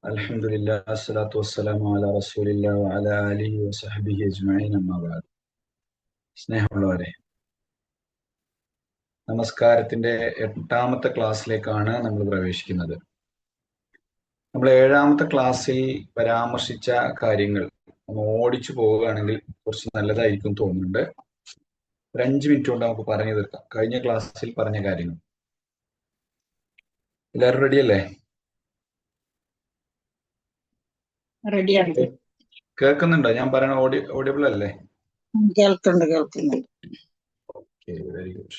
അൽഹംദുലില്ലാ അസ്സലാത്തു വസ്സലാമു അലാ റസൂലില്ലാ വഅലാ ആലിഹി വസഹ്ബിഹി അജ്മഈൻ അമ്മാ ബഅദ്. സ്നേഹമുള്ളവരെ, നമസ്കാരത്തിന്റെ 8ാമത്തെ ക്ലാസ്സിലേക്കാണ് നമ്മൾ പ്രവേശിക്കുന്നത്. നമ്മൾ 7ാമത്തെ ക്ലാസ്സിൽ പരാമർശിച്ച കാര്യങ്ങൾ നമ്മൾ ഓടിച്ചു പോവുകയാണെങ്കിൽ കുറച്ച് നല്ലതായിരിക്കും തോന്നുന്നുണ്ട്. ഒരു 5 മിനിറ്റ് കൊണ്ട് നമുക്ക് പറഞ്ഞു തീർക്കാം കഴിഞ്ഞ ക്ലാസ്സിൽ പറഞ്ഞ കാര്യങ്ങൾ. എല്ലാവരും റെഡിയല്ലേ? റെഡിയാണ്. കേൾക്കുന്നുണ്ടോ? ഞാൻ പറയണ ഓഡിയബിൾ അല്ലേ? കേൾക്കുന്നുണ്ട്. Okay, very good.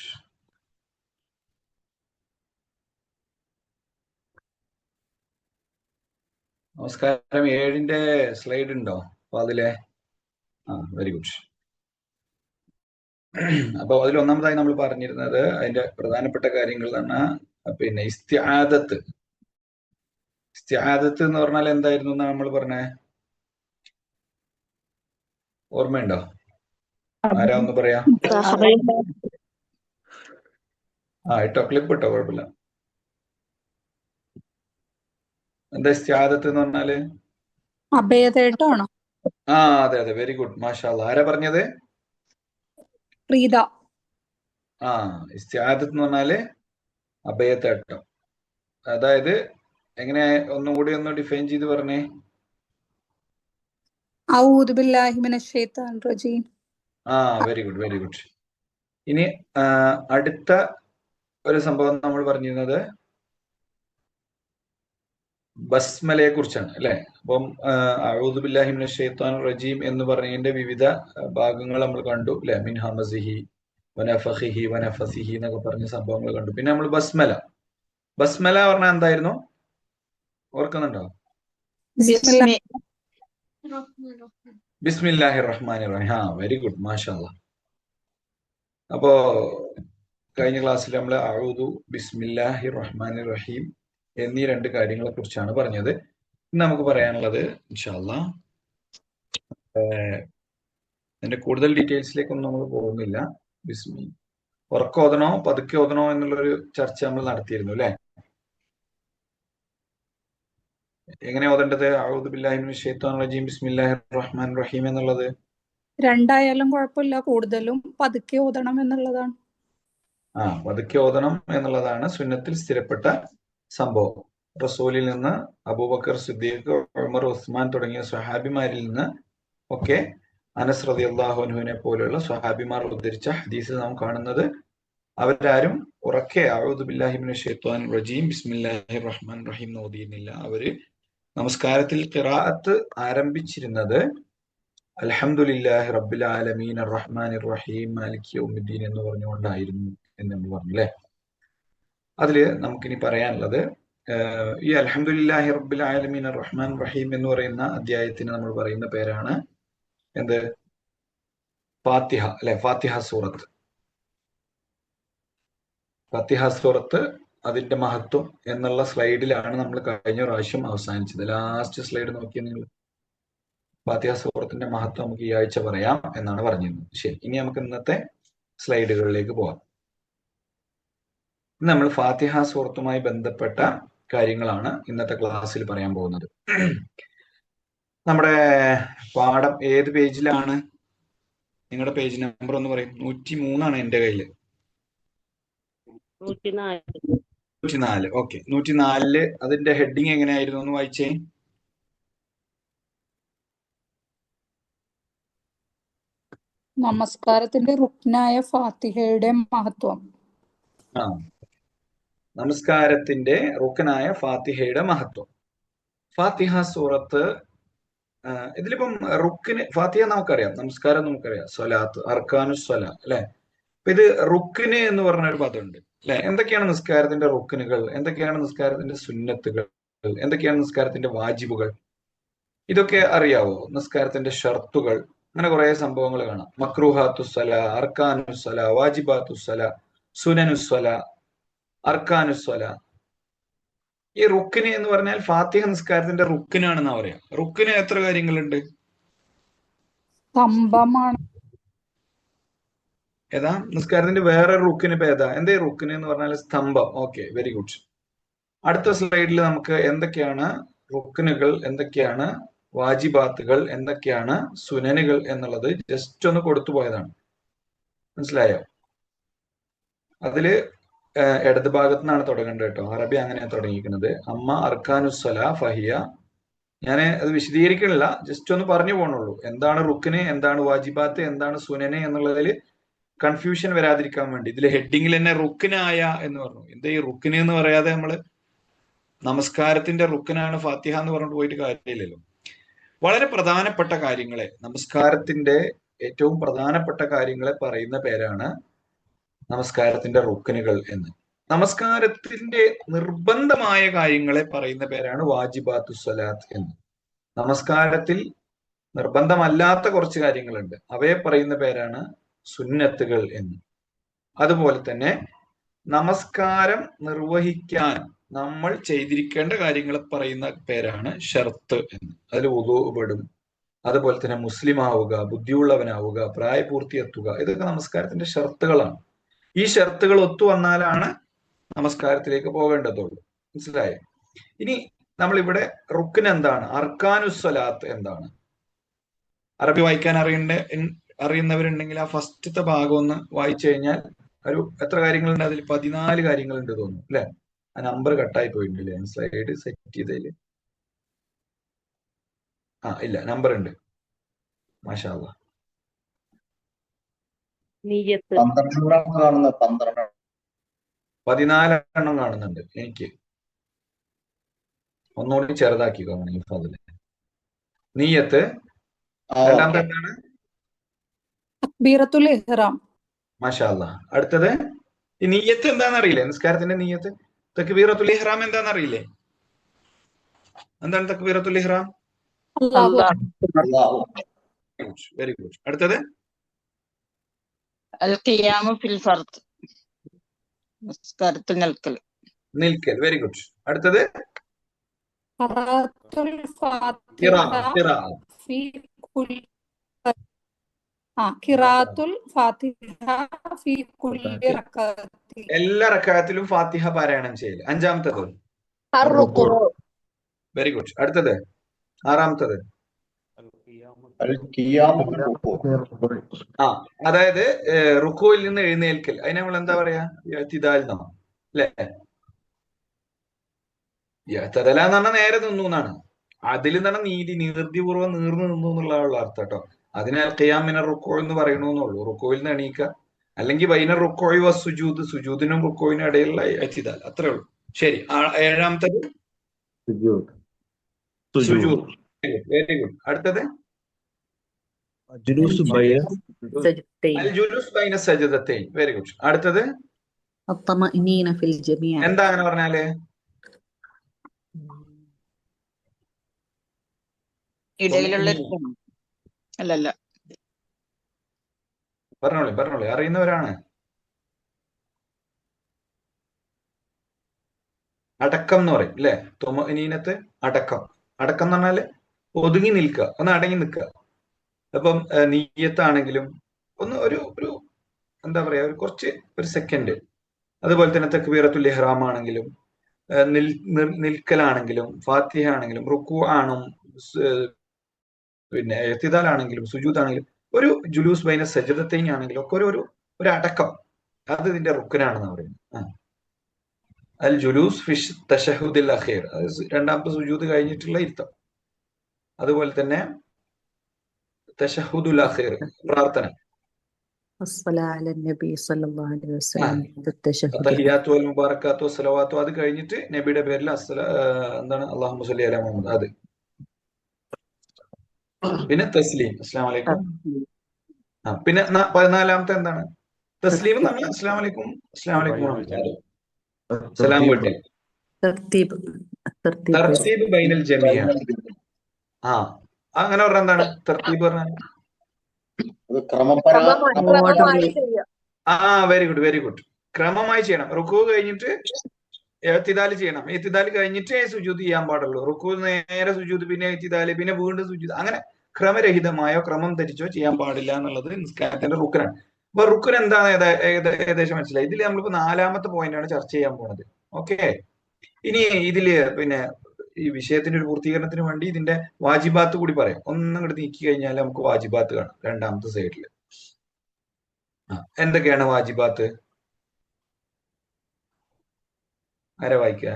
നമസ്കാരം. 7ന്റെ സ്ലൈഡ് ഉണ്ടോ അതിലെ? Very good. അപ്പൊ അതിൽ ഒന്നാമതായി നമ്മൾ പറഞ്ഞിരുന്നത് അതിന്റെ പ്രധാനപ്പെട്ട കാര്യങ്ങൾ തന്നെ പിന്നെ ഇസ്തിആദത്ത് എന്ന് പറഞ്ഞാൽ എന്തായിരുന്നു എന്നാ നമ്മൾ പറഞ്ഞേ? ഓർമ്മയുണ്ടോ? ആരാ ഒന്ന് പറയാ? ഇട്ടോ, ക്ലിപ്പ് ഇട്ടോ, കുഴപ്പമില്ല. എന്താ ഇസ്തിആദത്ത് എന്ന് പറഞ്ഞാല്? അഭയതേട്ടാണോ? അതെ അതെ, വെരി ഗുഡ്, മാഷാ അല്ലാഹ്. ആരാ പറഞ്ഞത്? പ്രീത. ഇസ്തിആദത്ത് എന്ന് പറഞ്ഞാല് അഭയതേട്ടം. അതായത് എങ്ങനെ, ഒന്നും കൂടി ഒന്ന് ഡിഫൈൻ ചെയ്ത് പറഞ്ഞേ. അഊദു ബില്ലാഹി മിനശ് ശൈത്താനിർ റജീം. Very good, very good. ഇനി അടുത്ത ഒരു സംഭവം നമ്മൾ പറഞ്ഞിരുന്നത് ബസ്മലയെ കുറിച്ചാണ് അല്ലെ? അപ്പം അഊദു ബില്ലാഹി മിനശ് ശൈത്താനിർ റജീം എന്ന് പറഞ്ഞതിന്റെ വിവിധ ഭാഗങ്ങൾ നമ്മൾ കണ്ടു അല്ലെ? മിൻ ഹമസിഹി വനഫഖിഹി വനഫസിഹി എന്നൊക്കെ പറഞ്ഞ സംഭവങ്ങൾ കണ്ടു. പിന്നെ നമ്മൾ ബസ്മല പറഞ്ഞാൽ എന്തായിരുന്നു? ഓർക്കുന്നുണ്ടോ? ബിസ്മില്ലാഹിർ റഹ്മാനിർ റഹീം. വെരി ഗുഡ്, മാഷാ അല്ലാഹ്. അപ്പോ കഴിഞ്ഞ ക്ലാസ്സിൽ നമ്മൾ അഊദു ബിസ്മില്ലാഹിർ റഹ്മാനിർ റഹീം എന്നീ 2 കാര്യങ്ങളെ കുറിച്ചാണ് പറഞ്ഞത്. ഇന്ന് നമുക്ക് പറയാനുള്ളത് ഇൻഷാ അല്ലാഹ്, അതിന്റെ കൂടുതൽ ഡീറ്റെയിൽസിലേക്കൊന്നും നമ്മൾ പോകുന്നില്ല. ഉറക്കെ ഓതണോ പതുക്കെ ഓതണോ എന്നുള്ളൊരു ചർച്ച നമ്മൾ നടത്തിയിരുന്നു അല്ലെ? എങ്ങനെ ഓതേണ്ടത്? അഊദു ബില്ലാഹി മിനശ് ശൈത്വാനിർ റജീം ബിസ്മില്ലാഹിർ റഹ്മാനിർ റഹീം എന്നുള്ളത് രണ്ടായാലും കുഴപ്പമില്ല, കൂടുതലും പതുക്കെ ഓതണം എന്നുള്ളതാണ്. പതുക്കെ ഓതണം എന്നുള്ളതാണ് സുന്നത്തിൽ സ്ഥിരപ്പെട്ട സംഭവം. റസൂലിൽ നിന്ന്, അബൂബക്കർ സിദ്ദീഖ്, ഉമർ, ഉസ്മാൻ തുടങ്ങിയ സ്വഹാബിമാരിൽ നിന്ന് ഒക്കെ, അനസ് റളിയല്ലാഹു അൻഹുവിനെ പോലുള്ള സ്വഹാബിമാർ ഉദ്ധരിച്ച ഹദീസിൽ നാം കാണുന്നത് അവരാരും ഉറക്കെ അഊദു ബില്ലാഹി മിനശ് ശൈത്വാനിർ റജീം ബിസ്മില്ലാഹിർ റഹ്മാനിർ റഹീം ഓതിയിരുന്നില്ല. അവര് നമസ്കാരത്തിൽ ഖിറാഅത്ത് ആരംഭിച്ചിരുന്നത് അൽഹംദുലില്ലാഹി റബ്ബിൽ ആലമീൻ അർറഹ്മാനിർ റഹീം മാലികി യൗമിദ്ദീൻ എന്ന് പറഞ്ഞുകൊണ്ടായിരുന്നു എന്ന് നമ്മൾ പറഞ്ഞു അല്ലെ? അതില് നമുക്കിനി പറയാനുള്ളത്, ഈ അൽഹംദുലില്ലാഹി റബ്ബിൽ ആലമീൻ അർറഹ്മാൻ റഹീം എന്ന് പറയുന്ന അധ്യായത്തിന് നമ്മൾ പറയുന്ന പേരാണ് എന്ത്? ഫാത്തിഹ അല്ലെ? ഫാത്തിഹ സൂറത്ത്. ഫാത്തിഹ സൂറത്ത്, അതിന്റെ മഹത്വം എന്നുള്ള സ്ലൈഡിലാണ് നമ്മൾ കഴിഞ്ഞ പ്രാവശ്യം അവസാനിച്ചത്. ലാസ്റ്റ് സ്ലൈഡ് നോക്കിയാൽ നിങ്ങൾ ഫാത്തിഹ സൂറത്തിന്റെ മഹത്വം നമുക്ക് ഈ ആഴ്ച പറയാം എന്നാണ് പറഞ്ഞിരുന്നത്. ശരി, ഇനി നമുക്ക് ഇന്നത്തെ സ്ലൈഡുകളിലേക്ക് പോകാം. നമ്മൾ ഫാത്തിഹ സൂറത്തുമായി ബന്ധപ്പെട്ട കാര്യങ്ങളാണ് ഇന്നത്തെ ക്ലാസ്സിൽ പറയാൻ പോകുന്നത്. നമ്മുടെ പാഠം ഏത് പേജിലാണ്? നിങ്ങളുടെ പേജ് നമ്പർ ഒന്ന് പറയും. 103 എന്റെ കയ്യില്. 104. ഓക്കെ, 104 അതിന്റെ ഹെഡിങ് എങ്ങനെയായിരുന്നു ഒന്ന് വായിച്ചേ. നമസ്കാരത്തിന്റെ റുക്നായ ഫാത്തിഹയുടെ മഹത്വം. നമസ്കാരത്തിന്റെ റുക്കനായ ഫാത്തിഹയുടെ മഹത്വം. ഫാത്തിഹ സൂറത്ത്, ഇതിലിപ്പം റുക്കിന്, ഫാത്തിഹ നമുക്കറിയാം, നമസ്കാരം നമുക്കറിയാം, സ്വലാത്ത്, അർക്കാനു സ്വല അല്ലെ? അപ്പൊ ഇത് റുക്കിന് എന്ന് പറഞ്ഞ ഒരു പദമുണ്ട് അല്ലെ? എന്തൊക്കെയാണ് നിസ്കാരത്തിന്റെ റുക്കിനുകൾ? എന്തൊക്കെയാണ് നിസ്കാരത്തിന്റെ സുന്നത്തുകൾ? എന്തൊക്കെയാണ് നിസ്കാരത്തിന്റെ വാജിബുകൾ? ഇതൊക്കെ അറിയാവോ? നിസ്കാരത്തിന്റെ ഷർത്തുകൾ, അങ്ങനെ കുറെ സംഭവങ്ങൾ കാണാം. മക്രൂഹാത്തുസ്സല, അർക്കാനുസ്സല, വാജിബാത്തുസ്സല, സുനനുസ്സല, അർക്കാനുസ്വല. ഈ റുക്കിന് എന്ന് പറഞ്ഞാൽ ഫാത്തിഹ നിസ്കാരത്തിന്റെ റുക്കിനാണെന്നാ പറയാ. റുക്കിന് എത്ര കാര്യങ്ങളുണ്ട്? സ്തംഭമാണ്. ഏതാ നിസ്കാരത്തിന്റെ വേറെ റുക്കിന് ഇപ്പൊ ഏതാ? എന്താ റുക്കിന് എന്ന് പറഞ്ഞാൽ സ്തംഭം. Okay, very good. അടുത്ത സ്ലൈഡിൽ നമുക്ക് എന്തൊക്കെയാണ് റുക്നുകൾ എന്തൊക്കെയാണ്, വാജിബാത്തുകൾ എന്തൊക്കെയാണ്, സുനനുകൾ എന്നുള്ളത് ജസ്റ്റ് ഒന്ന് കൊടുത്തു പോയതാണ്. മനസ്സിലായോ? അതില് ഇടത് ഭാഗത്ത് നിന്നാണ് തുടങ്ങേണ്ടത് കേട്ടോ. അറബി അങ്ങനെയാണ് തുടങ്ങിയിരിക്കുന്നത്. അമ്മ അർക്കാനുസ്സല ഫഹിയ. ഞാൻ അത് വിശദീകരിക്കണില്ല, ജസ്റ്റ് ഒന്ന് പറഞ്ഞു പോകണുള്ളൂ. എന്താണ് റുക്ന്, എന്താണ് വാജിബാത്ത്, എന്താണ് സുനന് എന്നുള്ളതിൽ കൺഫ്യൂഷൻ വരാതിരിക്കാൻ വേണ്ടി. ഇതിൽ ഹെഡിങ്ങിൽ തന്നെ റുക്നായ എന്ന് പറഞ്ഞു. എന്താ ഈ റുക്ന് എന്ന് പറയാതെ നമ്മള് നമസ്കാരത്തിന്റെ റുക്നാണ് ഫാത്തിഹ എന്ന് പറഞ്ഞിട്ട് പോയിട്ട് കാര്യമില്ലല്ലോ. വളരെ പ്രധാനപ്പെട്ട കാര്യങ്ങളെ, നമസ്കാരത്തിന്റെ ഏറ്റവും പ്രധാനപ്പെട്ട കാര്യങ്ങളെ പറയുന്ന പേരാണ് നമസ്കാരത്തിന്റെ റുക്നുകൾ എന്ന്. നമസ്കാരത്തിന്റെ നിർബന്ധമായ കാര്യങ്ങളെ പറയുന്ന പേരാണ് വാജിബാത്തു സ്വലാത്ത് എന്ന്. നമസ്കാരത്തിൽ നിർബന്ധമല്ലാത്ത കുറച്ച് കാര്യങ്ങളുണ്ട്, അവയെ പറയുന്ന പേരാണ് സുന്നത്തുകൾ എന്ന്. അതുപോലെ തന്നെ നമസ്കാരം നിർവഹിക്കാൻ നമ്മൾ ചെയ്തിരിക്കേണ്ട കാര്യങ്ങളെ പറയുന്ന പേരാണ് ഷർത്ത് എന്ന്. അതിൽ വുദൂ പെടും. അതുപോലെ തന്നെ മുസ്ലിം ആവുക, ബുദ്ധിയുള്ളവനാവുക, പ്രായപൂർത്തി എത്തുക, ഇതൊക്കെ നമസ്കാരത്തിന്റെ ഷർത്തുകളാണ്. ഈ ഷർത്തുകൾ ഒത്തു വന്നാലാണ് നമസ്കാരത്തിലേക്ക് പോകേണ്ടതുള്ളൂ. മനസ്സിലായോ? ഇനി നമ്മൾ ഇവിടെ റുക്ൻ എന്താണ്, അർക്കാനുസ്വലാത്ത് എന്താണ്? അറബി വായിക്കാൻ അറിയുന്നവരുണ്ടെങ്കിൽ ആ ഫസ്റ്റത്തെ ഭാഗം ഒന്ന് വായിച്ചു കഴിഞ്ഞാൽ ഒരു എത്ര കാര്യങ്ങളുണ്ട് അതിൽ? 14 കാര്യങ്ങളുണ്ട് തോന്നുന്നു അല്ലെ? ആ നമ്പർ കട്ടായി പോയിട്ടില്ലേ? സ്ലൈഡ് സെറ്റ് ചെയ്തതില് ഇല്ല, നമ്പർ ഉണ്ട്. മാഷാ അല്ലാഹ്. 14 എണ്ണം കാണുന്നുണ്ട്. എനിക്ക് ഒന്നുകൂടി ചെറുതാക്കി കാണും. നീയത്ത്. രണ്ടാമത്തെ എന്താണ്? തക്ബീറത്തുൽ ഇഹ്റാം. മാഷാ അല്ലാഹ്. അടുത്തത് ഈ നീയത്ത് എന്താണെന്ന് അറിയില്ലേ? നിസ്കാരത്തിന്റെ നീയത്ത് തക്ബീറത്തുൽ ഇഹ്റാം എന്താണെന്ന് അറിയില്ലേ? എന്താണ് തക്ബീറത്തുൽ ഇഹ്റാം? Very good. അടുത്തത് അൽ ഖിയാമു ഫിൽ ഫർദ്, നിസ്കാരത്തിൽ നിൽക്കൽ. Very good. അടുത്തത് ഖിറാഅത്തുൽ ഫാത്തിഹ ഫീ കുല്ലി റക്അത്തി. എല്ലാ റക്അത്തിലും ഫാത്തിഹ പാരായണം ചെയ്യൽ. അഞ്ചാമത്തത് വെരി ഗുഡ്. അടുത്തത് ആറാമത്തത് അതായത് റുക്കുവിൽ നിന്ന് എഴുന്നേൽക്കൽ. അതിന് നമ്മൾ എന്താ പറയാ? ഇഅ്തിദാൽ അല്ലെ? ഇഅ്തദല എന്ന് പറഞ്ഞാൽ നേരെ നിന്നു എന്നാണ്. അതിൽ നിന്നാണ് നീതിപൂർവ്വം നീർന്നു നിന്നു എന്നുള്ള അർത്ഥം കേട്ടോ. അതിനാൽ ഖിയാം മിന റുക്കൂ എന്ന് പറയണമെന്നുള്ളൂ. റുക്കുവിൽ നിന്ന് എണീക്കുക, അല്ലെങ്കിൽ ബൈന റുക്കോയി വ സുജൂദ്, സുജൂദിനും റുക്കോയിനും ഇടയിലുള്ള ഇഅ്തിദാൽ, അത്രേ ഉള്ളൂ. ശരി. ഏഴാമത്തത് സുജൂദ്. Very good. അടുത്തത് അൽ ജുലൂസ് ബൈന സജദത്തൈൻ. Very good. അടുത്തത് എന്താ അങ്ങനെ പറഞ്ഞാല്? ഇടയിലുള്ള അല്ലല്ല, പറഞ്ഞോളി അറിയുന്നവരാണ്. അടക്കം എന്ന് പറയും അല്ലെ? തുമഅനീനത്ത് അടക്കം. അടക്കം എന്ന് പറഞ്ഞാല് ഒതുങ്ങി നിൽക്കുക, ഒന്ന് അടങ്ങി നിൽക്കുക. അപ്പം നീയത്താണെങ്കിലും ഒന്ന് ഒരു എന്താ പറയാ, ഒരു സെക്കൻഡ്. അതുപോലെ തന്നെ തക്ബീറത്തുൽ ഇഹ്റാം ആണെങ്കിലും നിൽക്കലാണെങ്കിലും ഫാത്തിഹ ആണെങ്കിലും റുക്കൂ ആണും പിന്നെ ഇഅ്തിദാലാണെങ്കിലും സുജൂദാണെങ്കിലും ഒരു ജുലൂസ് ബൈന സജദത്തൈൻ ആണെങ്കിലും ഒക്കെ ഒരു അടക്കം, അത് ഇതിന്റെ റുക്നാണെന്ന് പറയുന്നത്. അൽ ജുലൂസ് ഫിഷ് തശഹുദിൽ അഖീർ, രണ്ടാമത്തെ സുജൂദ് കഴിഞ്ഞിട്ടുള്ള ഇരുത്തം. അതുപോലെ തന്നെ തശഹുദുൽ അഖീർ, പ്രാർത്ഥന. തഹിയ്യാത്തു വൽ മുബാറകാത്തു വസ്സലവാത്തു, അത് കഴിഞ്ഞിട്ട് നബിയുടെ പേരിൽ എന്താണ് അല്ലാഹുമ്മ സ്വല്ലി അലാ മുഹമ്മദ്, അത്. പിന്നെ തസ്ലീം, അസ്സലാമു അലൈക്കും. പിന്നെ 14-ാമത്തെ എന്താണ്? തസ്ലീം എന്ന് പറഞ്ഞാൽ അസ്സലാമു അലൈക്കും, അസ്സലാമു അലൈക്കും സലാം വീട്ടിൽ. തർത്തീബ് ബൈനൽ ജമീഅ. അങ്ങനെ പറഞ്ഞാൽ എന്താണ് തർത്തീബ് പറഞ്ഞാൽ? Very good. ക്രമമായി ചെയ്യണം. റുക്കൂ കഴിഞ്ഞിട്ട് ഇഅ്തിദാൽ ചെയ്യണം. ഇഅ്തിദാൽ കഴിഞ്ഞിട്ടേ സുജൂദ് ചെയ്യാൻ പാടുള്ളൂ. റുക്കൂ നേരെ സുജൂദ്, പിന്നെ ഇഅ്തിദാൽ, പിന്നെ വീണ്ടും സുജൂദ്. അങ്ങനെ ക്രമരഹിതമായോ ക്രമം ധരിച്ചോ ചെയ്യാൻ പാടില്ല എന്നുള്ളത് നിസ്കാരത്തിന്റെ റുക്നാണ്. അപ്പൊ റുക്ൻ എന്താണ് ഏകദേശം മനസ്സിലായി. ഇതിൽ നമ്മളിപ്പോ 4-ാമത്തെ പോയിന്റാണ് ചർച്ച ചെയ്യാൻ പോണത്. ഓക്കെ. ഇനി ഇതില് പിന്നെ ഈ വിഷയത്തിന്റെ ഒരു പൂർത്തീകരണത്തിന് വേണ്ടി ഇതിന്റെ വാജിബാത്ത് കൂടി പറയാം. ഒന്നും കൂടി നീക്കി കഴിഞ്ഞാൽ നമുക്ക് വാജിബാത്ത് കാണാം രണ്ടാമത്തെ സൈഡിൽ. എന്തൊക്കെയാണ് വാജിബാത്ത്? ആരാ വായിക്കുക?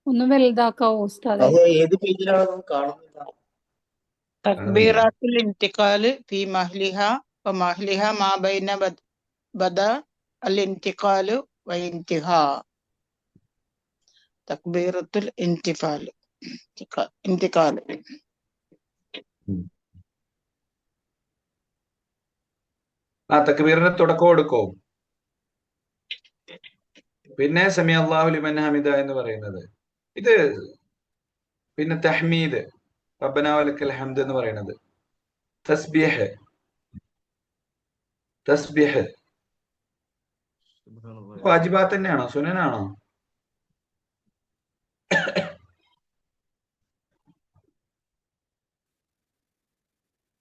ഒന്ന് വലുതാക്കാവോ ഉസ്താദെ? അത് ഏത് പേജിലാണെന്ന് കാണുന്നില്ല. തക്ബീറാത്തുൽ ഇന്തിഖാല് ഫീ മഹ്ലിഹ വ മഹ്ലിഹ മാ ബൈന ബദ അൽ ഇന്തിഖാലു വ ഇന്തിഹാ. തക്ബീറത്തുൽ ഇന്തിഖാല് ഇന്തിഖാല്. തക്ബീറിന്റെ തുടക്കം കൊടുക്കോ? പിന്നെ സമി അല്ലാഹു ലിമൻ ഹമിദ എന്ന് പറയുന്നത്, ഇത് പിന്നെ തഹ്മീദ്, റബ്ബനാ വലക്കൽ ഹംദ് എന്ന് പറയുന്നത്, തസ്ബീഹ് വാജിബാത്ത് തന്നെയാണോ സുനനാണോ?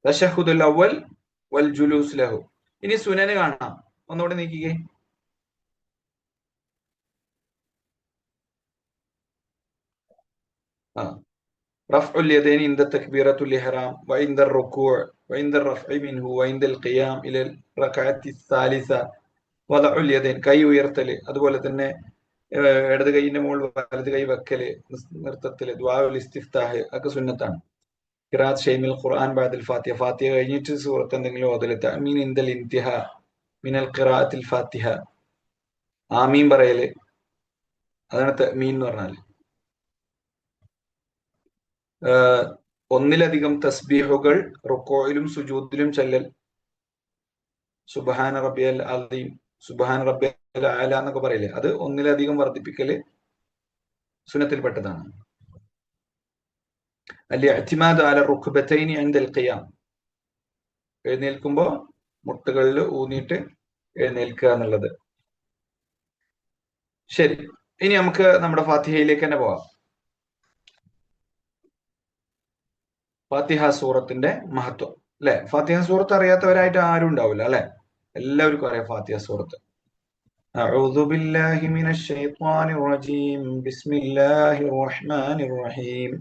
തശഹുദുൽ അവ്വൽ വൽ ജുലൂസ് ലഹു. ഇനി സുനന് കാണാം, ഒന്നുകൂടെ നീക്കിക്കേ. رفع اليدين عند تكبيرة الإحرام وعند الركوع وعند الرفع منه وعند القيام إلى الركعة الثالثة. وضع اليدين കൈ ഉയർത്തല്, അതുപോലെ തന്നെ ഇടത് കൈയിന്റെ മുകളിൽ വലത് കൈ വെക്കല് നൃത്തത്തില്, ദുആഉൽ ഇസ്തിഫ്താഹ് ഒക്കെ സുന്നത്താണ്. ഖിറാഅത്ത് ഷൈമിൽ ഖുർആൻ ബഅദൽ ഫാത്തിഹ, ഫാത്തിഹ കഴിഞ്ഞിട്ട് സൂറത്ത് എന്തെങ്കിലും ഓതല്. തഅമീൻ ഇൻദൽ ഇന്തിഹാ മിനൽ ഖിറാഅത്തിൽ ഫാത്തിഹ, ആമീൻ പറയല്, അതാണ് തഅമീൻ എന്ന് പറഞ്ഞാല്. ഒന്നിലധികം തസ്ബീഹുകൾ റുക്കോയിലും സുജൂദിലും ചൊല്ലൽ. സുബ്ഹാന റബ്ബിയൽ അസീം, സുബ്ഹാന റബ്ബിയൽ അഅല എന്നൊക്കെ പറയില്ലേ, അത് ഒന്നിലധികം വർദ്ധിപ്പിക്കല് സുന്നത്തിൽപ്പെട്ടതാണ്. അൽ-ഇഅ്തിമാദ് അല റുക്ബതൈനി ഇൻദൽ ഖിയാം, എഴുന്നേൽക്കുമ്പോ മുട്ടുകളിൽ ഊന്നിയിട്ട് എഴുന്നേൽക്കുക എന്നുള്ളത്. ശരി, ഇനി നമുക്ക് നമ്മുടെ ഫാത്തിഹയിലേക്ക് തന്നെ പോവാം. ഫാത്തിഹ സൂറത്തിന്റെ മഹത്വം അല്ലെ? ഫാത്തിഹ സൂറത്ത് അറിയാത്തവരായിട്ട് ആരും ഉണ്ടാവില്ല അല്ലെ? എല്ലാവർക്കും അറിയാം ഫാത്തിഹ സൂറത്ത്. അഊദു ബില്ലാഹി മിനശ് ശൈത്വാനിർ റജീം. ബിസ്മില്ലാഹിർ റഹ്മാനിർ റഹീം.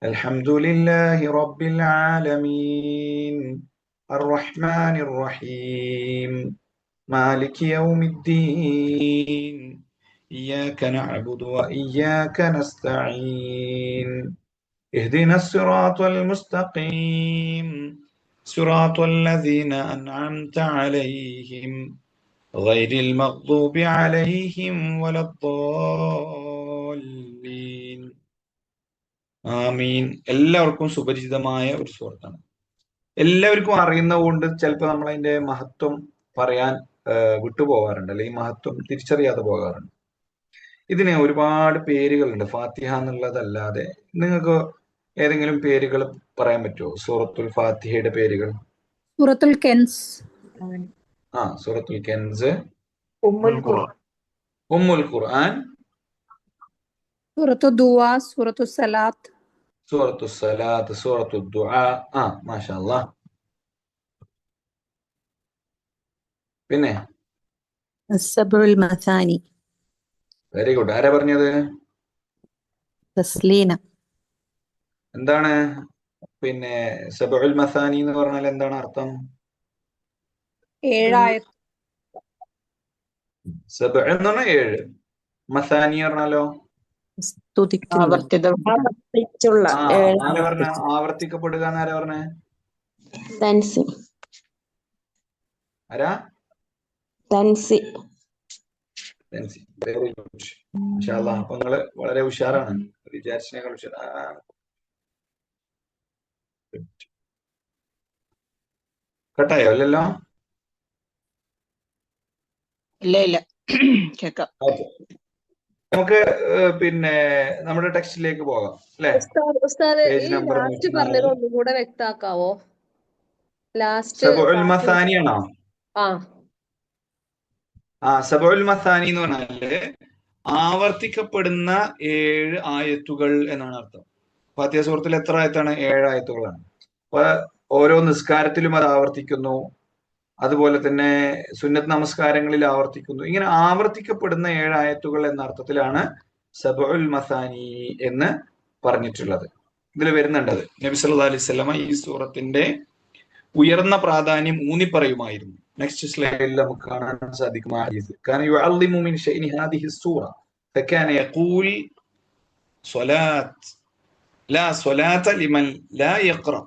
അൽഹംദുലില്ലാഹി റബ്ബിൽ ആലമീൻ അർറഹ്മാനിർ റഹീം മാലികി യൗമിദ്ദീൻ ഇയ്യാക നഅ്ബുദു വ ഇയ്യാക നസ്തഈൻ اهدنا الصراط المستقيم صراط الذين أنعمت عليهم غير المغضوب عليهم ولا الضالين ആമീൻ. എല്ലാവർക്കും സുപരിചിതമായ ഒരു സൂറത്താണ്, എല്ലാവർക്കും അറിയുന്നതുകൊണ്ട് ചിലപ്പോൾ നമ്മൾ അതിന്റെ മഹത്വം പറയാൻ വിട്ടുപോകാറുണ്ട്, അല്ലെങ്കിൽ മഹത്വം തിരിച്ചറിയാതെ പോകാറുണ്ട്. ഇതിന് ഒരുപാട് പേരുകളുണ്ട് ഫാത്തിഹ എന്നുള്ളതല്ലാതെ. നിങ്ങൾക്ക് ഏതെങ്കിലും പേരുകൾ പറയാൻ പറ്റുമോ സൂറത്തുൽ ഫാത്തിഹയുടെ പേരുകൾ? സൂറത്തുൽ കെൻസ്, സൂറത്തുൽ കെൻസ്, ഉമ്മുൽ ഖുർആൻ, ഉമ്മുൽ ഖുർആൻ, സൂറത്തു ദുആ, സൂറത്തു സലാത്ത്, സൂറത്തു സലാത്ത്, സൂറത്തു ദുആ. മാഷാ അല്ലാഹ്. പിന്നെ السبع المثاني. Very good. ആരാ പറഞ്ഞത്? തസ്ലീന. എന്താണ് പിന്നെ സബഉൽ മസാനി എന്ന് പറഞ്ഞാൽ എന്താണ് അർത്ഥം? 7 ആയത്ത്. സബഅ എന്ന് പറഞ്ഞാൽ 7, മസാനി പറഞ്ഞാലോ ആവർത്തിച്ചുള്ള ആരാ പറഞ്ഞ ആവർത്തിക്കപ്പെടുക എന്നാരാ പറഞ്ഞേ? തൻസി. ആരാ? തൻസി. Very good. മാഷാ അല്ലാഹ്. അപ്പൊ നിങ്ങള് വളരെ ഉഷാറാണ്, വിചാരിച്ചതിനേക്കാൾ ഉഷാറാണ്. കട്ടായോ? അല്ലല്ലോ. ഇല്ല കേക്കാം. നമുക്ക് പിന്നെ നമ്മുടെ ടെക്സ്റ്റിലേക്ക് പോകാം അല്ലെ? ഉസ്താദ് പേജ് ഈ നമ്പർ ലാസ്റ്റ് പറഞ്ഞത് ഒന്നും കൂടെ വ്യക്താക്കാവോ? ലാസ്റ്റ് സബഉൽ മസാനി ആണോ? സബഉൽ മസാനി എന്ന് പറഞ്ഞാല് ആവർത്തിക്കപ്പെടുന്ന 7 ആയത്തുകൾ എന്നാണ് അർത്ഥം. ഫാത്തിഹ സൂറത്തിൽ എത്ര ആയത്താണ്? 7 ആയത്തുകളാണ്. അപ്പൊ ഓരോ നിസ്കാരത്തിലും അത് ആവർത്തിക്കുന്നു, അതുപോലെ തന്നെ സുന്നത്ത് നമസ്കാരങ്ങളിൽ ആവർത്തിക്കുന്നു. ഇങ്ങനെ ആവർത്തിക്കപ്പെടുന്ന 7 ആയത്തുകൾ എന്ന അർത്ഥത്തിലാണ് സബഉൽ മസാനി എന്ന് പറഞ്ഞിട്ടുള്ളത്. ഇതിൽ വരുന്നുണ്ടത് നബി സല്ലല്ലാഹു അലൈഹി വസല്ലമ ഈ സൂറത്തിന്റെ ഉയർന്ന പ്രാധാന്യം ഊന്നിപ്പറയുമായിരുന്നു. നെക്സ്റ്റ് സ്ലൈഡിൽ നമുക്ക് കാണാൻ സാധിക്കും ആ ഹദീസ്. കാന യുഅല്ലിമു മിൻ ശൈനി ഹാദിഹി സൂറ ഫകാന യഖൂൽ സ്വലാത്ത് ലാ സ്വലാത ലിമൻ ലാ യഖറ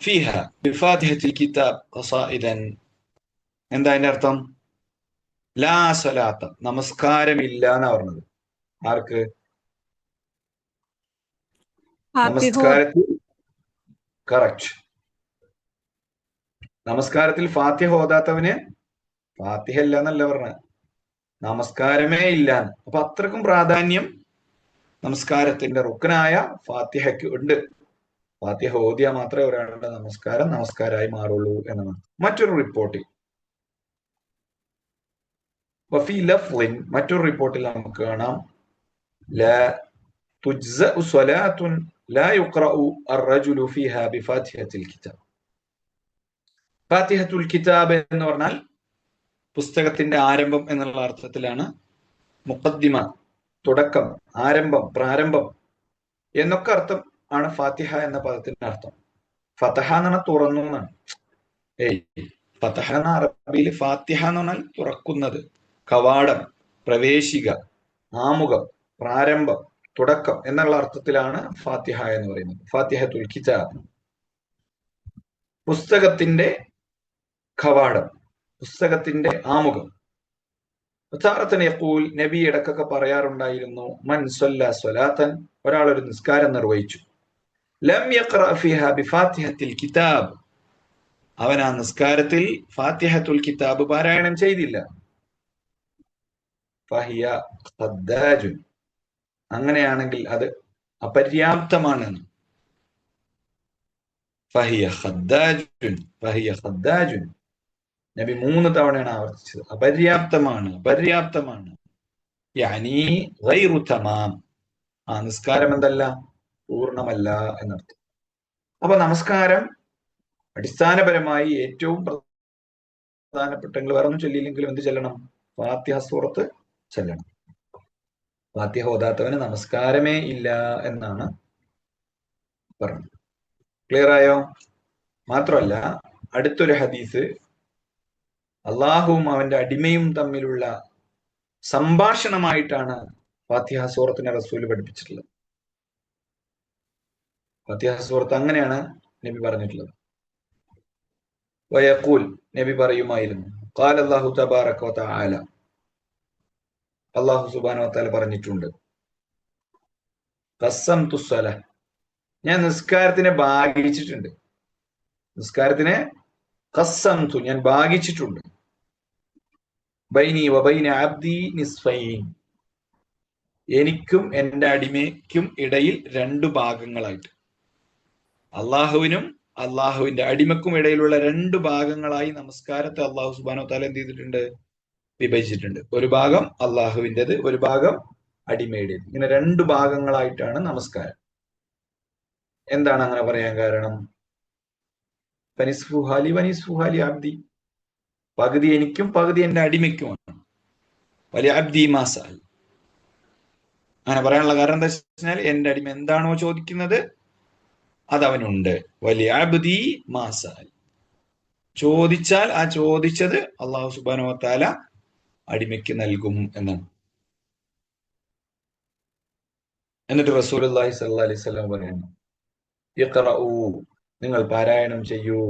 ഫീഹ ബിഫാത്തിഹത്തിൽ കിതാബ് ഖസായിദൻ. എന്താ അതിന്റെ അർത്ഥം? ലാ സ്വലാത്ത, നമസ്കാരമില്ല എന്നാ പറഞ്ഞത്. ആർക്ക്? നമസ്കാരത്തിൽ. കറക്റ്റ്. നമസ്കാരത്തിൽ ഫാത്തിഹ ഓതാത്തവന് ഫാത്തിഹ ഇല്ല എന്നല്ല പറഞ്ഞ, നമസ്കാരമേ ഇല്ല. അപ്പൊ അത്രക്കും പ്രാധാന്യം നമസ്കാരത്തിന്റെ റുക്കനായ ഫാത്തിഹയ്ക്ക് ഉണ്ട്. ഫാത്തിഹ ഓതിയാൽ മാത്രമേ ഒരാളുടെ നമസ്കാരമായി മാറുള്ളൂ എന്നാണ് മറ്റൊരു റിപ്പോർട്ടിൽ. വഫീ ലഫ്ളിൻ, മറ്റൊരു റിപ്പോർട്ടിൽ നമുക്ക് കാണാം ലാ തുജ്സഉ സ്വലാത്തുൻ ലാ യുഖ്റഉ അർറജുലു ഫീഹാ ബിഫാത്തിഹത്തിൽ കിതാബ്. ഫാത്തിഹത്തുൽ കിതാബ് എന്ന് പറഞ്ഞാൽ പുസ്തകത്തിന്റെ ആരംഭം എന്നുള്ള അർത്ഥത്തിലാണ്. മുഖദ്ദിമ, തുടക്കം, ആരംഭം, പ്രാരംഭം എന്നൊക്കെ അർത്ഥം ആണ് ഫാത്തിഹ എന്ന പദത്തിന്റെ അർത്ഥം. ഫതഹ എന്ന് പറഞ്ഞാൽ തുറന്നു എന്നാണ്. ഫതഹ എന്ന അറബിയിൽ ഫാത്തിഹ എന്ന് പറഞ്ഞാൽ തുറക്കുന്നത്, കവാടം, പ്രവേശിക, ആമുഖം, പ്രാരംഭം, തുടക്കം എന്നുള്ള അർത്ഥത്തിലാണ് ഫാത്തിഹ എന്ന് പറയുന്നത്. ഫാത്തിഹത്തുൽ കിതാബ്, പുസ്തകത്തിന്റെ കവാടം, പുസ്തകത്തിന്റെ ആമുഖം. യഖൂൽ, നബി ഇടക്കൊക്കെ പറയാറുണ്ടായിരുന്നു, മൻ സ്വല്ല സ്വലാത്തൻ, ഒരാൾ ഒരു നിസ്കാരം നിർവഹിച്ചു, ലം യഖറ ഫീഹാ ബിഫാത്തിഹത്തിൽ കിതാബ്, അവൻ ആ നിസ്കാരത്തിൽ ഫാത്തിഹത്തുൽ കിതാബ് പാരായണം ചെയ്തില്ല, ഫഹിയ ഖദ്ദാജുൻ, അങ്ങനെയാണെങ്കിൽ അത് അപര്യാപ്തമാണ്. ഫഹിയ ഖദ്ദാജുൻ, ഫഹിയ ഖദ്ദാജുൻ, നബി 3 തവണയാണ് ആവർത്തിച്ചത്. അപര്യാപ്തമാണ്, അപര്യാപ്തമാണ്. യാനി ഗൈറു തമാം, ആ നിസ്കാരം എന്തല്ല, പൂർണ്ണമല്ല എന്നർത്ഥം. അപ്പൊ നമസ്കാരം അടിസ്ഥാനപരമായി ഏറ്റവും പ്രധാനപ്പെട്ട, വേറെ ഒന്നും ചൊല്ലിയില്ലെങ്കിലും എന്ത് ചെല്ലണം? ഫാത്തിഹ സൂറത്ത് ചെല്ലണം. ഫാത്തിഹ ഓതാത്തവന് നമസ്കാരമേ ഇല്ല എന്നാണ് പറഞ്ഞത്. ക്ലിയർ ആയോ? മാത്രമല്ല അടുത്തൊരു ഹദീസ് അള്ളാഹുവും അവന്റെ അടിമയും തമ്മിലുള്ള സംഭാഷണമായിട്ടാണ് ഫാത്തിഹ സൂറത്തിനെ റസൂൽ പഠിപ്പിച്ചിട്ടുള്ളത്. ഫാത്തിഹ സൂറത്ത് അങ്ങനെയാണ് നബി പറഞ്ഞിട്ടുള്ളത്. വയഖൂൽ, നബി പറയുമായിരുന്നു, ഖാല അല്ലാഹു തബാറക വതആല, അല്ലാഹു സുബ്ഹാനഹു വതആല പറഞ്ഞിട്ടുണ്ട്, ഖസ്സംതു സ്വലാ, ഞാൻ നിസ്കാരത്തിനെ ഭാഗിച്ചിട്ടുണ്ട്. നിസ്കാരത്തിനെ ഖസ്സംതു, ഞാൻ ഭാഗിച്ചിട്ടുണ്ട്. ബൈനി വബൈന അബ്ദി നിസ്ഫൈൻ, എനിക്കും എൻ്റെ അടിമയ്ക്കും ഇടയിൽ 2 ഭാഗങ്ങളായിട്ട്. അള്ളാഹുവിനും അള്ളാഹുവിന്റെ അടിമക്കും ഇടയിലുള്ള 2 ഭാഗങ്ങളായി നമസ്കാരത്തെ അള്ളാഹു സുബ്ഹാനഹു വതആല എന്ത് ചെയ്തിട്ടുണ്ട്? വിഭജിച്ചിട്ടുണ്ട്. ഒരു ഭാഗം അള്ളാഹുവിൻ്റെത്, ഒരു ഭാഗം അടിമയുടേത്. ഇങ്ങനെ 2 ഭാഗങ്ങളായിട്ടാണ് നമസ്കാരം. എന്താണ് അങ്ങനെ പറയാൻ കാരണം? ഫനിസ്ഫു ഹാലി വനിസ്ഫു ഹാലി അബ്ദി, പകുതി എനിക്കും പകുതി എൻ്റെ അടിമയ്ക്കുമാണ്. വലിയ അബ്ദി മാസാൽ, അങ്ങനെ പറയാനുള്ള കാരണം എന്താ വെച്ചാൽ എൻ്റെ അടിമ എന്താണോ ചോദിക്കുന്നത് അതവനുണ്ട്. വലിയ അബ്ദി മാസാൽ, ചോദിച്ചാൽ ആ ചോദിച്ചത് അള്ളാഹു സുബ്ഹാനഹു വതആല അടിമയ്ക്ക് നൽകും എന്നാണ്. എന്നിട്ട് റസൂലുള്ളാഹി സ്വല്ലല്ലാഹി അലൈഹി വസല്ലം പറയുന്നു, ഇഖ്റഊ, നിങ്ങൾ പാരായണം ചെയ്യൂ.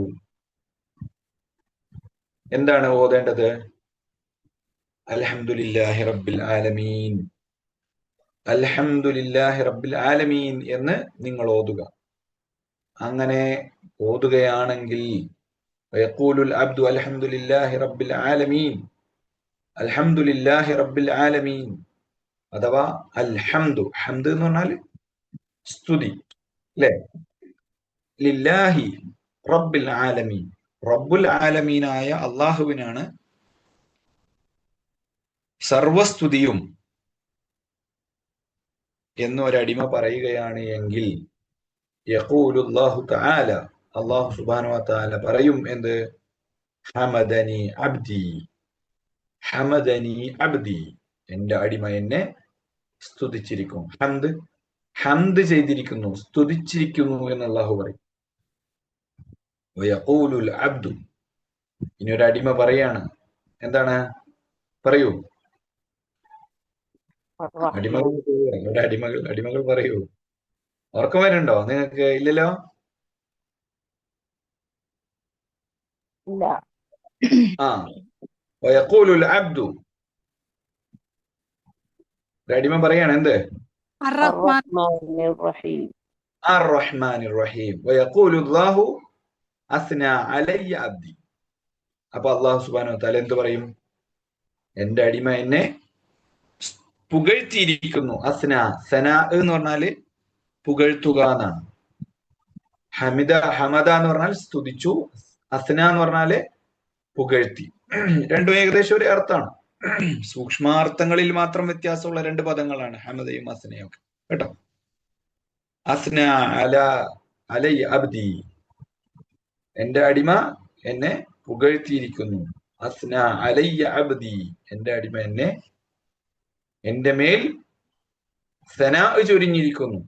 എന്താണ് ഓതേണ്ടത്? അൽഹംദുലില്ലാഹി റബ്ബിൽ ആലമീൻ, അൽഹംദുലില്ലാഹി റബ്ബിൽ ആലമീൻ എന്ന് നിങ്ങൾ ഓതുക. അങ്ങനെ ഓതുകയാണെങ്കിൽ വയഖൂലുൽ അബ്ദു അൽഹംദുലില്ലാഹി റബ്ബിൽ ആലമീൻ, അൽഹംദുലില്ലാഹി റബ്ബിൽ ആലമീൻ, അഥവാ അൽഹംദു, ഹംദ് എന്ന് പറഞ്ഞാൽ സ്തുതി അല്ലെ, ലില്ലാഹി റബ്ബിൽ ആലമീൻ, റബ്ബുൽ ആലമീനായ അള്ളാഹുവിനാണ് സർവസ്തുതിയും എന്ന് ഒരടിമ പറയുകയാണ് എങ്കിൽ യഖൂലുല്ലാഹു തആല, അള്ളാഹു സുബ്ഹാനഹു വതആല പറയും എന്ത്? ഹമദനി അബ്ദി, ഹമദനി അബ്ദി, എന്റെ അടിമ എന്നെ സ്തുതിച്ചിരിക്കുന്നു. ഹംദ് ചെയ്തിരിക്കുന്നു, സ്തുതിച്ചിരിക്കുന്നു എന്ന് അല്ലാഹു പറയും. വയഖൂലുൽ അബ്ദു, ഇനി ഒരു അടിമ പറയാണ്, എന്താണ്? പറയൂ, അടിമകൾ പറയൂ. ഉറക്കം വരുന്നുണ്ടോ നിങ്ങൾക്ക്? ഇല്ലല്ലോ. വയഖൂലുൽ അബ്ദു, ഒരു അടിമ പറയാണ് എന്ത്? അർ-റഹ്മാനിർ റഹീം. വയഖൂലുല്ലാഹു അസ്നാ അലയ്യ അബ്ദി. അപ്പൊ അല്ലാഹു സുബ്ഹാനഹു വ തആല എന്ത് പറയും? എന്റെ അടിമ എന്നെ പുകഴ്ത്തിയിരിക്കുന്നു. അസ്ന, സനാ എന്ന് പറഞ്ഞാല് പുകഴ്ത്തുക എന്നാണ്. ഹമദ എന്ന് പറഞ്ഞാൽ സ്തുതിച്ചു, അസ്ന എന്ന് പറഞ്ഞാല് പുകഴ്ത്തി. രണ്ടും ഏകദേശം ഒരു അർത്ഥമാണ്. സൂക്ഷ്മാർത്ഥങ്ങളിൽ മാത്രം വ്യത്യാസമുള്ള രണ്ട് പദങ്ങളാണ് ഹമദയും അസ്നയും ഒക്കെ, കേട്ടോ. അസ്ന അലയ്യ അബ്ദി, എന്റെ അടിമ എന്നെ പുകഴ്ത്തിയിരിക്കുന്നു. അസ്ന അലയ്യ അബ്ദി, എന്റെ അടിമ എന്റെ മേൽ സനാ ചൊരിഞ്ഞിരിക്കുന്നു.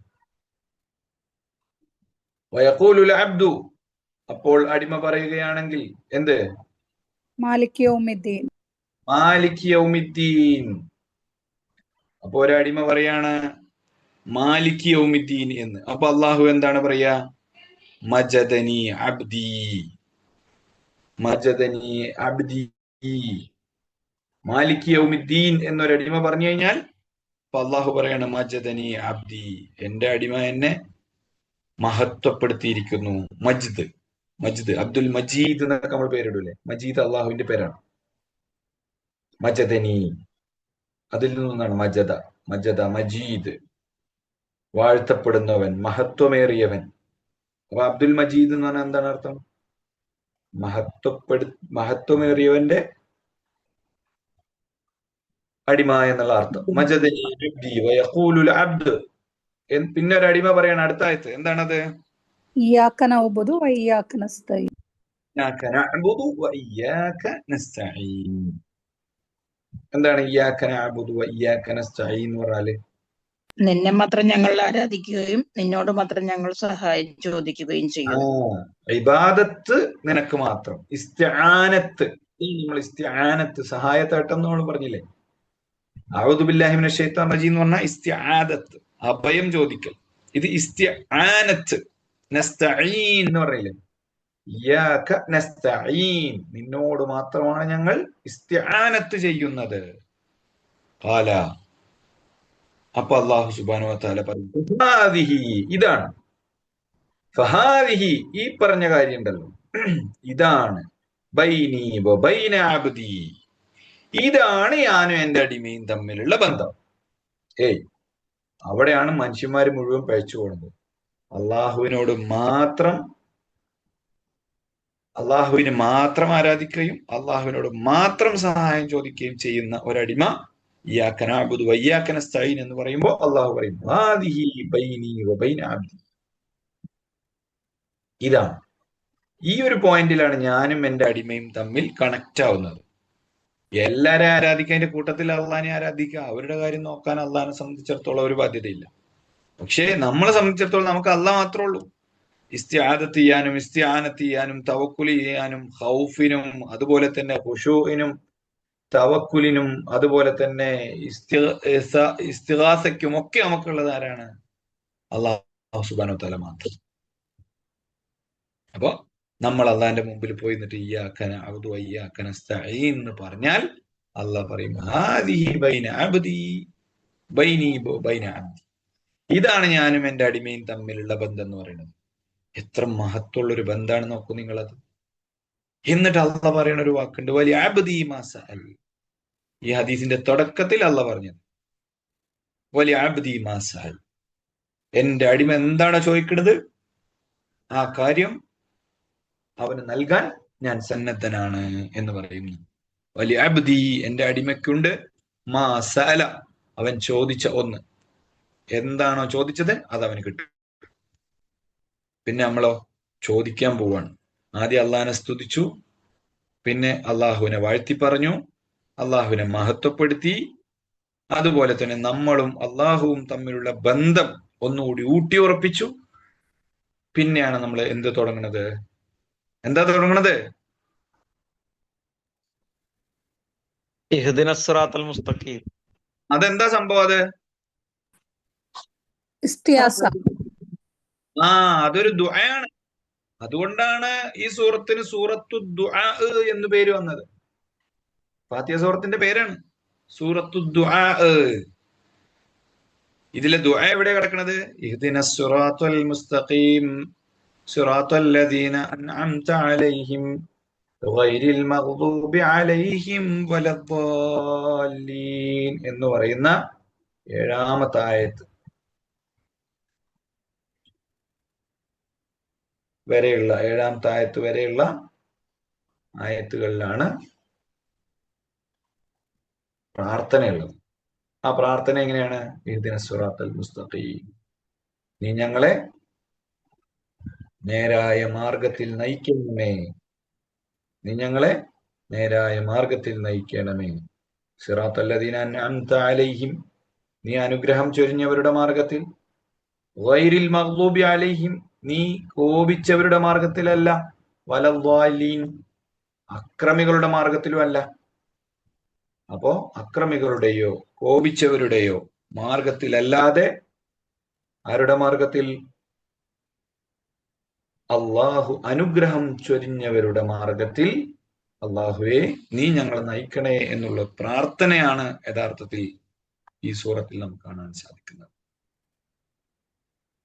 വയഖൂലുൽ അബ്ദു, അപ്പോൾ അടിമ പറയുകയാണെങ്കിൽ എന്ത്? മാലിക് യൗമിദ്ദീൻ. മാലിക് യൗമിദ്ദീൻ. അപ്പൊ ഒരടിമ പറയാണ് മാലിക് യൗമിദ്ദീൻ എന്ന്. അപ്പൊ അള്ളാഹു എന്താണ് പറയാ? മജദനി അബ്ദി, മജദനി അബ്ദി. മാലിക് യൗമിദ്ദീൻ എന്നൊരടിമ പറഞ്ഞു കഴിഞ്ഞാൽ അപ്പൊ അള്ളാഹു പറയാണ് മജദനി അബ്ദി, എന്റെ അടിമ എന്നെ മഹത്വപ്പെടുത്തിയിരിക്കുന്നു. മജ്ദ് അബ്ദുൽ മജീദ് എന്നൊക്കെ നമ്മൾ പേരിടൂലേ? മജീദ് അള്ളാഹുവിന്റെ പേരാണ്. മജദനി, അതിൽ നിന്നാണ് മജദ മജീദ്, വാഴ്ത്തപ്പെടുന്നവൻ, മഹത്വമേറിയവൻ. അപ്പൊ അബ്ദുൽ മജീദ് എന്ന് പറഞ്ഞാൽ എന്താണ് അർത്ഥം? മഹത്വമേറിയവന്റെ അടിമ എന്നുള്ള അർത്ഥം. മജദനി അബ്ദി വയഖൂലുൽ അബ്ദ്. പിന്നെ ഒരു അടിമ പറയാണ് അടുത്ത ആയത്ത്, എന്താണത്? ഇയ്യാക നഅ്ബുദു വ ഇയ്യാക നസ്തഈൻ. ഇയ്യാക നഅ്ബുദു വ ഇയ്യാക നസ്തഈൻ. എന്താണ് ഇയ്യാക നഅ്ബുദു വ ഇയ്യാക നസ്തഈൻ എന്ന് പറഞ്ഞാല്? നിന്നെ മാത്രം ഞങ്ങൾ ആരാധിക്കുകയും നിന്നോട് മാത്രം ഞങ്ങൾ സഹായം ചോദിക്കുകയും ചെയ്യുന്നു. ഇബാദത്ത് നിനക്ക് മാത്രം. ഇസ്തിആനത്ത്, നമ്മൾ ഇസ്തിആനത്ത് സഹായത്തേട്ടം നമ്മൾ പറഞ്ഞില്ലേ? അഊദു ബില്ലാഹി മിനശ് ശൈത്വാനിർ റജീം എന്ന് പറഞ്ഞാൽ ഇസ്തിആദത്ത്, അഭയം ചോദിക്കൽ. ഇത് ഇസ്തിആനത്ത്. നസ്തഈൻ എന്ന് പറയില്ലേ? ഇയ്യാക നസ്തഈൻ, നിന്നോട് മാത്രമാണ് ഞങ്ങൾ ഇസ്തിആനത്ത് ചെയ്യുന്നത്. ഖാല, അപ്പൊ അല്ലാഹു സുബ്ഹാനഹു വ തആല പറഞ്ഞു ഫഹാദിഹി, ഇതാണ്. ഫഹാദിഹി, ഈ പറഞ്ഞ കാര്യം ഉണ്ടല്ലോ, ഇതാണ്. ബൈനി വ ബൈന അബ്ദി, ഇതാണ് ഞാനും എന്റെ അടിമയും തമ്മിലുള്ള ബന്ധം. അവിടെയാണ് മനുഷ്യന്മാര് മുഴുവൻ പഴിച്ചു പോകുന്നത്. അള്ളാഹുവിന് മാത്രം ആരാധിക്കുകയും അള്ളാഹുവിനോട് മാത്രം സഹായം ചോദിക്കുകയും ചെയ്യുന്ന ഒരടിമ ഇയ്യാക നഅ്ബുദു വ ഇയ്യാക നസ്തഈൻ എന്ന് പറയുമ്പോൾ അള്ളാഹു പറയും ഹാദിഹി ബൈനി വ ബൈന അബ്ദി. ഇതാണ്, ഈ ഒരു പോയിന്റിലാണ് ഞാനും എന്റെ അടിമയും തമ്മിൽ കണക്ട് ആവുന്നത്. എല്ലാരെ ആരാധിക്കാൻ്റെ കൂട്ടത്തിൽ അള്ളാഹിനെ ആരാധിക്കുക, അവരുടെ കാര്യം നോക്കാൻ അള്ളാഹിനെ സംബന്ധിച്ചിടത്തോളം ഒരു ബാധ്യതയില്ല. പക്ഷേ നമ്മളെ സംബന്ധിച്ചിടത്തോളം നമുക്ക് അള്ളാഹ് മാത്രമേ ഉള്ളൂ. ഇസ്തിആദത്ത് ചെയ്യാനും ഇസ്തിആനത്ത് ചെയ്യാനും തവക്കുൽ ചെയ്യാനും ഖൗഫിനും അതുപോലെ തന്നെ ഖുശൂഇനും തവക്കുലിനും അതുപോലെ തന്നെ ഇസ്തിഗാസയ്ക്കും ഒക്കെ നമുക്കുള്ളത് ആരാണ്? അല്ലാഹു സുബ്ഹാനഹു വ തആല മാത്രം. അപ്പൊ നമ്മൾ അള്ളാഹിന്റെ മുമ്പിൽ പോയി നിന്നിട്ട് ഇയ്യാക നഅ്ബുദു വ ഇയ്യാക നസ്തഈൻ എന്ന് പറഞ്ഞാൽ അള്ളാഹ് പറയും ഹാദിഹി ബൈന അബ്ദി ബൈനി വ ബൈന അബ്ദി, ഇതാണ് ഞാനും എന്റെ അടിമയും തമ്മിലുള്ള ബന്ധം എന്ന് പറയുന്നത്. എത്ര മഹത്വമുള്ളൊരു ബന്ധമാണ് നോക്കൂ നിങ്ങളത്. എന്നിട്ട് അള്ളാഹ് പറയുന്ന ഒരു വാക്കുണ്ട്, വലിയ അബ്ദി മാ സഅൽ. ഈ ഹദീസിന്റെ തുടക്കത്തിൽ അള്ളാഹ് പറഞ്ഞത് വലിയ അബ്ദി മാ സഅൽ, എന്റെ അടിമ എന്താണ് ചോദിക്കുന്നത് ആ കാര്യം അവന് നൽകാൻ ഞാൻ സന്നദ്ധനാണ് എന്ന് പറയുന്നു. വലിയ അബ്ദി, എന്റെ അടിമയ്ക്കുണ്ട് മാ സഅല, അവൻ ചോദിച്ച ഒന്ന്. എന്താണോ ചോദിച്ചത് അത് അവന് കിട്ടും. പിന്നെ നമ്മളോ ചോദിക്കാൻ പോവാണ്. ആദ്യം അള്ളാഹിനെ സ്തുതിച്ചു, പിന്നെ അള്ളാഹുവിനെ വാഴ്ത്തി പറഞ്ഞു, അള്ളാഹുവിനെ മഹത്വപ്പെടുത്തി. അതുപോലെ തന്നെ നമ്മളും അള്ളാഹുവും തമ്മിലുള്ള ബന്ധം ഒന്നുകൂടി ഊട്ടിയുറപ്പിച്ചു. പിന്നെയാണ് നമ്മൾ എന്ത് തുടങ്ങുന്നത്? എന്താ തുടങ്ങുന്നത്? ഇഹ്ദിന സിറാത്തൽ മുസ്തഖീം. അതെന്താ സംഭവം? അത് ഇസ്തിയാസ. അതൊരു ദുആയാണ്. അതുകൊണ്ടാണ് ഈ സൂറത്തിന് സൂറത്തു ദുആ എന്ന് പേര് വന്നത്. ഫാത്തിഹ സൂറത്തിന്റെ പേരാണ് സൂറത്തു ദുആ. ഇതിലെ ദുആ എവിടെ കിടക്കുന്നത്? ഇഹ്ദിനസ് സിറാത്തൽ മുസ്തഖീം സിറാത്തൽ ലദീന അൻഅംത അലൈഹിം ഗൈരിൽ മഗ്ദൂബി അലൈഹിം വലദ്ദാല്ലീൻ എന്ന് പറയുന്ന 7-ാമത്തെ ആയത്ത് വരെയുള്ള 7-ാമത്തെ ആയത്ത് വരെയുള്ള ആയത്തുകളിലാണ് പ്രാർത്ഥനയുള്ളത്. ആ പ്രാർത്ഥന എങ്ങനെയാണ്? ഇഹ്ദിനസ് സിറാത്തൽ മുസ്തഖീം, നീ ഞങ്ങളെ നേരായ മാർഗത്തിൽ നയിക്കണമേ, നീ ഞങ്ങളെ നേരായ മാർഗത്തിൽ നയിക്കണമേ. സിറാത്തൽ ലദീന അൻഅംത അലൈഹിം, നീ അനുഗ്രഹം ചൊരിഞ്ഞവരുടെ മാർഗത്തിൽ. ഗൈരിൽ മഗ്ദൂബി അലൈഹിം, നീ കോപിച്ചവരുടെ മാർഗത്തിലല്ല. വലദ്ദാല്ലീൻ, അക്രമികളുടെ മാർഗത്തിലുമല്ല. അപ്പോ അക്രമികളുടെയോ കോപിച്ചവരുടെയോ മാർഗത്തിലല്ലാതെ ആരുടെ മാർഗത്തിൽ? അള്ളാഹു അനുഗ്രഹം ചൊരിഞ്ഞവരുടെ മാർഗത്തിൽ. അള്ളാഹുവെ നീ ഞങ്ങളെ നയിക്കണേ എന്നുള്ള പ്രാർത്ഥനയാണ് യഥാർത്ഥത്തിൽ ഈ സൂറത്തിൽ നമുക്ക് കാണാൻ സാധിക്കുന്നത്.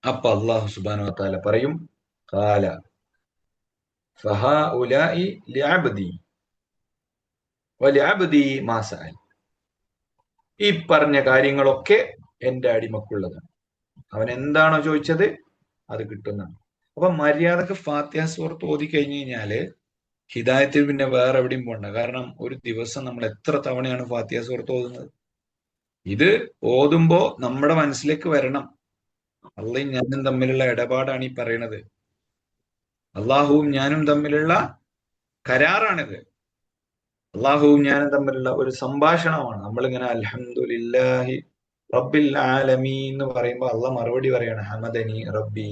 അപ്പൊ അള്ളാഹു സുബ്ഹാനഹു വ തആല പറയും, ഖാല ഫഹഉലാഇ ലിഅബ്ദി വലിഅബ്ദി മാ സഅൽ, ഈ പറഞ്ഞ കാര്യങ്ങളൊക്കെ എന്റെ അടിമക്കുള്ളതാണ്. അവൻ എന്താണോ ചോദിച്ചത് അത് കിട്ടുന്നതാണ്. അപ്പൊ മര്യാദക്ക് ഫാത്തിഹ സൂറത്ത് ഓതി കഴിഞ്ഞു കഴിഞ്ഞാല് ഹിദായത്തിൽ പിന്നെ വേറെ എവിടെയും പോകണ്ട. കാരണം ഒരു ദിവസം നമ്മൾ എത്ര തവണയാണ് ഫാത്തിഹ സൂറത്ത് ഓതുന്നത്? ഇത് ഓതുമ്പോ നമ്മുടെ മനസ്സിലേക്ക് വരണം, അള്ളയും ഞാനും തമ്മിലുള്ള ഇടപാടാണ് ഈ പറയണത്. അള്ളാഹുവും ഞാനും തമ്മിലുള്ള കരാറാണിത്. അള്ളാഹുവും ഞാനും തമ്മിലുള്ള ഒരു സംഭാഷണമാണ്. നമ്മളിങ്ങനെ അൽഹംദുലില്ലാഹി റബ്ബിൽ ആലമീൻ എന്ന് പറയുമ്പോൾ അള്ളാഹ് മറുപടി പറയാണ് ഹമദനി റബ്ബി.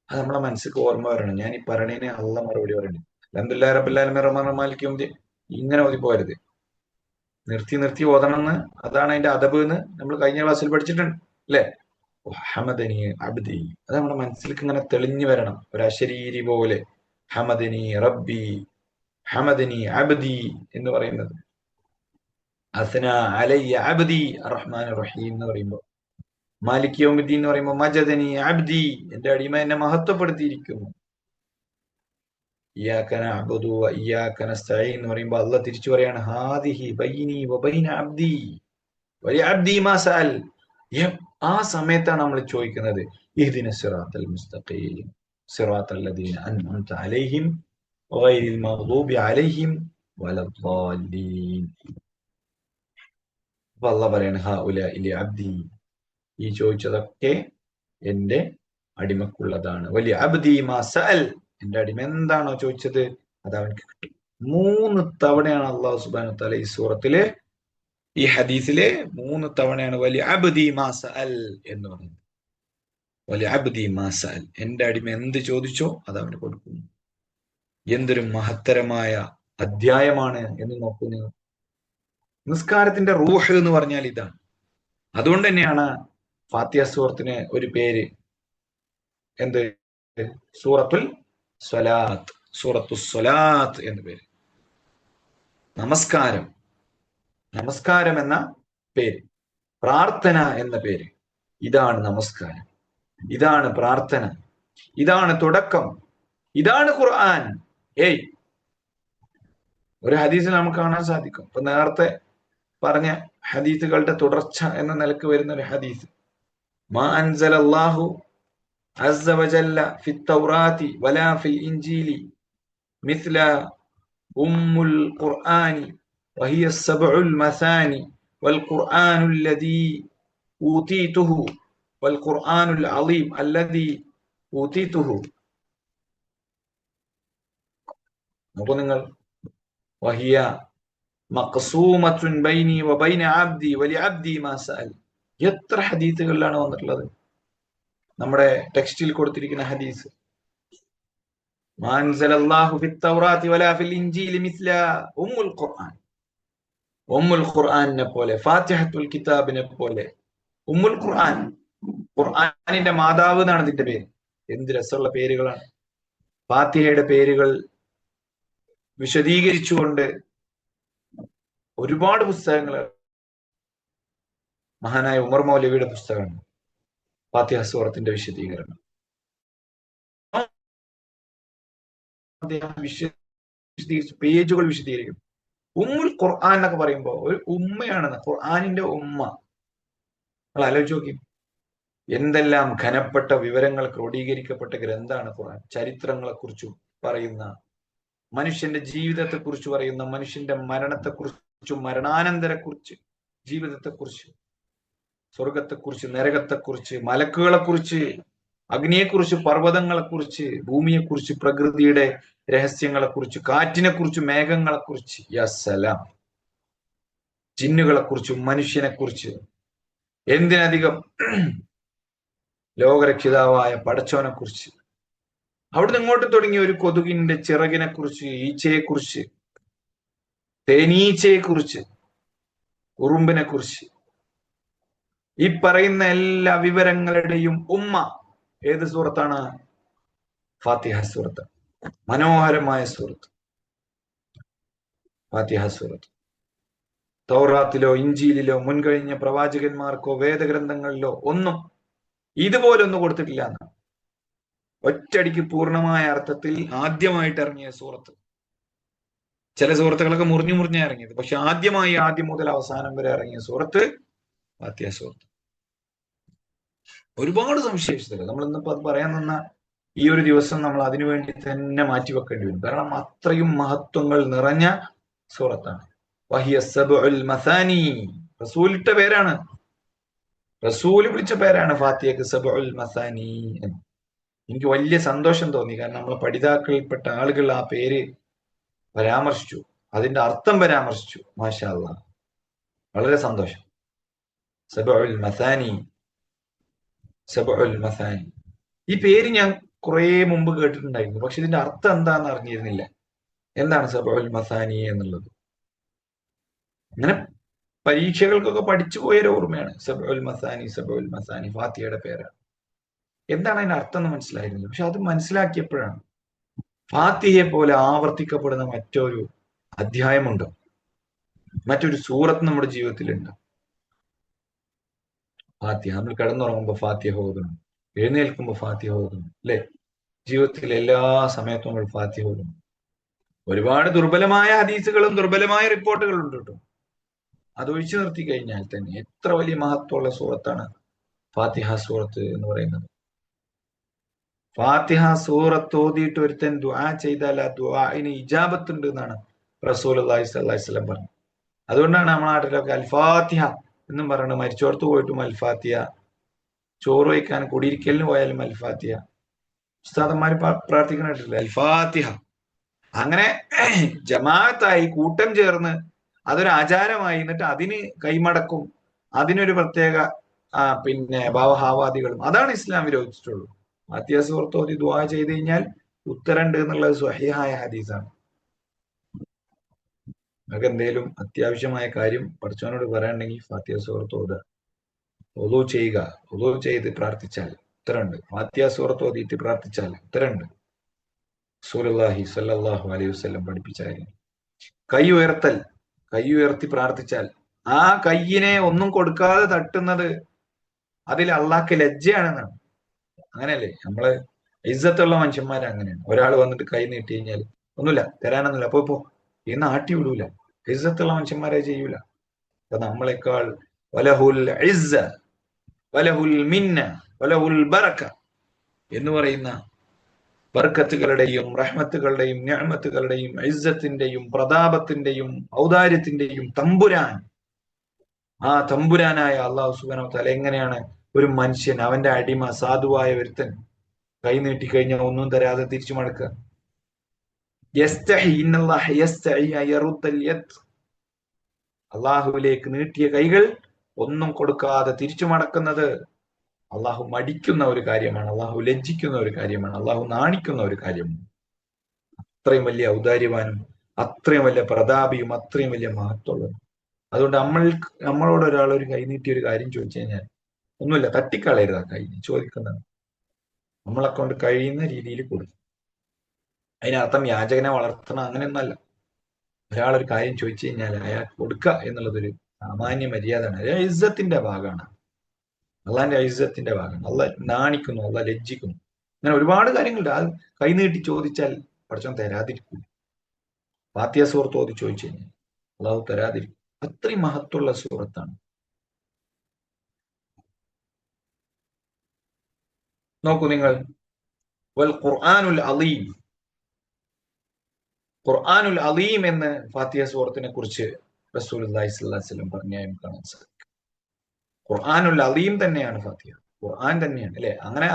അത് നമ്മളെ മനസ്സിലേക്ക് ഓർമ്മ വരണം. ഞാൻ ഈ പറയണേനെ അള്ളാഹ് മറുപടി പറയണേ അൽഹംദുലില്ലാഹി റബ്ബിൽ ആലമീൻ റഹ്മാനിർ റഹീം മാലികി യൗമിദ്ദീൻ, ഇങ്ങനെ ഓതി പോകരുത്. നിർത്തി നിർത്തി ഓതണം എന്ന്, അതാണ് അതിന്റെ അദബ് എന്ന് നമ്മൾ കഴിഞ്ഞ ക്ലാസ്സിൽ പഠിച്ചിട്ടുണ്ട് അല്ലെ? ഹമദനി അബ്ദി, അത് നമ്മുടെ മനസ്സിലേക്ക് ഇങ്ങനെ തെളിഞ്ഞു വരണം, ഒരു അശരീരി പോലെ. ഹമദനി റബ്ബി, ഹമദനി അബ്ദി എന്ന് പറയുന്നത്. അസ്ന അലയ്യ അബ്ദി റഹ്മാനിർ റഹീം എന്ന് പറയുമ്പോൾ, മാലിക് യൗമിദ്ദീൻ എന്ന് പറയുമ്പോൾ മജദനി അബ്ദി, എന്റെ അടിമ എന്നെ മഹത്വപ്പെടുത്തിയിരിക്കുന്നു. ഇയ്യാക നഅ്ബുദു വ ഇയ്യാക നസ്തഈൻ എന്ന് പറയുമ്പോൾ അല്ലാഹ് തിരിച്ചു പറയാണ് ഹാദിഹി ബൈനി വ ബൈന അബ്ദി വലി അബ്ദി മാ സഅൽ. ആ സമയത്താണ് നമ്മൾ ചോദിക്കുന്നത് ഇഹ്ദിനസ് സിറാത്തൽ മുസ്തഖീം സിറാത്തൽ ലദീന അൻഅംത അലൈഹിം ഗൈരിൽ മഗ്ദൂബി അലൈഹിം വലദ്ദാല്ലീൻ. അപ്പൊ അല്ലാഹ് പറയാണ് ഹഉലാഇ ലി അബ്ദി, ഈ ചോദിച്ചതൊക്കെ എന്റെ അടിമക്കുള്ളതാണ്. വലിയ അബ്ദി മാ സഅൽ, എന്റെ അടിമ എന്താണോ ചോദിച്ചത് അത് അവൻക്ക് കിട്ടും. 3 തവണയാണ് അള്ളാഹു സുബ്ഹാനഹു വ തആല ഈ സൂറത്തില്, ഈ ഹദീസിലെ 3 തവണയാണ് വലിയ അബ്ദി മാ സഅൽ എന്ന് പറയുന്നത്. വലിയ അബ്ദി മാ സഅൽ, എന്റെ അടിമ എന്ത് ചോദിച്ചോ അത് അവന് കൊടുക്കുന്നു. എന്തൊരു മഹത്തരമായ അധ്യായമാണ് എന്ന് നോക്കുന്നു. നിസ്കാരത്തിന്റെ റൂഹ് എന്ന് പറഞ്ഞാൽ ഇതാണ്. അതുകൊണ്ട് തന്നെയാണ് ഫാത്തിഹ സൂറത്തിന് ഒരു പേര് എന്ത്? സൂറത്തുൽ സ്വലാത്ത്, സൂറത്തു സ്വലാത്ത് എന്ന് പേര്. നമസ്കാരം, നമസ്കാരം എന്ന പേര്, പ്രാർത്ഥന എന്ന പേര്. ഇതാണ് നമസ്കാരം, ഇതാണ് പ്രാർത്ഥന, ഇതാണ് തുടക്കം, ഇതാണ് ഖുർആൻ. ഒരു ഹദീസിൽ നമുക്ക് കാണാൻ സാധിക്കും. ഇപ്പൊ നേരത്തെ പറഞ്ഞ ഹദീസുകളുടെ തുടർച്ച എന്ന നിലക്ക് വരുന്ന ഒരു ഹദീസ്, മാ അൻസലല്ലാഹു അസ്സ വജല്ല ഫിത് തൗറാത്തി വലാ ഫിൽ ഇൻജീലി മിസ്ല ഉമ്മുൽ ഖുർആനി വഹിയ സബ്ഉൽ മസാനി വൽ ഖുർആനുൽ ലദീ ഊതീതുഹു വൽ ഖുർആനുൽ അളീം അല്ലദീ ഊതീതുഹു. നോക്കൂ നിങ്ങൾ, വഹിയ മഖ്സൂമത്തുൻ ബൈനി വബൈന അബ്ദി വലിഅബ്ദി മാ സഅൽ. എത്ര ഹദീസുകളിലാണ് വന്നിട്ടുള്ളത്? നമ്മുടെ ടെക്സ്റ്റിൽ കൊടുത്തിരിക്കുന്ന ഹദീസ്, മാ അൻസലല്ലാഹു ഫിത്തൗറാത്തി വലാ ഫിൽ ഇൻജീലി മിസ്ല ഉമ്മുൽ ഖുർആൻ. ഉമ്മുൽ ഖുർആനിനെ പോലെ, ഫാത്തിഹത്തുൽ കിതാബിനെ പോലെ. ഉമ്മുൽ ഖുർആൻ, ഖുർആനിന്റെ മാതാവ് എന്നാണ് ഇതിന്റെ പേര്. എന്ത് രസമുള്ള പേരുകളാണ്. ഫാത്തിഹയുടെ പേരുകൾ വിശദീകരിച്ചുകൊണ്ട് ഒരുപാട് പുസ്തകങ്ങൾ, മഹാനായ ഉമർ മൗലവിയുടെ പുസ്തകമാണ് ഫാത്തിഹ സൂറത്തിന്റെ വിശദീകരണം. അദ്ദേഹം പേജുകൾ വിശദീകരിക്കും. ഉമ്മുൽ ഖുർആൻ എന്നൊക്കെ പറയുമ്പോൾ ഒരു ഉമ്മയാണെന്ന്, ഖുർആനിന്റെ ഉമ്മ. നിങ്ങൾ ആലോചിച്ച് നോക്കി, എന്തെല്ലാം ഘനപ്പെട്ട വിവരങ്ങൾ ക്രോഡീകരിക്കപ്പെട്ട ഗ്രന്ഥാണ് ഖുർആൻ. ചരിത്രങ്ങളെ കുറിച്ച് പറയുന്ന, മനുഷ്യന്റെ ജീവിതത്തെ കുറിച്ച് പറയുന്ന, മനുഷ്യന്റെ മരണത്തെക്കുറിച്ച്, മരണാനന്തരക്കുറിച്ച്, ജീവിതത്തെക്കുറിച്ച്, സ്വർഗത്തെക്കുറിച്ച്, നരകത്തെക്കുറിച്ച്, മലക്കുകളെക്കുറിച്ച്, അഗ്നിയെക്കുറിച്ച്, പർവ്വതങ്ങളെക്കുറിച്ച്, ഭൂമിയെക്കുറിച്ച്, പ്രകൃതിയുടെ രഹസ്യങ്ങളെക്കുറിച്ച്, കാറ്റിനെക്കുറിച്ച്, മേഘങ്ങളെക്കുറിച്ച്, യസ്സലാം, ജിന്നുകളെക്കുറിച്ചും മനുഷ്യനെക്കുറിച്ച്, എന്തിനധികം ലോകരക്ഷിതാവായ പടച്ചോനെ കുറിച്ച്, അവിടുന്ന് ഇങ്ങോട്ട് തുടങ്ങിയ ഒരു കൊതുകിന്റെ ചിറകിനെ കുറിച്ച്, ഈച്ചയെക്കുറിച്ച്, തേനീച്ചയെക്കുറിച്ച്, ഉറുമ്പിനെ കുറിച്ച്, ഈ പറയുന്ന എല്ലാ വിവരങ്ങളുടെയും ഉമ്മ ഏത് സൂറത്താണ്? ഫാത്തിഹ സൂറത്ത്. മനോഹരമായ സൂറത്ത് ഫാത്തിഹ സൂറത്ത്. തൗറാത്തിലോ ഇഞ്ചീലിലോ മുൻകഴിഞ്ഞ പ്രവാചകന്മാർക്കോ വേദഗ്രന്ഥങ്ങളിലോ ഒന്നും ഇതുപോലൊന്നും കൊടുത്തിട്ടില്ല എന്നാണ്. ഒറ്റയടിക്ക് പൂർണ്ണമായ അർത്ഥത്തിൽ ആദ്യമായിട്ട് ഇറങ്ങിയ സൂറത്ത്. ചില സൂറത്തുകളൊക്കെ മുറിഞ്ഞു മുറിഞ്ഞാ ഇറങ്ങിയത്, പക്ഷെ ആദ്യം മുതൽ അവസാനം വരെ ഇറങ്ങിയ സൂറത്ത് ഫാത്തിഹ സൂറത്ത്. ഒരുപാട് സവിശേഷതകൾ. നമ്മൾ ഇന്നിപ്പോ അത് പറയാൻ നിന്ന ഈ ഒരു ദിവസം നമ്മൾ അതിനു വേണ്ടി തന്നെ മാറ്റിവെക്കേണ്ടി വരും. കാരണം അത്രയും മഹത്വങ്ങൾ നിറഞ്ഞ സൂറത്താണ്. വഹിയ സബ്ഉൽ മസാനി. റസൂലിട്ട പേരാണ്, റസൂല് വിളിച്ച പേരാണ് ഫാത്തിഹക്ക് സബ്ഉൽ മസാനി എന്ന്. എനിക്ക് വലിയ സന്തോഷം തോന്നി. കാരണം നമ്മളെ പഠിതാക്കളിൽപ്പെട്ട ആളുകൾ ആ പേര് പരാമർശിച്ചു, അതിന്റെ അർത്ഥം പരാമർശിച്ചു. മാഷാ അല്ലാഹ്, വളരെ സന്തോഷം. സബ്ഉൽ മസാനി, സബ്ഉൽ മസാനി. ഈ പേര് ഞാൻ കുറെ മുമ്പ് കേട്ടിട്ടുണ്ടായിരുന്നു, പക്ഷെ ഇതിന്റെ അർത്ഥം എന്താന്ന് അറിഞ്ഞിരുന്നില്ല. എന്താണ് സബ്ഉൽ മസാനി എന്നുള്ളത്? അങ്ങനെ പരീക്ഷകൾക്കൊക്കെ പഠിച്ചു പോയൊരു ഓർമ്മയാണ്. സബ്ഉൽ മസാനി, സബ്ഉൽ മസാനി ഫാത്തിഹയുടെ പേരാണ്. എന്താണ് അതിന്റെ അർത്ഥം എന്ന് മനസ്സിലായിരുന്നില്ല. പക്ഷെ അത് മനസ്സിലാക്കിയപ്പോഴാണ് ഫാത്തിഹയെ പോലെ ആവർത്തിക്കപ്പെടുന്ന മറ്റൊരു അധ്യായമുണ്ടോ, മറ്റൊരു സൂറത്ത് നമ്മുടെ ജീവിതത്തിലുണ്ട്. ഫാത്തിഹ. നമ്മൾ കിടന്നുറങ്ങുമ്പോൾ ഫാത്തിഹ ഓതണം, എഴുന്നേൽക്കുമ്പോൾ ഫാത്തിഹ ഓതണം, അല്ലെ? ജീവിതത്തിൽ എല്ലാ സമയത്തും നമ്മൾ ഫാത്തിഹ ഓതണം. ഒരുപാട് ദുർബലമായ ഹദീസുകളും ദുർബലമായ റിപ്പോർട്ടുകളും ഉണ്ട് കേട്ടോ. അതൊഴിച്ചു നിർത്തി കഴിഞ്ഞാൽ തന്നെ എത്ര വലിയ മഹത്വമുള്ള സൂറത്താണ് ഫാത്തിഹ സൂറത്ത് എന്ന് പറയുന്നത്. ഫാത്തിഹ സൂറത്ത് ഓതിയിട്ട് ഒരുത്തൻ ദുആ ചെയ്താൽ ആ ദുആഇന് ഇജാബത്ത് ഉണ്ട് എന്നാണ് റസൂലുള്ളാഹി സ്വല്ലല്ലാഹി അലൈഹി വസല്ലം പറഞ്ഞത്. അതുകൊണ്ടാണ് നമ്മുടെ നാട്ടിലൊക്കെ അൽ ഫാത്തിഹ എന്നും പറയുന്നത്. മരിച്ചോർത്ത് പോയിട്ടും അൽ ഫാത്തിഹ, ചോറ് വയ്ക്കാൻ കുടിയിരിക്കലിന് പോയാലും അൽ ഫാത്തിഹ, ഉസ്താദന്മാർ പ്രാർത്ഥിക്കുന്നില്ല അൽ ഫാത്തിഹ. അങ്ങനെ ജമാഅത്തായി കൂട്ടം ചേർന്ന് അതൊരു ആചാരമായി, എന്നിട്ട് അതിന് കൈമടക്കും, അതിനൊരു പ്രത്യേക ഭാവഹാവാദികളും, അതാണ് ഇസ്ലാം വിരോധിച്ചിട്ടുള്ളൂ. ഫാത്തിഹ സൂറത്ത് ഓതി ദുആ ചെയ്ത് കഴിഞ്ഞാൽ ഉത്തരണ്ട് എന്നുള്ളത് സ്വഹീഹായ ഹദീസാണ്. നമുക്ക് എന്തെങ്കിലും അത്യാവശ്യമായ കാര്യം പഠിച്ചവനോട് പറയാനുണ്ടെങ്കിൽ ഫാത്തിഹ സൂറത്ത് ഓതുക, ഒളു ചെയ്യുക, ഒളു ചെയ്ത് പ്രാർത്ഥിച്ചാൽ ഉത്തരണ്ട്. ഫാത്തിഹ സൂറത്ത് ഓതിയിട്ട് പ്രാർത്ഥിച്ചാൽ ഉത്തരണ്ട്. റസൂലുള്ളാഹി സ്വല്ലല്ലാഹു അലൈഹി വസല്ലം പഠിപ്പിച്ച കാര്യം. കൈ ഉയർത്തൽ, കൈ ഉയർത്തി പ്രാർത്ഥിച്ചാൽ ആ കയ്യിനെ ഒന്നും കൊടുക്കാതെ തട്ടുന്നത് അതിൽ അള്ളാഹ്ക്ക് ലജ്ജയാണെന്നാണ്. അങ്ങനെയല്ലേ? നമ്മള് ഇസ്സത്തുള്ള മനുഷ്യന്മാരെ അങ്ങനെയാണ്. ഒരാൾ വന്നിട്ട് കൈ നീട്ടി കഴിഞ്ഞാൽ ഒന്നുമില്ല, തരാനൊന്നുമില്ല, അപ്പൊ ഇന്ന് ആട്ടി വിടൂല. ഇസ്സത്തുള്ള മനുഷ്യന്മാരെ ചെയ്യൂല. അപ്പൊ നമ്മളെക്കാൾ വലഹുൽ ഇസ്സ വലഹുൽ മിന്ന വലഹുൽ ബറക എന്ന് പറയുന്ന ബർക്കത്തുകളുടെയും റഹ്മത്തുകളുടെയും നിഅമത്തുകളുടെയും ഇസ്സത്തിന്റെയും പ്രതാപത്തിന്റെയും ഔദാര്യത്തിന്റെയും തമ്പുരാൻ, ആ തമ്പുരാനായ അല്ലാഹു സുബ്ഹാനഹു വ തആല എങ്ങനെയാണ് ഒരു മനുഷ്യൻ, അവന്റെ അടിമ, സാധുവായ ഒരുത്തൻ കൈ നീട്ടിക്കഴിഞ്ഞാൽ ഒന്നും തരാതെ തിരിച്ചു മടക്കുക? യസ്തഹി ഇന്നല്ലാഹ യസ്തഹി അൻ യറുദ്ദൽ യദ്. അള്ളാഹുവിലേക്ക് നീട്ടിയ കൈകൾ ഒന്നും കൊടുക്കാതെ തിരിച്ചു മടക്കുന്നത് അള്ളാഹു മടിക്കുന്ന ഒരു കാര്യമാണ്, അള്ളാഹു ലജ്ജിക്കുന്ന ഒരു കാര്യമാണ്, അള്ളാഹു നാണിക്കുന്ന ഒരു കാര്യമാണ്. അത്രയും വലിയ ഔദാര്യവാനും അത്രയും വലിയ പ്രതാപിയും അത്രയും വലിയ മഹത്വമുള്ളതും. അതുകൊണ്ട് നമ്മളോട് ഒരാൾ ഒരു കൈ നീട്ടി ഒരു കാര്യം ചോദിച്ചു കഴിഞ്ഞാൽ ഒന്നുമില്ല, തട്ടിക്കളയരുത്. ആ കൈ ചോദിക്കുന്നത് നമ്മളെ കൊണ്ട് കഴിയുന്ന രീതിയിൽ കൊടുക്കും. അതിനർത്ഥം യാചകനെ വളർത്തണം അങ്ങനെയൊന്നല്ല. ഒരാളൊരു കാര്യം ചോദിച്ചു കഴിഞ്ഞാൽ അയാൾ കൊടുക്കുക എന്നുള്ളതൊരു സാമാന്യ മര്യാദയാണ്. അത് ഇസ്സത്തിന്റെ ഭാഗമാണ്, അള്ളാന്റെ ഇസ്സത്തിന്റെ ഭാഗമാണ്. അള്ളാഹ് നാണിക്കുന്നു, അള്ളാഹ് ലജ്ജിക്കുന്നു. അങ്ങനെ ഒരുപാട് കാര്യങ്ങളുണ്ട്. അത് കൈനീട്ടി ചോദിച്ചാൽ പഠിച്ചോൻ തരാതിരിക്കും. ഫാത്തിഹ സൂറത്ത് ഓതി ചോദിച്ചു കഴിഞ്ഞാൽ അള്ളാഹു തരാതിരിക്കും. അത്രയും മഹത്വമുള്ള സൂറത്താണ്. നോക്കൂ നിങ്ങൾ, വൽ ഖുർആനുൽ അലീം. ഖുർആനുൽ അലീം എന്ന് ഫാത്തിഹ സൂറത്തിനെ കുറിച്ച് റസൂലുള്ളാഹി സ്വല്ലല്ലാഹു അലൈഹി വസല്ലം പറഞ്ഞായും കാണാൻ സാധിക്കും. ഖുർആനുൽ അലീം തന്നെയാണ് ഫാത്തിഹ, ഖുർആൻ തന്നെയാണ് അല്ലെ. അങ്ങനെ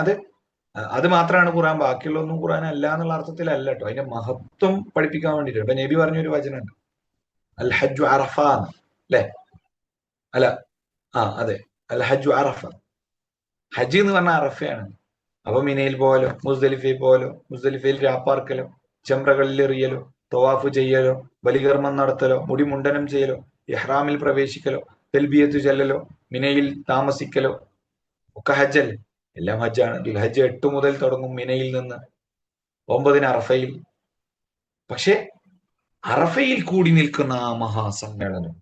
അത് മാത്രമാണ് ഖുർആൻ, ബാക്കിയുള്ളൊന്നും ഖുർആൻ അല്ല എന്നുള്ള അർത്ഥത്തിലല്ല കേട്ടോ. അതിന്റെ മഹത്വം പഠിപ്പിക്കാൻ വേണ്ടിയിട്ട്. ഇപ്പൊ നബി പറഞ്ഞൊരു വചനമുണ്ട്, അൽ ഹജ്ജു അറഫ അല്ലെ. അല്ല അതെ, അൽ ഹജ്ജു അറഫ. ഹജ്ജ് എന്ന് പറഞ്ഞാൽ അറഫയാണ്. അപ്പൊ മിനയിൽ പോലോ മുസ്ദലിഫയിൽ പോലോ, മുസ്ദലിഫയിൽ രാപ്പാർക്കലോ, ചെമ്രകളിൽ എറിയലോ, തവാഫ് ചെയ്യലോ, ബലികർമ്മം നടത്തലോ, മുടി മുണ്ടനം ചെയ്യലോ, ഇഹ്റാമിൽ പ്രവേശിക്കലോ, തൽബിയത്ത് ചെല്ലലോ, മിനയിൽ താമസിക്കലോ ഒക്കെ ഹജ്ജല്ലേ. എല്ലാം ഹജ്ജാണ്. ഹജ്ജ് 8 മുതൽ തുടങ്ങും, മിനയിൽ നിന്ന് 9 അറഫയിൽ. പക്ഷെ അറഫയിൽ കൂടി നിൽക്കുന്ന ആ മഹാസമ്മേളനം,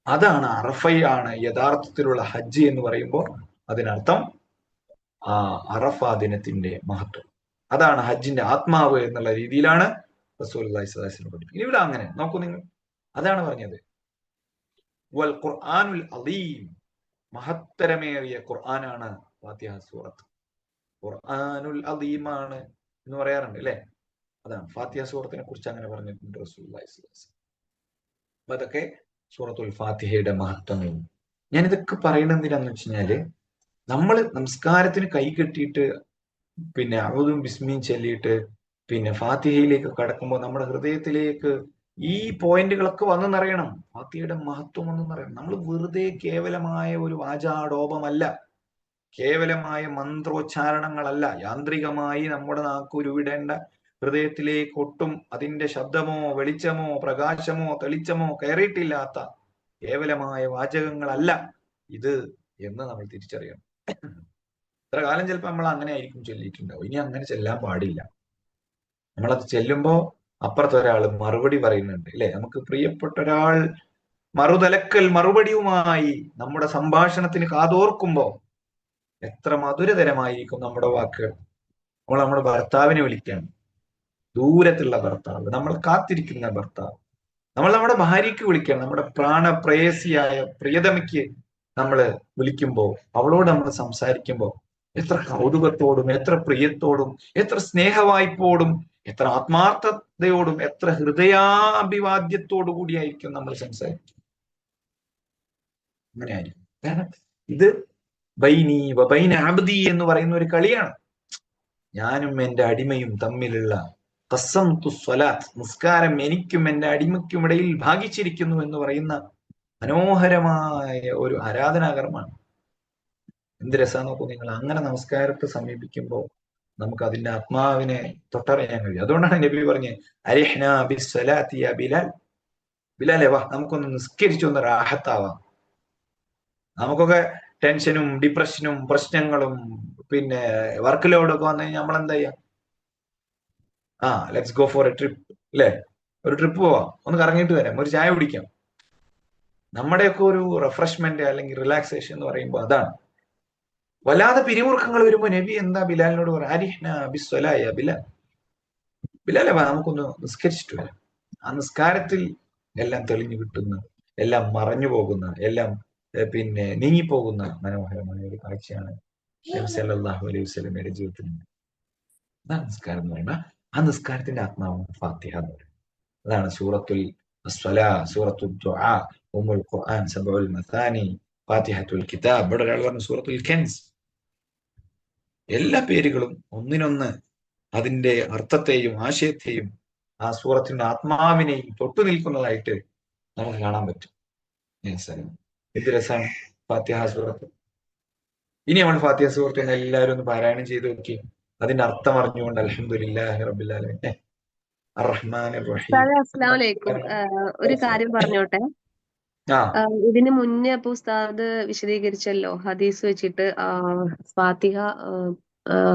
അതാണ് അറഫയാണ് യഥാർത്ഥത്തിലുള്ള ഹജ്ജ് എന്ന് പറയുമ്പോൾ അതിനർത്ഥം ആ അറഫ ദിനത്തിന്റെ മഹത്വം. അതാണ് ഹജ്ജിന്റെ ആത്മാവ് എന്നുള്ള രീതിയിലാണ് റസൂലുള്ളാഹി സ്വല്ലല്ലാഹു അലൈഹി വസല്ലം പഠിപ്പിക്കുന്നത്. ഇവിടെ അങ്ങനെ നോക്കൂ നിങ്ങൾ, അതാണ് പറഞ്ഞത് വൽ ഖുർആനുൽ അലീം. മഹത്തരമേറിയ ഖുർആനാണ് ഫാത്തിഹ സൂറത്ത്. ഖുർആനുൽ അലീമാണ് എന്ന് പറയാറുണ്ട് അല്ലെ. അതാണ് ഫാത്തിഹ സൂറത്തിനെ കുറിച്ച് അങ്ങനെ പറഞ്ഞിട്ടുണ്ട് റസൂലുള്ളാഹി സ്വല്ലല്ലാഹു അലൈഹി വസല്ലം. അപ്പൊ അതൊക്കെ സൂറത്തുൽ ഫാത്തിഹയുടെ മഹത്വമാണ്. ഞാനിതൊക്കെ പറയുന്നത് എന്തിനാന്ന് വെച്ച് കഴിഞ്ഞാല്, നമ്മൾ നമസ്കാരത്തിന് കൈ കെട്ടിയിട്ട് പിന്നെ അഊദും ബിസ്മിയും ചൊല്ലിയിട്ട് പിന്നെ ഫാത്തിഹയിലേക്ക് കടക്കുമ്പോൾ നമ്മുടെ ഹൃദയത്തിലേക്ക് ഈ പോയിന്റുകളൊക്കെ വന്നു നിറയണം. ഫാത്തിഹയുടെ മഹത്വം വന്നു നിറയണം. നമ്മൾ വെറുതെ കേവലമായ ഒരു വാചാടോപമല്ല, കേവലമായ മന്ത്രോച്ചാരണങ്ങളല്ല, യാന്ത്രികമായി നമ്മുടെ നാക്ക് ഉരുവിടേണ്ട, ഹൃദയത്തിലേക്ക് ഒട്ടും അതിന്റെ ശബ്ദമോ വെളിച്ചമോ പ്രകാശമോ തെളിച്ചമോ കയറിയിട്ടില്ലാത്ത കേവലമായ വാചകങ്ങളല്ല ഇത് എന്ന് നമ്മൾ തിരിച്ചറിയണം. ഇത്ര കാലം ചിലപ്പോൾ നമ്മൾ അങ്ങനെ ആയിരിക്കും ചൊല്ലിയിട്ടുണ്ടാവും. ഇനി അങ്ങനെ ചെല്ലാൻ പാടില്ല. നമ്മളത് ചെല്ലുമ്പോ അപ്പുറത്തൊരാൾ മറുപടി പറയുന്നുണ്ട് അല്ലെ. നമുക്ക് പ്രിയപ്പെട്ട ഒരാൾ മറുപടിയുമായി നമ്മുടെ സംഭാഷണത്തിന് കാതോർക്കുമ്പോ എത്ര മധുരതരമായിരിക്കും നമ്മുടെ വാക്കുകൾ. നമ്മൾ നമ്മുടെ ഭർത്താവിനെ വിളിക്കണം, ദൂരത്തുള്ള ഭർത്താവ്, നമ്മൾ കാത്തിരിക്കുന്ന ഭർത്താവ്. നമ്മൾ നമ്മുടെ ഭാര്യയ്ക്ക് വിളിക്കണം, നമ്മുടെ പ്രാണപ്രേയസിയായ പ്രിയതമയ്ക്ക് നമ്മൾ വിളിക്കുമ്പോൾ, അവളോട് നമ്മൾ സംസാരിക്കുമ്പോൾ എത്ര കൗതുകത്തോടും എത്ര പ്രിയത്തോടും എത്ര സ്നേഹവായ്പോടും എത്ര ആത്മാർത്ഥതയോടും എത്ര ഹൃദയാഭിവാദ്യത്തോടു കൂടിയായിരിക്കും നമ്മൾ സംസാരിക്കും. അങ്ങനെയായിരിക്കും. കാരണം ഇത് ബൈനി വബൈന അബ്ദി എന്ന് പറയുന്ന ഒരു കളിയാണ്. ഞാനും എൻ്റെ അടിമയും തമ്മിലുള്ള ഖസ്സംതു സ്വലാത്ത്, നിസ്കാരം എനിക്കും എൻ്റെ അടിമയ്ക്കും ഇടയിൽ ഭാഗിച്ചിരിക്കുന്നു എന്ന് പറയുന്ന മനോഹരമായ ഒരു ആരാധനാകർമ്മമാണ്. എന്ത് രസാന്ന് നോക്കൂ നിങ്ങൾ. അങ്ങനെ നമസ്കാരത്തെ സമീപിക്കുമ്പോൾ നമുക്ക് അതിന്റെ ആത്മാവിനെ തൊട്ടറിയാൻ കഴിയും. അതുകൊണ്ടാണ് നബി പറഞ്ഞത് അരിഹ്നാ ബിസ്സലാത്തി യാ ബിലാൽ. ബിലാലെ വാ, നമുക്കൊന്ന് നിസ്കരിച്ചൊന്ന് റാഹത്താവാം. നമുക്കൊക്കെ ടെൻഷനും ഡിപ്രഷനും പ്രശ്നങ്ങളും പിന്നെ വർക്ക് ലോഡൊക്കെ വന്നു കഴിഞ്ഞാൽ നമ്മൾ എന്താ ചെയ്യാം? Let's go for A trip അല്ലെ. ഒരു ട്രിപ്പ് പോവാം, ഒന്ന് കറങ്ങിയിട്ട് വരാം, ഒരു ചായ കുടിക്കാം. നമ്മുടെയൊക്കെ ഒരു റിഫ്രഷ്മെന്റ് അല്ലെങ്കിൽ റിലാക്സേഷൻ എന്ന് പറയുമ്പോൾ അതാണ്. വല്ലാതെ പിരിമുറുക്കങ്ങൾ വരുമ്പോ നബി എന്താ ബിലാലിനോട് പറയാ, ബിലാലെ വാ, നമുക്കൊന്ന് നിസ്കരിച്ചിട്ട് വരാം. ആ നിസ്കാരത്തിൽ എല്ലാം തെളിഞ്ഞു കിട്ടുന്ന, എല്ലാം മറഞ്ഞു പോകുന്ന, എല്ലാം പിന്നെ നീങ്ങിപ്പോകുന്ന മനോഹരമായ ഒരു കാഴ്ചയാണ് നബി സല്ലല്ലാഹു അലൈഹി വസല്ലമയുടെ ജീവിതത്തിൽ. അതാണ് നിസ്കാരം എന്ന് പറയുന്നത്. ആ നിസ്കാരത്തിന്റെ ആത്മാവാണ് ഫാത്തിഹ എന്ന് പറയുന്നത്. അതാണ് സൂറത്തുൽ അസ്സലാ, സൂറത്തുൽ ദുആ, ഉമ്മുൽ ഖുർആൻ, സബഉൽ മസാനി, ഫാത്തിഹത്തുൽ കിതാബ്. ഇവിടെ ഒരാൾ പറഞ്ഞു സൂറത്തുൽ കൻസ്. എല്ലാ പേരുകളും ഒന്നിനൊന്ന് അതിന്റെ അർത്ഥത്തെയും ആശയത്തെയും ആ സൂറത്തിന്റെ ആത്മാവിനെയും തൊട്ടു നിൽക്കുന്നതായിട്ട് നമുക്ക് കാണാൻ പറ്റും. എന്ത് രസമാണ് ഫാത്തിഹ സൂറത്ത്. ഇനി നമ്മൾ ഫാത്തിഹ സൂറത്ത് എല്ലാവരും ഒന്ന് പാരായണം ചെയ്ത് നോക്കി, അതിന്റെ അർത്ഥം അറിഞ്ഞുകൊണ്ട് അൽഹംദുലില്ലാഹി റബ്ബിൽ ആലമീൻ അർറഹ്മാനിർ റഹീം. ഉസ്താദെ അസ്സലാമു അലൈക്കും. ഒരു കാര്യം പറഞ്ഞോട്ടെ. ആ ഇതിന് മുന്നേ അപ്പൊ ഉസ്താദ് വിശദീകരിച്ചല്ലോ ഹദീസ് വെച്ചിട്ട് ഫാത്തിഹ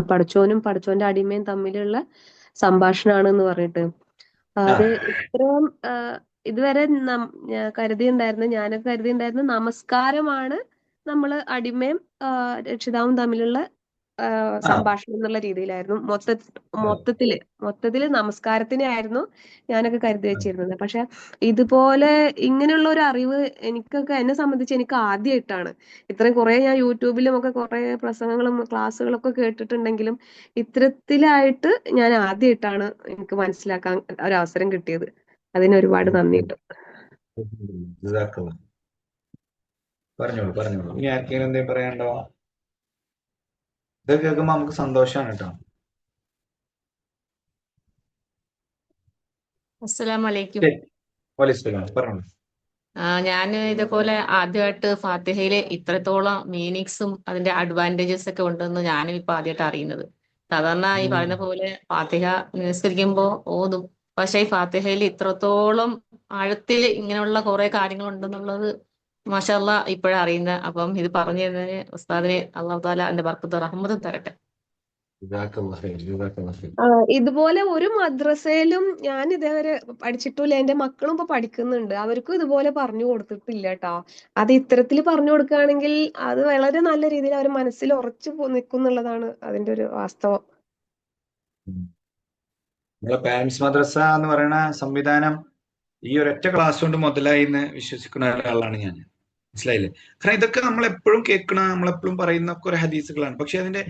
പടച്ചോനും പടച്ചോന്റെ അടിമയും തമ്മിലുള്ള സംഭാഷണമാണെന്ന് പറഞ്ഞിട്ട് അത് ഇത്രയും ഇതുവരെ ഞാനൊക്കെ കരുതിയുണ്ടായിരുന്നു നമസ്കാരമാണ് നമ്മള് അടിമയും രക്ഷിതാവും തമ്മിലുള്ള സംഭാഷണം എന്നുള്ള രീതിയിലായിരുന്നു മൊത്തത്തില് നമസ്കാരത്തിനെ ആയിരുന്നു ഞാനൊക്കെ കരുതി വെച്ചിരുന്നത്. പക്ഷെ ഇതുപോലെ ഇങ്ങനെയുള്ള ഒരു അറിവ് എന്നെ സംബന്ധിച്ച് എനിക്ക് ആദ്യമായിട്ടാണ്. ഇത്രയും കുറെ ഞാൻ യൂട്യൂബിലും ഒക്കെ കുറെ പ്രസംഗങ്ങളും ക്ലാസ്സുകളൊക്കെ കേട്ടിട്ടുണ്ടെങ്കിലും ഇത്തരത്തിലായിട്ട് ഞാൻ ആദ്യമായിട്ടാണ് എനിക്ക് മനസ്സിലാക്കാൻ ഒരു അവസരം കിട്ടിയത്. അതിന് ഒരുപാട് നന്ദിയുണ്ട്. പറഞ്ഞോളൂ. ഇനി ആർക്കെങ്കിലും എന്തെങ്കിലും പറയാനുണ്ടോ? ഇതൊക്കെ കേൾക്കുമ്പോ നമുക്ക് സന്തോഷമാണ് കേട്ടോ. അസ്സലാമലൈക്കും. പറഞ്ഞോളൂ. ഞാൻ ഇതേപോലെ ആദ്യമായിട്ട് ഫാത്തിഹയിലെ ഇത്രത്തോളം മീനിങ്സും അതിന്റെ അഡ്വാൻറ്റേജസ് ഒക്കെ ഉണ്ടെന്ന് ഞാനും ഇപ്പൊ ആദ്യമായിട്ട് അറിയുന്നത്. സാധാരണ ഈ പറയുന്ന പോലെ ഫാത്തിഹ നിസ്കരിക്കുമ്പോ ഓതും, പക്ഷെ ഈ ഫാത്തിഹയിൽ ഇത്രത്തോളം ആഴത്തിൽ ഇങ്ങനെയുള്ള കുറെ കാര്യങ്ങൾ ഉണ്ടെന്നുള്ളത് മാഷാ അല്ലാഹ് ഇപ്പോഴാണ് അറിയുന്നത്. അപ്പം ഇത് പറഞ്ഞു തരുന്നതിന് ഉസ്താദിനെ അല്ലാഹു തആല അതിന്റെ ബർക്കത്ത് റഹ്മത്തും തരട്ടെ. ഇതുപോലെ ഒരു മദ്രസയിലും ഞാൻ ഇതേവരെ പഠിച്ചിട്ടില്ല. എന്റെ മക്കളും ഇപ്പൊ പഠിക്കുന്നുണ്ട്. അവർക്കും ഇതുപോലെ പറഞ്ഞു കൊടുത്തിട്ടില്ല കേട്ടോ. അത് ഇത്തരത്തിൽ പറഞ്ഞു കൊടുക്കുകയാണെങ്കിൽ അത് വളരെ നല്ല രീതിയിൽ അവർ മനസ്സിൽ ഉറച്ചു നിൽക്കും എന്നുള്ളതാണ് അതിന്റെ ഒരു വാസ്തവം. നമ്മളെ പാരന്റ്സ് മദ്രസ എന്ന് പറയുന്ന സംവിധാനം ഈ ഒരൊറ്റ ക്ലാസ് കൊണ്ട് മുതലായി എന്ന് വിശ്വസിക്കുന്ന ഒരാളാണ് ഞാൻ. മനസ്സിലായില്ലേ? കാരണം ഇതൊക്കെ നമ്മൾ എപ്പോഴും കേൾക്കണ, നമ്മളെപ്പോഴും പറയുന്ന കുറെ ഹദീസുകളാണ്. പക്ഷെ അതിന്റെ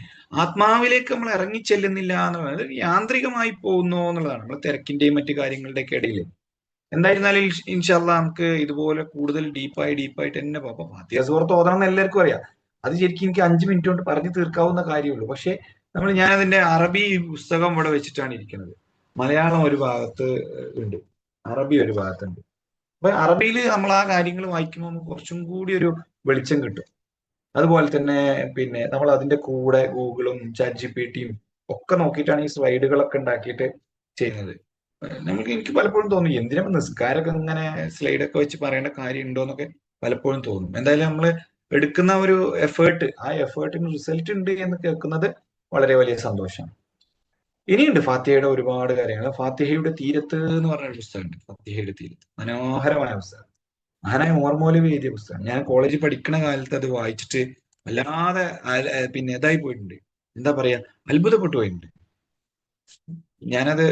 ആത്മാവിലേക്ക് നമ്മൾ ഇറങ്ങിച്ചെല്ലുന്നില്ല എന്നുള്ളത് യാന്ത്രികമായി പോകുന്നു എന്നുള്ളതാണ്, നമ്മൾ തിരക്കിന്റെയും മറ്റു കാര്യങ്ങളുടെ ഒക്കെ ഇടയിൽ. എന്തായിരുന്നാലും ഇൻഷാ അല്ലാഹ് നമുക്ക് ഇതുപോലെ കൂടുതൽ ഡീപ്പായിട്ട് തന്നെ പോകാം. ഫാത്തിഹ സൂറത്ത് ഓതണം എന്ന് എല്ലാവർക്കും അറിയാം. അത് ശരിക്കും എനിക്ക് 5 മിനിറ്റ് കൊണ്ട് പറഞ്ഞു തീർക്കാവുന്ന കാര്യമുള്ളൂ. പക്ഷെ ഞാൻ അതിന്റെ അറബി പുസ്തകം ഇവിടെ വെച്ചിട്ടാണ് ഇരിക്കുന്നത്. മലയാളം ഒരു ഭാഗത്ത് ഉണ്ട്, അറബി ഒരു ഭാഗത്തുണ്ട്. അപ്പൊ അറബിയിൽ നമ്മൾ ആ കാര്യങ്ങൾ വായിക്കുമ്പോൾ നമുക്ക് കുറച്ചും കൂടി ഒരു വെളിച്ചം കിട്ടും. അതുപോലെ തന്നെ നമ്മൾ അതിന്റെ കൂടെ ഗൂഗിളും ChatGPT-യും ഒക്കെ നോക്കിയിട്ടാണ് ഈ സ്ലൈഡുകളൊക്കെ ഉണ്ടാക്കിയിട്ട് ചെയ്യുന്നത്. എനിക്ക് പലപ്പോഴും തോന്നും എന്തിനാ നിസ്കാരമൊക്കെ ഇങ്ങനെ സ്ലൈഡൊക്കെ വെച്ച് പറയേണ്ട കാര്യം ഉണ്ടോ എന്നൊക്കെ പലപ്പോഴും തോന്നും. എന്തായാലും നമ്മൾ എടുക്കുന്ന ഒരു എഫേർട്ട്, ആ എഫേർട്ടിന് റിസൾട്ട് ഉണ്ട് എന്ന് കേൾക്കുന്നത് വളരെ വലിയ സന്തോഷമാണ്. ഇനിയുണ്ട് ഫാത്തിഹയുടെ ഒരുപാട് കാര്യങ്ങൾ. ഫാത്തിഹയുടെ തീരത്ത് എന്ന് പറഞ്ഞ ഒരു പുസ്തകമുണ്ട്. ഫാത്തിഹയുടെ തീരത്ത് മനോഹരമായ പുസ്തകം, മഹാനായ ഉമർ മൗലവി എഴുതിയ പുസ്തകം. ഞാൻ കോളേജിൽ പഠിക്കുന്ന കാലത്ത് അത് വായിച്ചിട്ട് വല്ലാതെ ഇതായി പോയിട്ടുണ്ട്, എന്താ പറയാ, അത്ഭുതപ്പെട്ടു പോയിട്ടുണ്ട്. ഞാനത്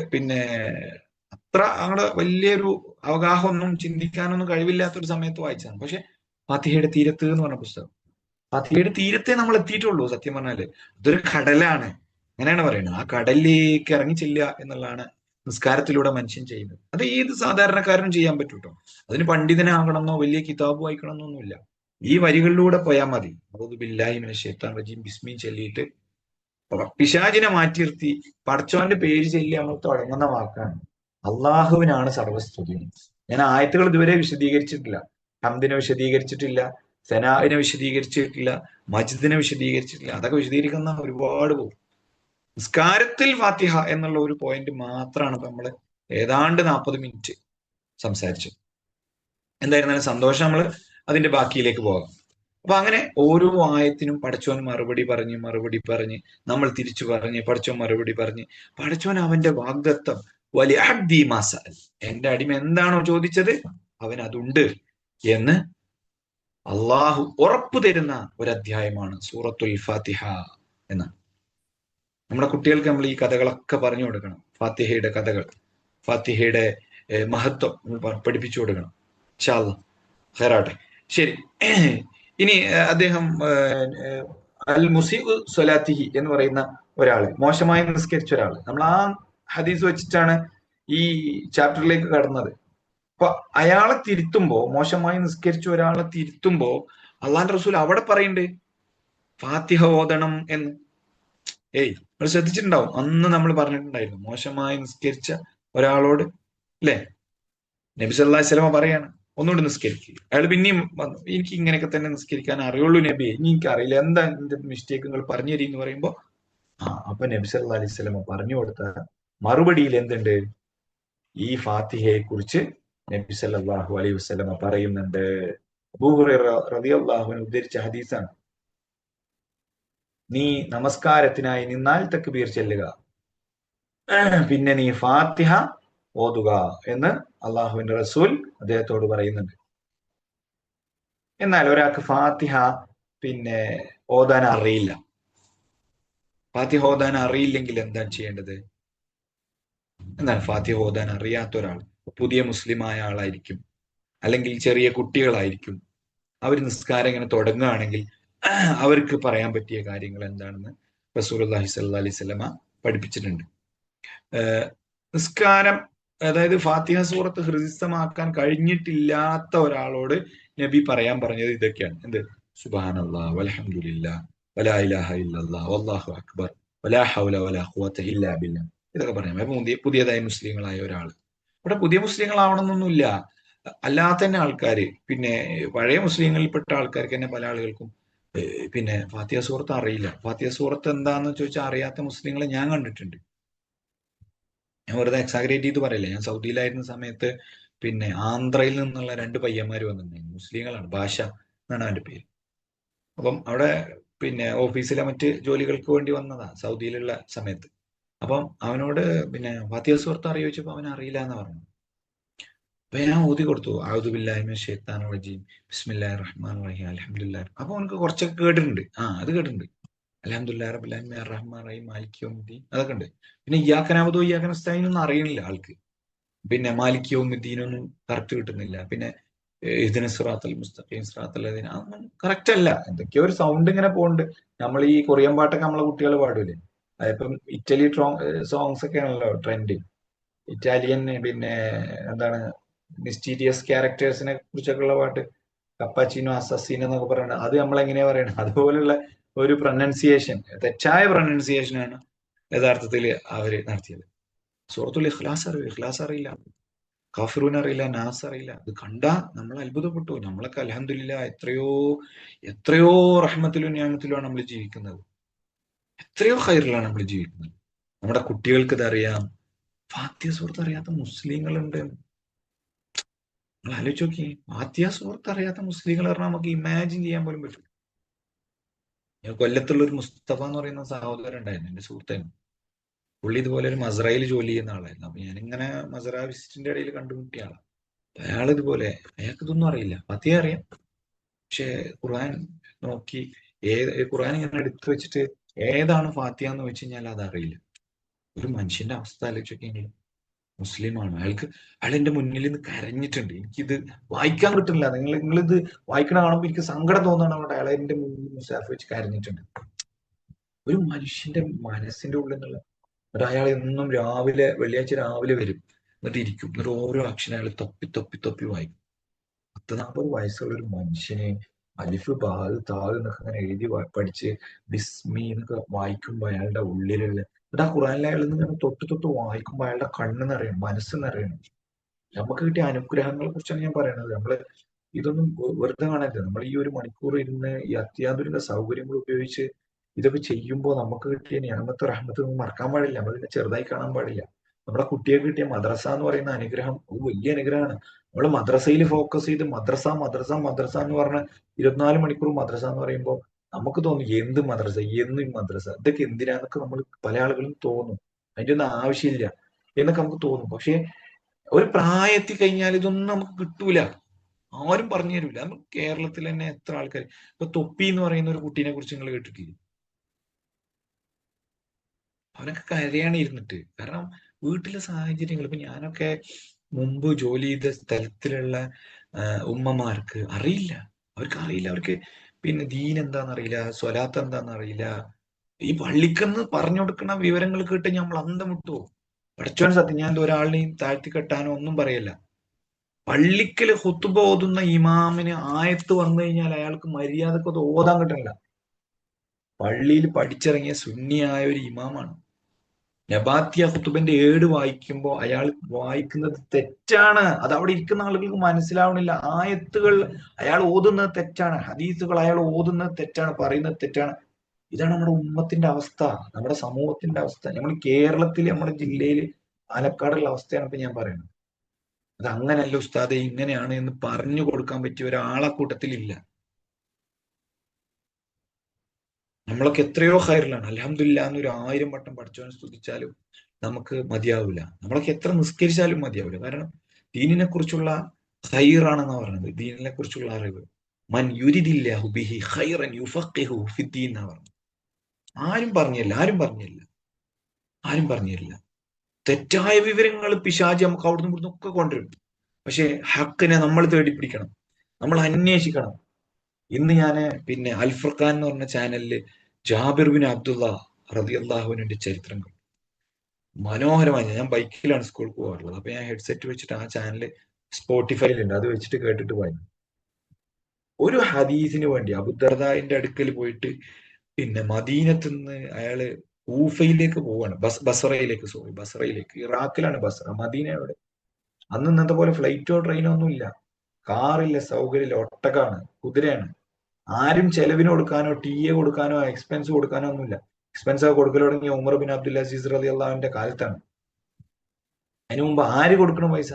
അത്ര അങ്ങടെ വലിയൊരു അവഗാഹമൊന്നും ചിന്തിക്കാനൊന്നും കഴിവില്ലാത്തൊരു സമയത്ത് വായിച്ചതാണ്. പക്ഷെ ഫാത്തിഹയുടെ തീരത്ത് എന്ന് പറഞ്ഞ പുസ്തകം, ഫാത്തിഹയുടെ തീരത്തെ നമ്മൾ എത്തിയിട്ടുള്ളൂ. സത്യം പറഞ്ഞാല് അതൊരു കടലാണ്, അങ്ങനെയാണ് പറയുന്നത്. ആ കടലിലേക്ക് ഇറങ്ങി ചെല്ലുക എന്നുള്ളതാണ് നിസ്കാരത്തിലൂടെ മനുഷ്യൻ ചെയ്യുന്നത്. അത് ഏത് സാധാരണക്കാരനും ചെയ്യാൻ പറ്റും കേട്ടോ. അതിന് പണ്ഡിതനാകണമെന്നോ വലിയ കിതാബ് വായിക്കണമെന്നൊന്നുമില്ല. ഈ വരികളിലൂടെ പോയാൽ മതി. അഊദു ബില്ലാഹി മിനശ് ശൈത്താനിർ റജീം ബിസ്മി ചൊല്ലിയിട്ട് പിശാചിനെ മാറ്റി നിർത്തി പടച്ചോന്റെ പേര് ചൊല്ലി നമ്മൾ തുടങ്ങുന്ന വാക്കാണ്. അള്ളാഹുവിനാണ് സർവസ്തുതിയും. ഞാൻ ആയത്തുകൾ ഇതുവരെ വിശദീകരിച്ചിട്ടില്ല. ഹംദിനെ വിശദീകരിച്ചിട്ടില്ല, സനാഇനെ വിശദീകരിച്ചിട്ടില്ല, മജ്ദിനെ വിശദീകരിച്ചിട്ടില്ല. അതൊക്കെ വിശദീകരിക്കുന്ന ഒരുപാട് പോകും. നിസ്കാരത്തിൽ ഫാത്തിഹ എന്നുള്ള ഒരു പോയിന്റ് മാത്രമാണ് നമ്മൾ ഏതാണ്ട് 40 മിനിറ്റ് സംസാരിച്ചത്. എന്തായിരുന്നാലും സന്തോഷം. നമ്മൾ അതിന്റെ ബാക്കിയിലേക്ക് പോകാം. അപ്പൊ അങ്ങനെ ഓരോ ആയത്തിനും പടച്ചോൻ മറുപടി പറഞ്ഞ് നമ്മൾ തിരിച്ചു പറഞ്ഞ് പടച്ചോൻ മറുപടി പറഞ്ഞ് പടച്ചോൻ അവന്റെ വാഗ്ദത്തം വലിയ മാസൽ, എന്റെ അടിമ എന്താണോ ചോദിച്ചത് അവൻ അതുണ്ട് എന്ന് അള്ളാഹു ഉറപ്പു തരുന്ന ഒരു അധ്യായമാണ് സൂറത്തുൽ ഫാത്തിഹ എന്ന്. നമ്മുടെ കുട്ടികൾക്ക് നമ്മൾ ഈ കഥകളൊക്കെ പറഞ്ഞു കൊടുക്കണം. ഫാത്തിഹയുടെ കഥകൾ, ഫാത്തിഹയുടെ മഹത്വം നമ്മൾ പഠിപ്പിച്ചു കൊടുക്കണം. ഇൻഷാ അല്ലാഹ് ഖൈറാട്ടെ. ശരി, ഇനി അദ്ദേഹം അൽ മുസീഉ സ്വലാത്തിഹി എന്ന് പറയുന്ന ഒരാള്, മോശമായി നിസ്കരിച്ച ഒരാള്, നമ്മൾ ആ ഹദീസ് വെച്ചിട്ടാണ് ഈ ചാപ്റ്ററിലേക്ക് കടന്നത്. അപ്പൊ അയാളെ തിരുത്തുമ്പോ, മോശമായി നിസ്കരിച്ച ഒരാളെ തിരുത്തുമ്പോ അള്ളാന്റെ റസൂൽ അവിടെ പറയുന്നുണ്ട് ഫാത്തിഹ ഓതണം എന്ന്. നിങ്ങൾ ശ്രദ്ധിച്ചിട്ടുണ്ടാവും, അന്ന് നമ്മൾ പറഞ്ഞിട്ടുണ്ടായിരുന്നു മോശമായി നിസ്കരിച്ച ഒരാളോട് അല്ലേ? നബി സല്ലല്ലാഹു അലൈഹി വസല്ലമ പറയാണ് ഒന്നുകൂടി നിസ്കരിക്കുക. അയാൾ പിന്നെയും വന്നു, എനിക്ക് ഇങ്ങനെയൊക്കെ തന്നെ നിസ്കരിക്കാൻ അറിയുള്ളൂ നബി, ഇനി എനിക്ക് അറിയില്ല, എന്താ എന്റെ മിസ്റ്റേക്ക് നിങ്ങൾ പറഞ്ഞു തരീ എന്ന് പറയുമ്പോ അപ്പൊ നബി സല്ലല്ലാഹു അലൈഹി വസല്ലമ പറഞ്ഞു കൊടുത്ത മറുപടിയിൽ എന്തുണ്ട്? ഈ ഫാത്തിഹയെ കുറിച്ച് നബി സല്ലല്ലാഹു അലൈഹി വസല്ലമ പറയുന്നുണ്ട്. അബൂ ഹുറൈറ റളിയല്ലാഹു അൻഹു ഉദ്ധരിച്ച ഹദീസാണ്. നീ നമസ്കാരത്തിനായി നിന്നാൽ തക്ബീർ ചെല്ലുക, പിന്നെ നീ ഫാത്തിഹ ഓതുക എന്ന് അള്ളാഹുവിന്റെ റസൂൽ അദ്ദേഹത്തോട് പറയുന്നുണ്ട്. എന്നാൽ ഒരാൾക്ക് ഫാത്തിഹ പിന്നെ ഓതാൻ അറിയില്ല. ഫാത്തിഹ ഓതാൻ അറിയില്ലെങ്കിൽ എന്താണ് ചെയ്യേണ്ടത്? എന്നാൽ ഫാത്തിഹ ഓതാൻ അറിയാത്ത ഒരാൾ, പുതിയ മുസ്ലിമായ ആളായിരിക്കും, അല്ലെങ്കിൽ ചെറിയ കുട്ടികളായിരിക്കും, അവർ നിസ്കാരം ഇങ്ങനെ തുടങ്ങുകയാണെങ്കിൽ അവർക്ക് പറയാൻ പറ്റിയ കാര്യങ്ങൾ എന്താണെന്ന് റസൂലുള്ളാഹി സ്വല്ലല്ലാഹി അലൈഹി വസല്ലമ പഠിപ്പിച്ചിട്ടുണ്ട്. നിസ്കാരം, അതായത് ഫാത്തിഹ സൂറത്ത് ഹൃദിസ്ഥമാക്കാൻ കഴിഞ്ഞിട്ടില്ലാത്ത ഒരാളോട് നബി പറയാൻ പറഞ്ഞത് ഇതൊക്കെയാണ്. എന്ത്? സുബ്ഹാനല്ലാഹ് വൽഹംദുലില്ലാഹ് വലാ ഇലാഹ ഇല്ലല്ലാഹ് വല്ലാഹു അക്ബർ വലാ ഹൗല വലാ ഖുവത ഇല്ലാ ബില്ലാഹ്. ഇതൊക്കെ പറയാം. അപ്പൊ പുതിയതായി മുസ്ലിങ്ങളായ ഒരാൾ, ഇവിടെ പുതിയ മുസ്ലിങ്ങളാവണമെന്നൊന്നുമില്ല, അല്ലാത്ത തന്നെ ആൾക്കാർ, പിന്നെ പഴയ മുസ്ലിങ്ങളിൽപ്പെട്ട ആൾക്കാർക്ക് തന്നെ പല ആളുകൾക്കും പിന്നെ ഫാത്തിഹ സൂറത്ത് അറിയില്ല. ഫാത്തിഹ സൂറത്ത് എന്താന്ന് ചോദിച്ചാൽ അറിയാത്ത മുസ്ലിങ്ങളെ ഞാൻ കണ്ടിട്ടുണ്ട്. ഞാൻ വെറുതെ എക്സാഗ്രേറ്റ് ചെയ്ത് പറയില്ല. ഞാൻ സൗദിയിലായിരുന്ന സമയത്ത് പിന്നെ ആന്ധ്രയിൽ നിന്നുള്ള 2 പയ്യന്മാർ വന്നിട്ടുണ്ടായിരുന്നു. മുസ്ലിങ്ങളാണ്, ഭാഷ എന്നാണ് അവന്റെ പേര്. അപ്പം അവിടെ പിന്നെ ഓഫീസിലെ മറ്റ് ജോലികൾക്ക് വേണ്ടി വന്നതാ സൗദിയിലുള്ള സമയത്ത്. അപ്പം അവനോട് പിന്നെ ഫാത്തിഹ സൂറത്ത് അറിയോ ചോദിച്ചപ്പോൾ അവൻ അറിയില്ല എന്ന് പറഞ്ഞു. അപ്പൊ ഞാൻ ഓതി കൊടുത്തു, അഊദു ബില്ലാഹി മിനശ് ശൈത്താനിർ റജീം ബിസ്മില്ലാഹിർ റഹ്മാനിർ റഹീം അൽഹംദുലില്ലാഹ്. അപ്പൊ അവനക്ക് കുറച്ചൊക്കെ കേട്ടിട്ടുണ്ട്. അത് കേട്ടിട്ടുണ്ട്. അൽഹംദുലില്ലാഹി റബ്ബിൽ ആലമീൻ അർറഹ്മാനിർ റഹീം മാലികി യൗമിദ്ദീൻ, അതൊക്കെ ഉണ്ട്. പിന്നെ ഇയ്യാക നഅ്ബുദു ഇയ്യാക നസ്തഈൻ ഒന്നും അറിയണില്ല ആൾക്ക്. പിന്നെ മാലികി യൗമിദ്ദീൻ ഒന്നും കറക്റ്റ് കിട്ടുന്നില്ല. പിന്നെ ഇഹ്ദിന സിറാത്തൽ മുസ്തഖീം സിറാത്തൽ ലദീന, അതൊന്നും കറക്റ്റ് അല്ല. എന്തൊക്കെയോ ഒരു സൗണ്ട് ഇങ്ങനെ പോകുന്നുണ്ട്. നമ്മൾ ഈ കൊറിയൻ പാട്ടൊക്കെ നമ്മളെ കുട്ടികൾ പാടൂലേ, അതിപ്പം ഇറ്റലി സോങ്സ് ഒക്കെ ആണല്ലോ ട്രെൻഡ്. ഇറ്റാലിയൻ പിന്നെ എന്താണ് മിസ്റ്റീരിയസ് ക്യാരക്ടേഴ്സിനെ കുറിച്ചൊക്കെ ഉള്ള പാട്ട്, കപ്പാച്ചീനോ അസസീനോ എന്നൊക്കെ പറയുന്നത്, അത് നമ്മൾ എങ്ങനെയാ പറയണത്? അതുപോലുള്ള ഒരു പ്രൊനൗൺസിയേഷൻ, തെറ്റായ പ്രൊനൗൺസിയേഷനാണ് യഥാർത്ഥത്തിൽ അവര് നടത്തിയത്. സൂറത്തുൽ ഇഖ്ലാസ് അറിയില്ല, ഇഖ്ലാസ് അറിയില്ല, കാഫിറൂൻ അറിയില്ല, നാസ് അറിയില്ല. ഇത് കണ്ടാ നമ്മൾ അത്ഭുതപ്പെട്ടു. നമ്മളൊക്കെ അൽഹംദുലില്ലാഹ് എത്രയോ എത്രയോ റഹ്മത്തിലും നിഅമത്തിലുമാണ് നമ്മൾ ജീവിക്കുന്നത്, എത്രയോ ഖൈറിലാണ് നമ്മൾ ജീവിക്കുന്നത്. നമ്മുടെ കുട്ടികൾക്ക് ഇത് അറിയാം. ഫാത്തിഹ സൂറത്ത് അറിയാത്ത മുസ്ലിങ്ങളുണ്ട്. നിങ്ങൾ ആലോചിച്ച് നോക്കി, ഫാത്തിഹ സൂറത്ത് അറിയാത്ത മുസ്ലിങ്ങൾ പറഞ്ഞാൽ നമുക്ക് ഇമാജിൻ ചെയ്യാൻ പോലും പറ്റും. കൊല്ലത്തുള്ള ഒരു മുസ്തഫ എന്ന് പറയുന്ന സഹോദരൻ ഉണ്ടായിരുന്നു, എന്റെ സുഹൃത്തായിരുന്നു. പുള്ളി ഇതുപോലെ ഒരു മസ്രയിൽ ജോലി ചെയ്യുന്ന ആളായിരുന്നു. അപ്പൊ ഞാനിങ്ങനെ മസ്ര വിസിറ്റിന്റെ ഇടയിൽ കണ്ടുമുട്ടിയ ആളാണ്. അയാൾ ഇതുപോലെ, അയാൾക്ക് ഇതൊന്നും അറിയില്ല. ഫാത്തിഹ അറിയാം, പക്ഷെ ഖുർആൻ നോക്കി ഖുർആൻ ഇങ്ങനെ എടുത്തു വെച്ചിട്ട് ഏതാണ് ഫാത്തിഹ എന്ന് വെച്ച് കഴിഞ്ഞാൽ അത് അറിയില്ല. ഒരു മനുഷ്യന്റെ അവസ്ഥ ആലോചിച്ചൊക്കെയെങ്കിലും. മുസ്ലിമാണ് അയാൾ എന്റെ മുന്നിൽ നിന്ന് കരഞ്ഞിട്ടുണ്ട്. എനിക്കിത് വായിക്കാൻ കിട്ടുന്നില്ല. നിങ്ങളിത് വായിക്കണ കാണുമ്പോൾ എനിക്ക് സങ്കടം തോന്നണം. അവിടെ അയാൾ എന്റെ മുന്നിൽ മുസാഫ് വെച്ച് കരഞ്ഞിട്ടുണ്ട്. ഒരു മനുഷ്യന്റെ മനസ്സിന്റെ ഉള്ളിൽ നിന്നുള്ള. എന്നിട്ട് അയാൾ എന്നും രാവിലെ, വെള്ളിയാഴ്ച രാവിലെ വരും, എന്നിട്ട് ഇരിക്കും, എന്നിട്ട് ഓരോ അക്ഷരം അയാൾ തൊപ്പി തൊപ്പി തൊപ്പി വായിക്കും. 40 വയസ്സുള്ള ഒരു മനുഷ്യന് അലിഫ് ബാദ് താദ് എന്നൊക്കെ അങ്ങനെ എഴുതി പഠിച്ച് ബിസ്മി എന്നൊക്കെ വായിക്കുമ്പോ അയാളുടെ ഉള്ളിലുള്ള, എന്നിട്ട് ആ ഖുർആനിലെ അയാൾ ഇങ്ങനെ തൊട്ട് തൊട്ട് വായിക്കുമ്പോ അയാളുടെ കണ്ണ് നിറയണം, മനസ്സ് നിറയണം. നമുക്ക് കിട്ടിയ അനുഗ്രഹങ്ങളെ കുറിച്ചാണ് ഞാൻ പറയുന്നത്. നമ്മള് ഇതൊന്നും വെറുതെ കാണരുത്. നമ്മൾ ഈ 1 മണിക്കൂർ ഇരുന്ന് ഈ അത്യാധുനിക സൗകര്യങ്ങൾ ഉപയോഗിച്ച് ഇതൊക്കെ ചെയ്യുമ്പോൾ നമുക്ക് കിട്ടിയ നിഅമത്ത് റഹ്മത്ത് ഒന്നും മറക്കാൻ പാടില്ല. നമ്മളിതിനെ ചെറുതായി കാണാൻ പാടില്ല. നമ്മുടെ കുട്ടികൾക്ക് കിട്ടിയ മദ്രസ എന്ന് പറയുന്ന അനുഗ്രഹം ഒരു വലിയ അനുഗ്രഹമാണ്. നമ്മൾ മദ്രസയിൽ ഫോക്കസ് ചെയ്ത് മദ്രസ മദ്രസ മദ്രസ എന്ന് പറഞ്ഞ 24 മണിക്കൂർ മദ്രസ എന്ന് പറയുമ്പോൾ നമുക്ക് തോന്നും എന്ത് മദ്രസ, എന്നും മദ്രസ, ഇതൊക്കെ എന്തിനാന്നൊക്കെ നമ്മൾ പല ആളുകളും തോന്നും. അതിന്റെ ഒന്നും ആവശ്യമില്ല എന്നൊക്കെ നമുക്ക് തോന്നും. പക്ഷെ ഒരു പ്രായത്തിൽ കഴിഞ്ഞാൽ ഇതൊന്നും നമുക്ക് കിട്ടൂല, ആരും പറഞ്ഞു തരൂല. നമുക്ക് കേരളത്തിൽ തന്നെ എത്ര ആൾക്കാർ, ഇപ്പൊ തൊപ്പി എന്ന് പറയുന്ന ഒരു കുട്ടീനെ കുറിച്ച് നിങ്ങൾ കേട്ടിട്ടില്ലേ? അവനൊക്കെ കരയാണ് ഇരുന്നിട്ട്. കാരണം വീട്ടിലെ സാഹചര്യങ്ങൾ. ഇപ്പൊ ഞാനൊക്കെ മുമ്പ് ജോലി ചെയ്ത സ്ഥലത്തിലുള്ള ഉമ്മമാർക്ക് അറിയില്ല, അവർക്ക് അറിയില്ല. അവർക്ക് പിന്നെ ദീൻ എന്താന്ന് അറിയില്ല, സ്വലാത്ത് എന്താന്ന് അറിയില്ല. ഈ പള്ളിക്കെന്ന് പറഞ്ഞു കൊടുക്കുന്ന വിവരങ്ങൾ കേട്ട് നമ്മൾ അന്തം വിട്ടു. പഠിച്ചോൻ സത്യം, ഞാൻ ഒരാളിനെയും താഴ്ത്തി കെട്ടാനോ ഒന്നും പറയല്ല. പള്ളിക്കല് ഖുത്ബ ഓതുന്ന ഇമാമിന് ആയത്ത് വന്നു കഴിഞ്ഞാൽ അയാൾക്ക് മര്യാദക്ക് അത് ഓതാൻ കിട്ടണില്ല. പള്ളിയിൽ പഠിച്ചിറങ്ങിയ സുന്നിയായ ഒരു ഇമാമാണ്. നബാത്തിയ ഖുതുബിന്റെ ഏട് വായിക്കുമ്പോൾ അയാൾ വായിക്കുന്നത് തെറ്റാണ്. അത് അവിടെ ഇരിക്കുന്ന ആളുകൾക്ക് മനസ്സിലാവണില്ല. ആയത്തുകൾ അയാൾ ഓതുന്നത് തെറ്റാണ്, ഹദീസുകൾ അയാൾ ഓതുന്നത് തെറ്റാണ്, പറയുന്നത് തെറ്റാണ്. ഇതാണ് നമ്മുടെ ഉമ്മത്തിന്റെ അവസ്ഥ, നമ്മുടെ സമൂഹത്തിന്റെ അവസ്ഥ. നമ്മൾ കേരളത്തിൽ, നമ്മുടെ ജില്ലയിൽ പാലക്കാടുള്ള അവസ്ഥയാണ് ഇപ്പൊ ഞാൻ പറയുന്നത്. അത് അങ്ങനെയല്ല ഉസ്താദെ, ഇങ്ങനെയാണ് എന്ന് പറഞ്ഞു കൊടുക്കാൻ പറ്റിയ ഒരാളെ കൂട്ടത്തിലില്ല. നമ്മളൊക്കെ എത്രയോ ഖൈറിലാണ്. അൽഹംദുലില്ലാ എന്നൊരു 1000 വട്ടം പഠിച്ചവനെ സ്തുതിച്ചാലും നമുക്ക് മതിയാവില്ല. നമ്മളൊക്കെ എത്ര നിസ്കരിച്ചാലും മതിയാവില്ല. കാരണം ദീനിനെ കുറിച്ചുള്ള ഖൈറാണെന്നാ പറഞ്ഞത്, ദീനിനെ കുറിച്ചുള്ള അറിവ്. മൻ യുരിദില്ലാഹു ബിഹി ഖൈറൻ യുഫഖിഹു ഫിദ്ദീൻ എന്നാ പറഞ്ഞത്. ആരും പറഞ്ഞില്ല. തെറ്റായ വിവരങ്ങൾ പിശാചി നമുക്ക് അവിടുന്ന് ഇവിടുന്ന് ഒക്കെ കൊണ്ടുവരും. പക്ഷെ ഹക്കിനെ നമ്മൾ തേടിപ്പിടിക്കണം, നമ്മൾ അന്വേഷിക്കണം. ഇന്ന് ഞാൻ അൽ ഫുർഖാൻ എന്ന് പറഞ്ഞ ചാനലില് ജാബിർ ബിൻ അബ്ദുള്ള റളിയല്ലാഹുവിന്റെ ചരിത്രം കണ്ടു. മനോഹരമായി. ഞാൻ ബൈക്കിലാണ് സ്കൂളിൽ പോകാറുള്ളത്. അപ്പൊ ഞാൻ ഹെഡ്സെറ്റ് വെച്ചിട്ട് ആ ചാനല് സ്പോട്ടിഫൈയിലുണ്ട്, അത് വെച്ചിട്ട് കേട്ടിട്ട് പോയി. ഒരു ഹദീസിന് വേണ്ടി അബൂദർദാന്റെ അടുക്കൽ പോയിട്ട് മദീനത്ത് നിന്ന് അയാള് കൂഫയിലേക്ക് പോവാണ്, ബസറയിലേക്ക്. ഇറാഖിലാണ് ബസറ, മദീന എവിടെ? അന്ന് ഇന്നത്തെ പോലെ ഫ്ലൈറ്റോ ട്രെയിനോ ഒന്നും ഇല്ല, കാറില്ല, സൗകര്യമില്ല, ഒട്ടകാണ്, കുതിരയാണ്. ആരും ചെലവിന് കൊടുക്കാനോ ടീയെ കൊടുക്കാനോ എക്സ്പെൻസ് കൊടുക്കാനോ ഒന്നുമില്ല. എക്സ്പെൻസ് കൊടുക്കൽ തുടങ്ങിയ ഉമർ ബിൻ അബ്ദുൽ അസീസ് റളിയല്ലാഹുവിന്റെ കാലത്താണ്. അതിനു മുമ്പ് ആര് കൊടുക്കണം പൈസ?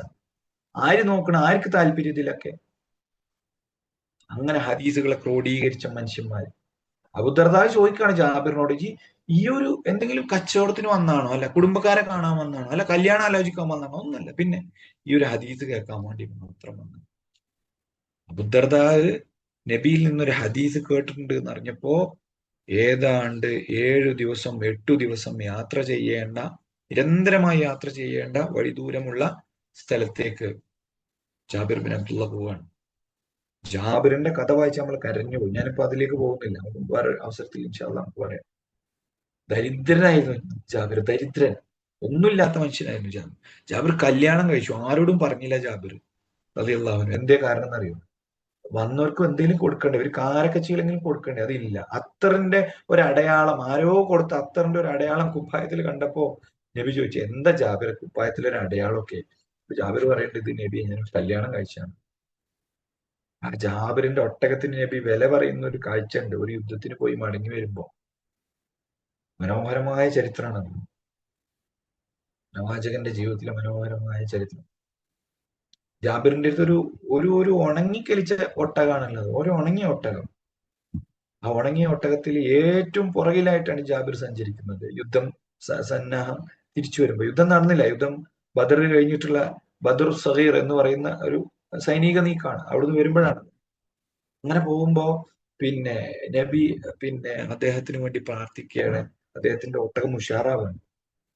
ആര് നോക്കണം? ആർക്ക് താല്പര്യം ഇതിലൊക്കെ? അങ്ങനെ ഹദീസുകളെ ക്രോഡീകരിച്ച മനുഷ്യന്മാര്. അബൂദർദാ ചോദിക്കുകയാണ് ജാബിറിനോട്, ഈ ഒരു എന്തെങ്കിലും കച്ചവടത്തിന് വന്നാണോ, അല്ല കുടുംബക്കാരെ കാണാൻ വന്നാണോ, അല്ല കല്യാണം ആലോചിക്കാൻ വന്നാണോ? ഒന്നല്ല, പിന്നെ ഈ ഒരു ഹദീസ് കേൾക്കാൻ വേണ്ടി മാത്രം വന്നു. അബൂദർദാ നബിയിൽ നിന്നൊരു ഹദീസ് കേട്ടിട്ടുണ്ട് എന്നറിഞ്ഞപ്പോ ഏതാണ്ട് 7 ദിവസം 8 ദിവസം യാത്ര ചെയ്യേണ്ട, നിരന്തരമായി യാത്ര ചെയ്യേണ്ട വഴി ദൂരമുള്ള സ്ഥലത്തേക്ക് ജാബിർ ബിൻ അബ്ദുള്ള പോവാണ്. ജാബിറിന്റെ കഥ വായിച്ച് നമ്മൾ കരഞ്ഞുപോയി. ഞാനിപ്പോ അതിലേക്ക് പോകുന്നില്ല, വേറെ അവസരത്തിൽ ഇൻഷാ അല്ലാഹ് നമുക്ക് പറയാം. ദരിദ്രനായിരുന്നു ജാബിർ, ദരിദ്രൻ, ഒന്നുമില്ലാത്ത മനുഷ്യനായിരുന്നു ജാബിർ. കല്യാണം കഴിച്ചു, ആരോടും പറഞ്ഞില്ല ജാബിർ റളിയല്ലാഹു അൻഹു. എന്തേ കാരണം എന്നറിയോ? വന്നവർക്ക് എന്തെങ്കിലും കൊടുക്കണ്ടേ, ഒരു കാരക്കച്ചിയിലെങ്കിലും കൊടുക്കണ്ടേ? അതില്ല. അത്തറിന്റെ ഒരു അടയാളം, ആരോ കൊടുത്ത അത്തറിന്റെ ഒരു അടയാളം കുപ്പായത്തിൽ കണ്ടപ്പോ നബി ചോദിച്ചു, എന്താ ജാബിർ കുപ്പായത്തിൽ ഒരു അടയാളമൊക്കെ? ജാബിർ പറയേണ്ടത്, ഇത് നബി, ഞാൻ കല്യാണം കഴിച്ചാണ്. ആ ജാബിറിന്റെ ഒട്ടകത്തിന് നബി വില പറയുന്ന ഒരു കാഴ്ച ഉണ്ട്. ഒരു യുദ്ധത്തിന് പോയി മടങ്ങി വരുമ്പോ മനോഹരമായ ചരിത്രമാണ്. പ്രവാചകന്റെ ജീവിതത്തിലെ മനോഹരമായ ചരിത്രം. ജാബിറിന്റെ അടുത്ത് ഒരു ഉണങ്ങിക്കളിച്ച ഒട്ടകമാണുള്ളത്, ഒരു ഉണങ്ങിയ ഒട്ടകം. ആ ഉണങ്ങിയ ഒട്ടകത്തിൽ ഏറ്റവും പുറകിലായിട്ടാണ് ജാബിർ സഞ്ചരിക്കുന്നത്. യുദ്ധം സന്നാഹം തിരിച്ചു വരുമ്പോ, യുദ്ധം നടന്നില്ല, യുദ്ധം ബദർ കഴിഞ്ഞിട്ടുള്ള ബദർ സഗീർ എന്ന് പറയുന്ന ഒരു സൈനിക നീക്കമാണ്. അവിടുന്ന് വരുമ്പോഴാണ്. അങ്ങനെ പോകുമ്പോ നബി അദ്ദേഹത്തിന് വേണ്ടി പ്രാർത്ഥിക്കുകയാണ്. അദ്ദേഹത്തിന്റെ ഒട്ടകം ഉഷാറാവാണ്.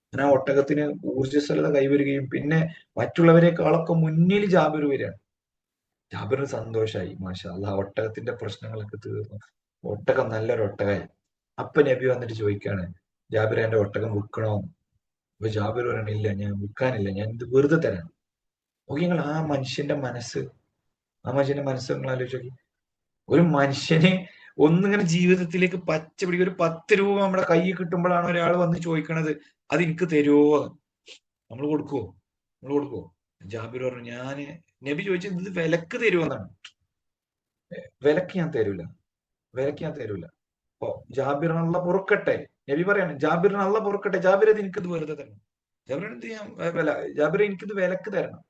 അങ്ങനെ ആ ഒട്ടകത്തിന് ഊർജ്ജസ്വലത കൈവരുകയും മറ്റുള്ളവരെക്കാളൊക്കെ മുന്നിൽ ജാബിർ വരികയാണ്. ജാബിറിന് സന്തോഷമായി, മാഷാ അല്ലാഹ്, ഒട്ടകത്തിന്റെ പ്രശ്നങ്ങളൊക്കെ തീർന്നു, ഒട്ടകം നല്ലൊരു ഒട്ടകമായി. അപ്പൊ നബി വന്നിട്ട് ചോദിക്കാണ്, ജാബിർ എന്റെ ഒട്ടകം വിൽക്കണോ? അപ്പൊ ജാബിർ പറയണില്ല, ഞാൻ വിൽക്കാനില്ല, ഞാൻ ഇത് വെറുതെ തരാം. ഓക്കെ, നിങ്ങൾ ആ മനുഷ്യന്റെ മനസ്സ് നിങ്ങൾ ആലോചിച്ച് നോക്കി. ഒരു മനുഷ്യനെ ഒന്നിങ്ങനെ ജീവിതത്തിലേക്ക് പച്ച പിടിക്കുക. ഒരു 10 രൂപ നമ്മുടെ കയ്യിൽ കിട്ടുമ്പോഴാണ് ഒരാൾ വന്ന് ചോദിക്കണത്, അത് എനിക്ക് തരുമോ? നമ്മൾ കൊടുക്കുവോ? ജാബിർ പറഞ്ഞു, നബി ചോദിച്ചത് ഇത് വിലക്ക് തരുമെന്നാണ്. വിലക്ക് ഞാൻ തരൂല. അപ്പൊ ജാബിറിന് അല്ലാഹ് പൊറുക്കട്ടെ, നബി പറയാണ്, ജാബിറിന് അല്ലാഹ് പൊറുക്കട്ടെ, ജാബിർ അത് എനിക്കിത് വെറുതെ തരണം. ജാബിർ എനിക്കിത് വിലക്ക് തരണം.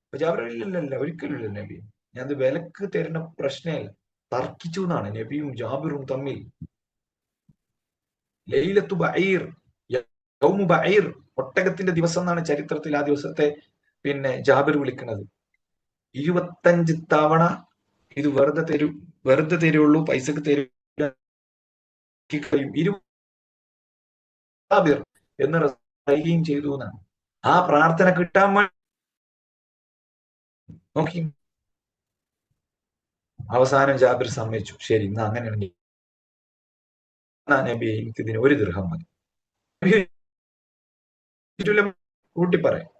അപ്പൊ ജാബിർ ഇല്ലല്ല, ഒരിക്കലും ഇല്ല നബി, ഞാൻ ഇത് വിലക്ക് തരുന്ന പ്രശ്നമല്ല. തർക്കിച്ചു എന്നാണ് നബിയും ജാബിറും തമ്മിൽ. ലൈലത്തു ബഈർ, യൗമു ബഈർ, ഒട്ടകത്തിന്റെ ദിവസം എന്നാണ് ചരിത്രത്തിൽ ആ ദിവസത്തെ ജാബിർ വിളിക്കുന്നത്. 25 തവണ ഇത് വെറുതെ തരുള്ളൂ, പൈസക്ക് തരൂല ജാബിർ എന്ന് പറയുകയും ചെയ്തു എന്നാണ്. ആ പ്രാർത്ഥന കിട്ടാൻ നോക്കി. അവസാനം ജാബിർ സമ്മതിച്ചു, ശരി എന്നാ അങ്ങനെയാണെങ്കിൽ നബി എനിക്ക് ഇതിന് 1 ദിർഹം മതി, കൂട്ടി പറയാം.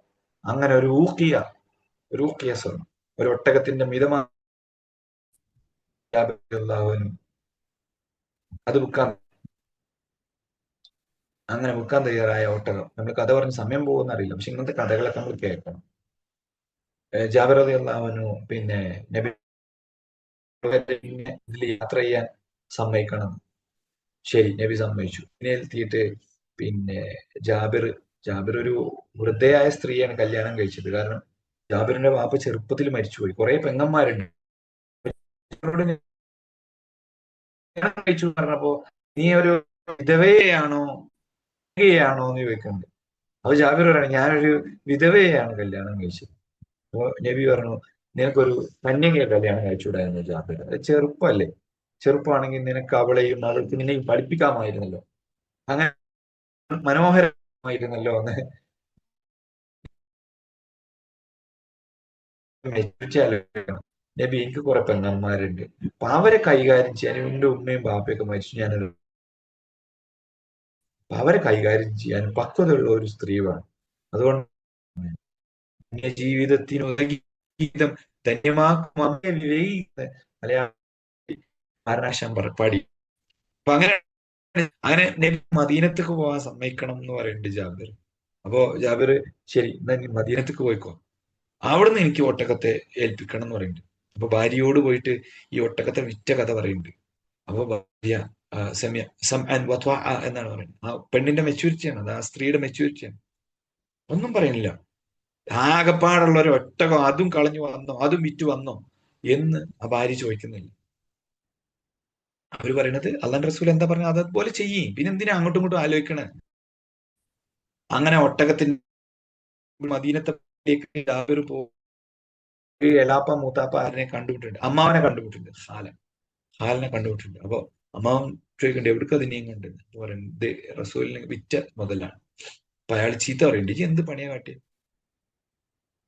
അങ്ങനെ ഒരു ഊക്കിയ സ്വർണം, ഒരു ഒട്ടകത്തിന്റെ മിതമായ അത് വിൽക്കാൻ അങ്ങനെ വിൽക്കാൻ തയ്യാറായ ഒട്ടകം. നമ്മൾ കഥ പറഞ്ഞ് സമയം പോകുന്ന അറിയില്ല, പക്ഷെ ഇങ്ങനത്തെ കഥകളൊക്കെ നമ്മൾ കേൾക്കണം. ജാബിർ റളിയല്ലാഹു അൻഹു പിന്നെ നബി ഇതിൽ യാത്ര ചെയ്യാൻ സമ്മതിക്കണം. ശരി, നബി സമ്മതിച്ചു. പിന്നെ എത്തിയിട്ട് പിന്നെ ജാബിർ ഒരു വൃദ്ധയായ സ്ത്രീയാണ് കല്യാണം കഴിച്ചത്. കാരണം ജാബിറിന്റെ വാപ്പ ചെറുപ്പത്തിൽ മരിച്ചുപോയി. കുറെ പെങ്ങന്മാരുണ്ട്. കല്യാണം കഴിച്ചു പറഞ്ഞപ്പോ നീ ഒരു വിധവയെയാണോ എന്ന് ചോദിക്കുന്നുണ്ട്. അപ്പൊ ജാബിർ പറയണം, ഞാനൊരു വിധവയെയാണ് കല്യാണം കഴിച്ചത്. അപ്പൊ നബി പറഞ്ഞു, നിനക്കൊരു കന്യകയെ കല്യാണം കഴിച്ചുകൂടായിരുന്നു ജാബിർ. അത് ചെറുപ്പല്ലേ, ചെറുപ്പമാണെങ്കിൽ നിനക്ക് അവളെയും അവൾക്ക് നിന്നെയും പഠിപ്പിക്കാമായിരുന്നല്ലോ, അങ്ങനെ മനോഹരമായിരുന്നല്ലോ എന്ന് ആലോചിക്കണം. നബി, എനിക്ക് കുറെ പെങ്ങന്മാരുണ്ട്, അപ്പൊ അവരെ കൈകാര്യം ചെയ്യാൻ എന്റെ ഉമ്മയും ബാപ്പയൊക്കെ മരിച്ചു, ഞാനൊരു അവരെ കൈകാര്യം ചെയ്യാൻ പക്വതയുള്ള ഒരു സ്ത്രീ വേണം. അതുകൊണ്ട് ജീവിതത്തിനുതകിതം ധന്യമാക്കും മലയാളം പറപ്പാടി. അപ്പൊ അങ്ങനെ നബി മദീനത്തേക്ക് പോകാൻ സമ്മതിക്കണം എന്ന് പറയുന്നുണ്ട് ജാബിർ. അപ്പോ ജാബിർ ശരി, എന്നാ നീ മദീനത്തേക്ക് പോയിക്കോ, അവിടുന്ന് എനിക്ക് ഒട്ടകത്തെ ഏൽപ്പിക്കണം എന്ന് പറയുന്നുണ്ട്. അപ്പൊ ഭാര്യയോട് പോയിട്ട് ഈ ഒട്ടകത്തെ വിറ്റ കഥ പറയുന്നുണ്ട്. അപ്പൊ ഭാര്യ എന്നാണ് പറയുന്നത്. ആ പെണ്ണിന്റെ മെച്യൂരിറ്റിയാണ്, അത് ആ സ്ത്രീയുടെ മെച്യൂരിറ്റിയാണ്. ഒന്നും പറയുന്നില്ല. ആകപ്പാടുള്ള ഒരു ഒട്ടകം, അതും കളഞ്ഞു വന്നോ, അതും വിറ്റു വന്നോ എന്ന് ആ ഭാര്യ ചോദിക്കുന്നില്ല. അവര് പറയണത് അള്ളാഹുവിന്റെ റസൂൽ എന്താ പറഞ്ഞത് അതുപോലെ ചെയ്യും, പിന്നെ എന്തിനാ അങ്ങോട്ടും ഇങ്ങോട്ടും ആലോചിക്കണേ. അങ്ങനെ ഒട്ടകത്തിന്റെ മദീനത്തേക്ക് ജാബിർ പോയി എലാപ്പ മൂത്താപ്പ ആരനെ കണ്ടുപിട്ടുണ്ട്, അമ്മാവനെ കണ്ടുപിട്ടുണ്ട്, ഹാലിനെ കണ്ടുപിട്ടുണ്ട്. അപ്പൊ അമ്മാവൻ ചോദിക്കണ്ടേ എവിടേക്ക് അതിനെയും കൊണ്ട് പറയുന്നത് റസൂലിനെ വിറ്റ മുതലാണ്. അപ്പൊ അയാൾ ചീത്ത പറയുന്നുണ്ട്, എന്ത് പണിയാ കാട്ടിയത്.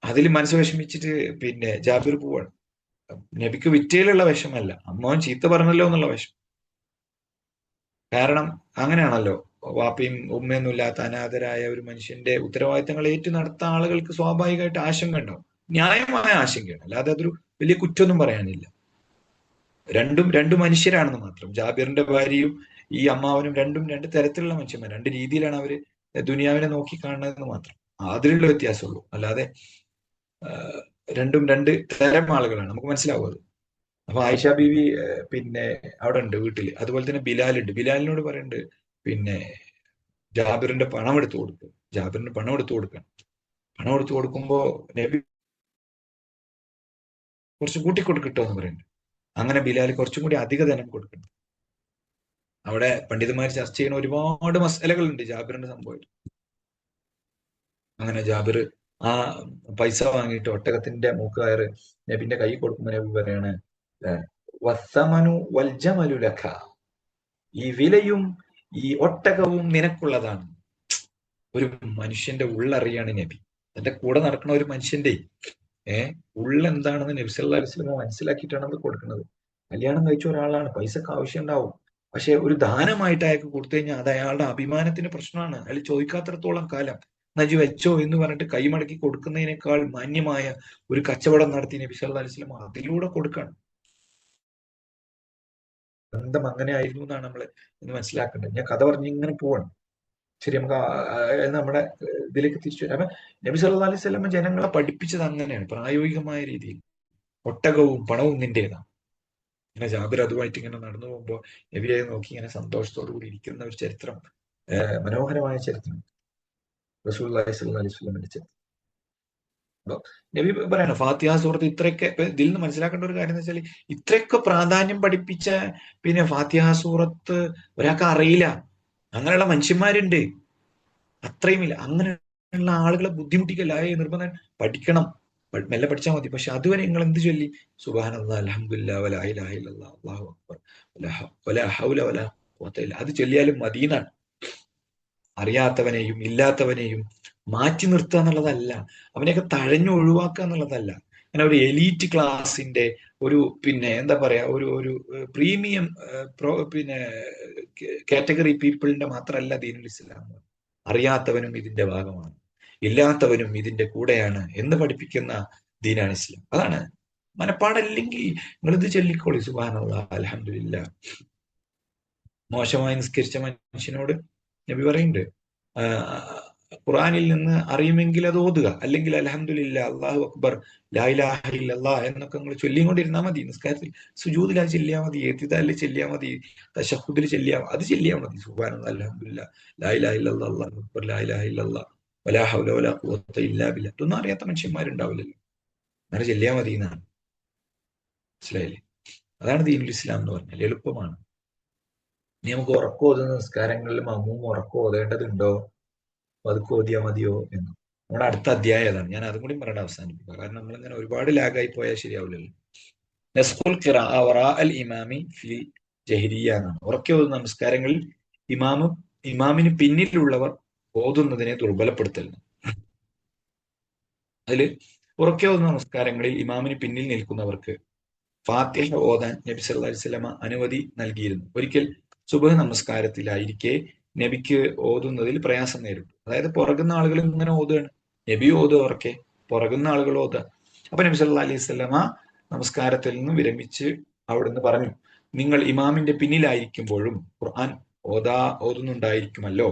അതിൽ മനസ്സ് വിഷമിച്ചിട്ട് പിന്നെ ജാബിർ പോവാണ്. നബിക്ക് വിറ്റയിലുള്ള വിഷമല്ല, അമ്മാവൻ ചീത്ത പറഞ്ഞല്ലോ എന്നുള്ള വിഷമം. കാരണം അങ്ങനെയാണല്ലോ, വാപ്പയും ഉമ്മയൊന്നും ഇല്ലാത്ത അനാഥരായ ഒരു മനുഷ്യന്റെ ഉത്തരവാദിത്തങ്ങൾ ഏറ്റു നടത്താൻ ആളുകൾക്ക് സ്വാഭാവികമായിട്ട് ആശങ്ക ഉണ്ടാവും. ന്യായമായ ആശങ്കയാണ്, അല്ലാതെ അതൊരു വലിയ കുറ്റമൊന്നും പറയാനില്ല. രണ്ടു മനുഷ്യരാണെന്ന് മാത്രം. ജാബിറിന്റെ ഭാര്യയും ഈ അമ്മാവനും രണ്ട് തരത്തിലുള്ള മനുഷ്യന്മാർ, രണ്ട് രീതിയിലാണ് അവര് ദുനിയാവിനെ നോക്കി കാണുന്നതെന്ന് മാത്രം. അതിലുള്ള വ്യത്യാസമുള്ളൂ, അല്ലാതെ രണ്ട് തരം ആളുകളാണ്, നമുക്ക് മനസ്സിലാവും അത്. അപ്പൊ ആയിഷ ബീവി പിന്നെ അവിടെ ഉണ്ട് വീട്ടിൽ. അതുപോലെ തന്നെ ബിലാലുണ്ട്. ബിലാലിനോട് പറയുന്നുണ്ട് പിന്നെ ജാബിറിന്റെ പണം എടുത്തു കൊടുക്കും, ജാബിറിന് പണം എടുത്തു കൊടുക്കണം. പണം എടുത്തു കൊടുക്കുമ്പോ നബി കുറച്ച് കൂട്ടിക്കൊടുക്കട്ടോ എന്ന് പറയുന്നുണ്ട്. അങ്ങനെ ബിലാൽ കുറച്ചും കൂടി അധിക ധനം കൊടുക്കണം. അവിടെ പണ്ഡിതന്മാർ ചർച്ച ചെയ്യുന്ന ഒരുപാട് മസലകളുണ്ട് ജാബിറിന്റെ സംഭവം. അങ്ങനെ ജാബിർ ആ പൈസ വാങ്ങിയിട്ട് ഒട്ടകത്തിന്റെ മൂക്കുകയറ് നബിന്റെ കൈ കൊടുക്കുമ്പോൾ നബി പറയാണ്, വസ്സമനു വൽജമലു ലക, ഈ വിലയും ഈ ഒട്ടകവും നിനക്കുള്ളതാണ്. ഒരു മനുഷ്യന്റെ ഉള്ളറിയാണ് നബി. തന്റെ കൂടെ നടക്കുന്ന ഒരു മനുഷ്യന്റെ ഉള്ളെന്താണെന്ന് നബി സല്ലല്ലാഹു അലൈഹി വസല്ലം മനസ്സിലാക്കിയിട്ടാണ് അത് കൊടുക്കുന്നത്. കല്യാണം കഴിച്ച ഒരാളാണ്, പൈസക്ക് ആവശ്യം ഉണ്ടാവും, പക്ഷെ ഒരു ദാനമായിട്ട് അയാൾക്ക് കൊടുത്തു കഴിഞ്ഞാൽ അത് അയാളുടെ അഭിമാനത്തിന് പ്രശ്നമാണ്. അയാൾ ചോദിക്കാത്തിടത്തോളം കാലം നജി വെച്ചോ എന്ന് പറഞ്ഞിട്ട് കൈമടക്കി കൊടുക്കുന്നതിനേക്കാൾ മാന്യമായ ഒരു കച്ചവടം നടത്തി നബി സല്ലല്ലാഹു അലൈഹി വസല്ലം അതിലൂടെ കൊടുക്കണം. ബന്ധം അങ്ങനെ ആയിരുന്നു എന്നാണ് നമ്മൾ ഇന്ന് മനസ്സിലാക്കേണ്ടത്. ഞാൻ കഥ പറഞ്ഞ് ഇങ്ങനെ പോവാണ്. ശരി, നമുക്ക് നമ്മുടെ ഇതിലേക്ക് തിരിച്ചു വരാം. നബി സല്ലല്ലാഹു അലൈഹി വസല്ലം ജനങ്ങളെ പഠിപ്പിച്ചത് അങ്ങനെയാണ്, പ്രായോഗികമായ രീതിയിൽ. ഒട്ടകവും പണവും നിന്റേതാണ്. ഇങ്ങനെ ജാബിർ അതുമായിട്ട് ഇങ്ങനെ നടന്നു പോകുമ്പോ നബിയെ നോക്കി ഇങ്ങനെ സന്തോഷത്തോടു കൂടി ഇരിക്കുന്ന ഒരു ചരിത്രം, മനോഹരമായ ചരിത്രം റസൂലുള്ളാഹി സ്വല്ലല്ലാഹു അലൈഹി വസല്ലമയുടെ ചരിത്രം. നബി പറയണം ഫാത്തിഹ സൂറത്ത് ഇത്രയൊക്കെ. ഇതിൽ നിന്ന് മനസ്സിലാക്കേണ്ട ഒരു കാര്യം എന്ന് വെച്ചാൽ, ഇത്രയൊക്കെ പ്രാധാന്യം പഠിപ്പിച്ച പിന്നെ ഫാത്തിഹ സൂറത്ത് ഒരാൾക്ക് അറിയില്ല. അങ്ങനെയുള്ള മനുഷ്യന്മാരുണ്ട്, അത്രയുമില്ല. അങ്ങനെയുള്ള ആളുകളെ ബുദ്ധിമുട്ടിക്കല്ല, നിർബന്ധം പഠിക്കണം, മെല്ലെ പഠിച്ചാൽ മതി. പക്ഷെ അതുവരെ നിങ്ങൾ എന്ത് ചൊല്ലി? സുബ്ഹാനല്ലാഹ് അൽഹംദുലില്ലാഹ് വലാ ഇലാഹ ഇല്ലല്ലാഹ് അല്ലാഹു അക്ബർ വലാ ഹൗല വലാ ഖുവത ഇല്ല. അത് ചൊല്ലിയാലും മദീനാണ്. അറിയാത്തവനെയും ഇല്ലാത്തവനെയും മാറ്റി നിർത്തുക എന്നുള്ളതല്ല, അവനെയൊക്കെ തഴഞ്ഞു ഒഴിവാക്കുക എന്നുള്ളതല്ല. അങ്ങനെ ഒരു എലീറ്റ് ക്ലാസിന്റെ ഒരു പിന്നെ എന്താ പറയാ ഒരു പ്രീമിയം പിന്നെ കാറ്റഗറി പീപ്പിളിന്റെ മാത്രമല്ല ദീനുൽ ഇസ്ലാം. അറിയാത്തവനും ഇതിന്റെ ഭാഗമാണ്, ഇല്ലാത്തവനും ഇതിന്റെ കൂടെയാണ് എന്ന് പഠിപ്പിക്കുന്ന ദീനാണ് ഇസ്ലാം. അതാണ്. മനപ്പാടല്ലെങ്കിൽ നിങ്ങളിത് ചൊല്ലിക്കോളി, സുബ്ഹാനല്ലാഹ് അൽഹംദുലില്ലാഹ്. മോശമായി നിസ്കരിച്ച മനുഷ്യനോട് നബി പറയുന്നുണ്ട്, ഖുർആനിൽ നിന്ന് അറിയുമെങ്കിൽ അത് ഓതുക, അല്ലെങ്കിൽ അൽഹംദുലില്ലാ, അല്ലാഹു അക്ബർ, ലാ ഇലാഹ ഇല്ലല്ലാഹ് എന്നൊക്കെ നിങ്ങൾ ചൊല്ലിക്കൊണ്ടിരുന്നാൽ മതി. നിസ്കാരത്തിൽ സുജൂദിൽ അത് ചെല്ലിയാൽ മതി, ഇഅ്തിദാലിൽ ചെല്ലിയാൽ മതി, തശഹുദിൽ അത് ചെല്ലിയാൽ മതി. സുബ്ഹാനല്ലാഹ്, അൽഹംദുലില്ലാ, ലാ ഇലാഹ ഇല്ലല്ലാഹ്, അല്ലാഹു അക്ബർ, ലാ ഇലാഹ ഇല്ലല്ലാഹ്, വലാ ഹൗല വലാ ഖുവത ഇല്ലാ ബില്ലാഹ്. ഇതൊന്നും അറിയാത്ത മനുഷ്യന്മാരുണ്ടാവില്ലല്ലോ, അങ്ങനെ ചെല്ലിയാൽ മതി എന്നാണ്. മനസ്സിലായില്ലേ? അതാണ് ദീനുൽ ഇസ്ലാം എന്ന് പറഞ്ഞാൽ. എളുപ്പമാണ്. ഇനി നമുക്ക് ഉറക്കം ഓതുന്ന നിസ്കാരങ്ങളിൽ മഅ്മൂം ഉറക്കം ഓതേണ്ടതുണ്ടോ, പതുക്കെ ഓതിയാൽ മതിയോ എന്ന് നമ്മുടെ അടുത്ത അധ്യായം അതാണ്. ഞാൻ അതും കൂടി പറഞ്ഞിട്ട് അവസാനിപ്പിക്കുക, കാരണം നമ്മളിങ്ങനെ ഒരുപാട് ലാഗായി പോയാൽ ശരിയാവില്ലല്ലോ. നസ്ഖുൽ ഖിറാഅ വറാഅൽ ഇമാമി ഫിൽ ജഹരിയ്യ എന്നാണ്. ഉറക്കെ ഓതുന്ന നമസ്കാരങ്ങളിൽ ഇമാമിന് പിന്നിലുള്ളവർ ഓതുന്നതിനെ ദുർബലപ്പെടുത്തൽ. അതിൽ ഉറക്കെ ഓതുന്ന നമസ്കാരങ്ങളിൽ ഇമാമിന് പിന്നിൽ നിൽക്കുന്നവർക്ക് ഫാത്തിഹ ഓതാൻ നബി സല്ലല്ലാഹു അലൈഹി വസല്ലമ അനുമതി നൽകിയിരുന്നു. ഒരിക്കൽ സുബ്ഹ് നമസ്കാരത്തിലായിരിക്കെ നബിക്ക് ഓതുന്നതിൽ പ്രയാസം നേരിട്ടു. അതായത് പുറകുന്ന ആളുകൾ ഇങ്ങനെ ഓതുകയാണ്, നബി ഓതുക ഉറക്കെ, പുറകുന്ന ആളുകൾ ഓതുക. അപ്പൊ നബി സല്ലല്ലാഹു അലൈഹി വസല്ലമ നമസ്കാരത്തിൽ നിന്ന് വിരമിച്ച് അവിടുന്ന് പറഞ്ഞു, നിങ്ങൾ ഇമാമിന്റെ പിന്നിലായിരിക്കുമ്പോഴും ഖുർആൻ ഓതുന്നുണ്ടായിരിക്കുമല്ലോ.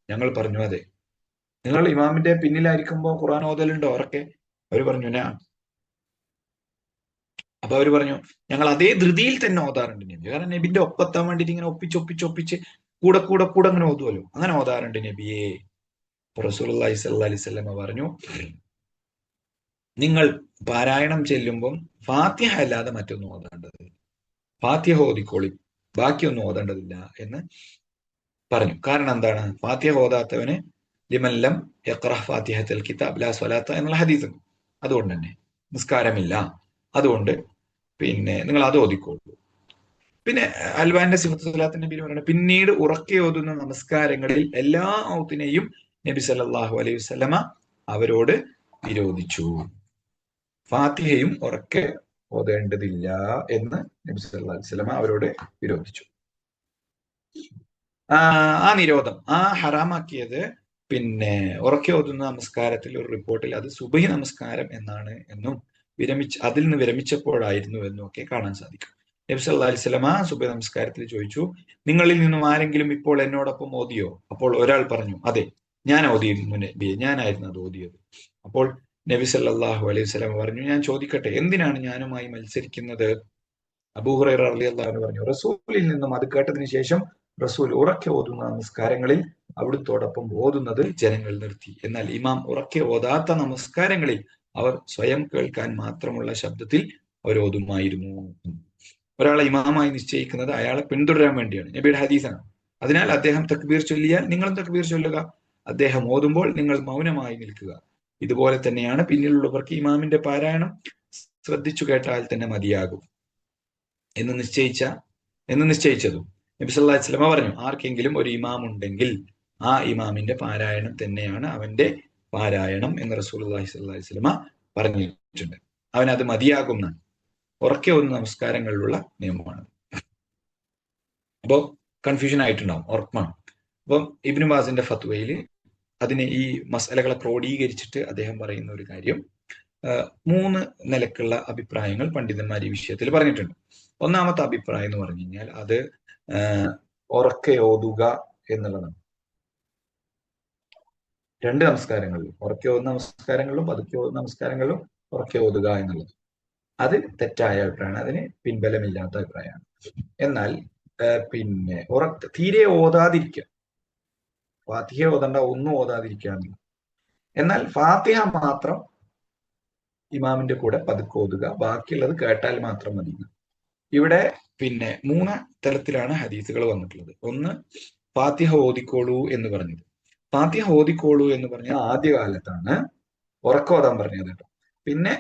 ഞങ്ങൾ പറഞ്ഞു, അതെ. നിങ്ങൾ ഇമാമിന്റെ പിന്നിലായിരിക്കുമ്പോൾ ഖുർആൻ ഓതലുണ്ടോ ഉറക്കെ? അവർ പറഞ്ഞു, ഞാൻ. അപ്പൊ അവർ പറഞ്ഞു, ഞങ്ങൾ അതേ ധൃതിയിൽ തന്നെ ഓതാറുണ്ട് നബി. കാരണം നബിന്റെ ഒപ്പത്താൻ വേണ്ടിയിട്ട് ഇങ്ങനെ ഒപ്പിച്ച് കൂടെ അങ്ങനെ ഓതുമല്ലോ, അങ്ങനെ ഓതാറുണ്ട് നബിയെ. റസൂലുള്ളാഹി സ്വല്ലല്ലാഹി അലൈഹി വസല്ലം പറഞ്ഞു, നിങ്ങൾ പാരായണം ചെല്ലുമ്പം ഫാത്തിഹ അല്ലാതെ മറ്റൊന്നും ഓതേണ്ടത്, ഫാത്തിഹ ഓതിക്കോളി, ബാക്കിയൊന്നും ഓതേണ്ടതില്ല എന്ന് പറഞ്ഞു. കാരണം എന്താണ്? ഫാത്തിഹ ഓതാത്തവന് ലിമല്ലം യഖ്റഅ ഫാത്തിഹത്തുൽ കിതാബ് ലാ സ്വലാത്ത എന്നുള്ള ഹദീസ് ഉണ്ട്. അതുകൊണ്ട് തന്നെ നിസ്കാരമില്ല. അതുകൊണ്ട് നിങ്ങൾ അത് ഓതിക്കോളൂ. പിന്നെ അൽബാനിന്റെ സിഫത്ത് സ്വലാത്തിന്റെ നബി പറയുന്നത്, പിന്നീട് ഉറക്കെ ഓതുന്ന നമസ്കാരങ്ങളിൽ എല്ലാ ഔത്തിനെയും നബി സല്ലല്ലാഹു അലൈഹി വസല്ലമ അവരോട് വിരോധിച്ചു. ഫാത്തിഹയും ഉറക്കെ ഓതേണ്ടതില്ല എന്ന് നബി സല്ലല്ലാഹു അലൈഹി വസല്ലമ അവരോട് വിരോധിച്ചു. ആ നിരോധം, ഹറാമാക്കിയത് ഉറക്കെ ഓതുന്ന നമസ്കാരത്തിൽ ഒരു റിപ്പോർട്ടിൽ അത് സുബഹി നമസ്കാരം എന്നാണ് എന്നും അതിൽ നിന്ന് വിരമിച്ചപ്പോഴായിരുന്നു എന്നും ഒക്കെ കാണാൻ സാധിക്കും. നബി സല്ലല്ലാഹു അലൈഹി വസല്ലമ സുബഹി നമസ്കാരത്തിൽ ചോദിച്ചു, നിങ്ങളിൽ നിന്നും ആരെങ്കിലും ഇപ്പോൾ എന്നോടൊപ്പം ഓതിയോ? അപ്പോൾ ഒരാൾ പറഞ്ഞു, അതെ, ഞാൻ ഓതിയിരുന്നു നബിയെ, ഞാനായിരുന്നു അത് ഓതിയത്. അപ്പോൾ നബി സല്ലല്ലാഹു അലൈഹി വസല്ലമ പറഞ്ഞു, ഞാൻ ചോദിക്കട്ടെ, എന്തിനാണ് ഞാനുമായി മത്സരിക്കുന്നത്? അബൂ ഹുറൈറ റളിയല്ലാഹു അൻഹു പറഞ്ഞു, റസൂലിൽ നിന്നും അത് കേട്ടതിന് ശേഷം റസൂൽ ഉറക്കെ ഓതുന്ന നമസ്കാരങ്ങളിൽ അവിടുത്തോടൊപ്പം ഓതുന്നത് ജനങ്ങൾ നിർത്തി. എന്നാൽ ഇമാം ഉറക്കെ ഓതാത്ത നമസ്കാരങ്ങളിൽ അവർ സ്വയം കേൾക്കാൻ മാത്രമുള്ള ശബ്ദത്തിൽ അവർ ഓതുമായിരുന്നു. ഒരാളെ ഇമാമായി നിശ്ചയിക്കുന്നത് അയാളെ പിന്തുടരാൻ വേണ്ടിയാണ്. നബിയുടെ ഹദീസാണ്. അതിനാൽ അദ്ദേഹം തക്ബീർ ചൊല്ലിയാൽ നിങ്ങളും തക്ബീർ ചൊല്ലുക, അദ്ദേഹം ഓതുമ്പോൾ നിങ്ങൾ മൗനമായി നിൽക്കുക. ഇതുപോലെ തന്നെയാണ് പിന്നിലുള്ളവർക്ക് ഇമാമിന്റെ പാരായണം ശ്രദ്ധിച്ചു കേട്ടാൽ തന്നെ മതിയാകും എന്ന് നിശ്ചയിച്ചതും നബി സല്ലല്ലാഹു അലൈഹി വസല്ലമ പറഞ്ഞു, ആർക്കെങ്കിലും ഒരു ഇമാം ഉണ്ടെങ്കിൽ ആ ഇമാമിന്റെ പാരായണം തന്നെയാണ് അവന്റെ പാരായണം എന്ന് റസൂലുള്ളാഹി സ്വല്ലല്ലാഹു അലൈഹി വസല്ലമ പറഞ്ഞിട്ടുണ്ട്. അവനത് മതിയാകും. ഉറക്കെ ഓതുന്ന നമസ്കാരങ്ങളിലുള്ള നിയമമാണ്. അപ്പോ കൺഫ്യൂഷൻ ആയിട്ടുണ്ടാവും, ഉറപ്പാണ്. അപ്പം ഇബ്നു ബാസിന്റെ ഫത്വയിൽ അതിനെ ഈ മസലകളെ ക്രോഡീകരിച്ചിട്ട് അദ്ദേഹം പറയുന്ന ഒരു കാര്യം, 3 നിലക്കുള്ള അഭിപ്രായങ്ങൾ പണ്ഡിതന്മാർ ഈ വിഷയത്തിൽ പറഞ്ഞിട്ടുണ്ട്. ഒന്നാമത്തെ അഭിപ്രായം എന്ന് പറഞ്ഞു കഴിഞ്ഞാൽ അത് ഉറക്കെ ഓതുക എന്നുള്ളതാണ്. 2 നമസ്കാരങ്ങളിലും, ഉറക്കെ ഓതുന്ന നമസ്കാരങ്ങളിലും പതുക്കെ ഓതുന്ന നമസ്കാരങ്ങളിലും ഉറക്കെ ഓതുക എന്നുള്ളത് അത് തെറ്റായ അഭിപ്രായമാണ്, അതിന് പിൻബലമില്ലാത്ത അഭിപ്രായമാണ്. എന്നാൽ തീരെ ഓതാതിരിക്കുക, ഫാത്തിഹ ഓതണ്ട, ഒന്നും ഓതാതിരിക്കുക. എന്നാൽ ഫാത്തിഹ മാത്രം ഇമാമിന്റെ കൂടെ പതുക്കെ ഓതുക, ബാക്കിയുള്ളത് കേട്ടാൽ മാത്രം മതി. ഇവിടെ 3 തരത്തിലാണ് ഹദീസുകൾ വന്നിട്ടുള്ളത്. ഒന്ന്, ഫാത്തിഹ ഓതിക്കോളൂ എന്ന് പറഞ്ഞത്. ഫാത്തിഹ ഓതിക്കോളൂ എന്ന് പറഞ്ഞ ആദ്യകാലത്താണ് ഉറക്കം ഓതാൻ പറഞ്ഞത് കേട്ടോ. പിന്നെ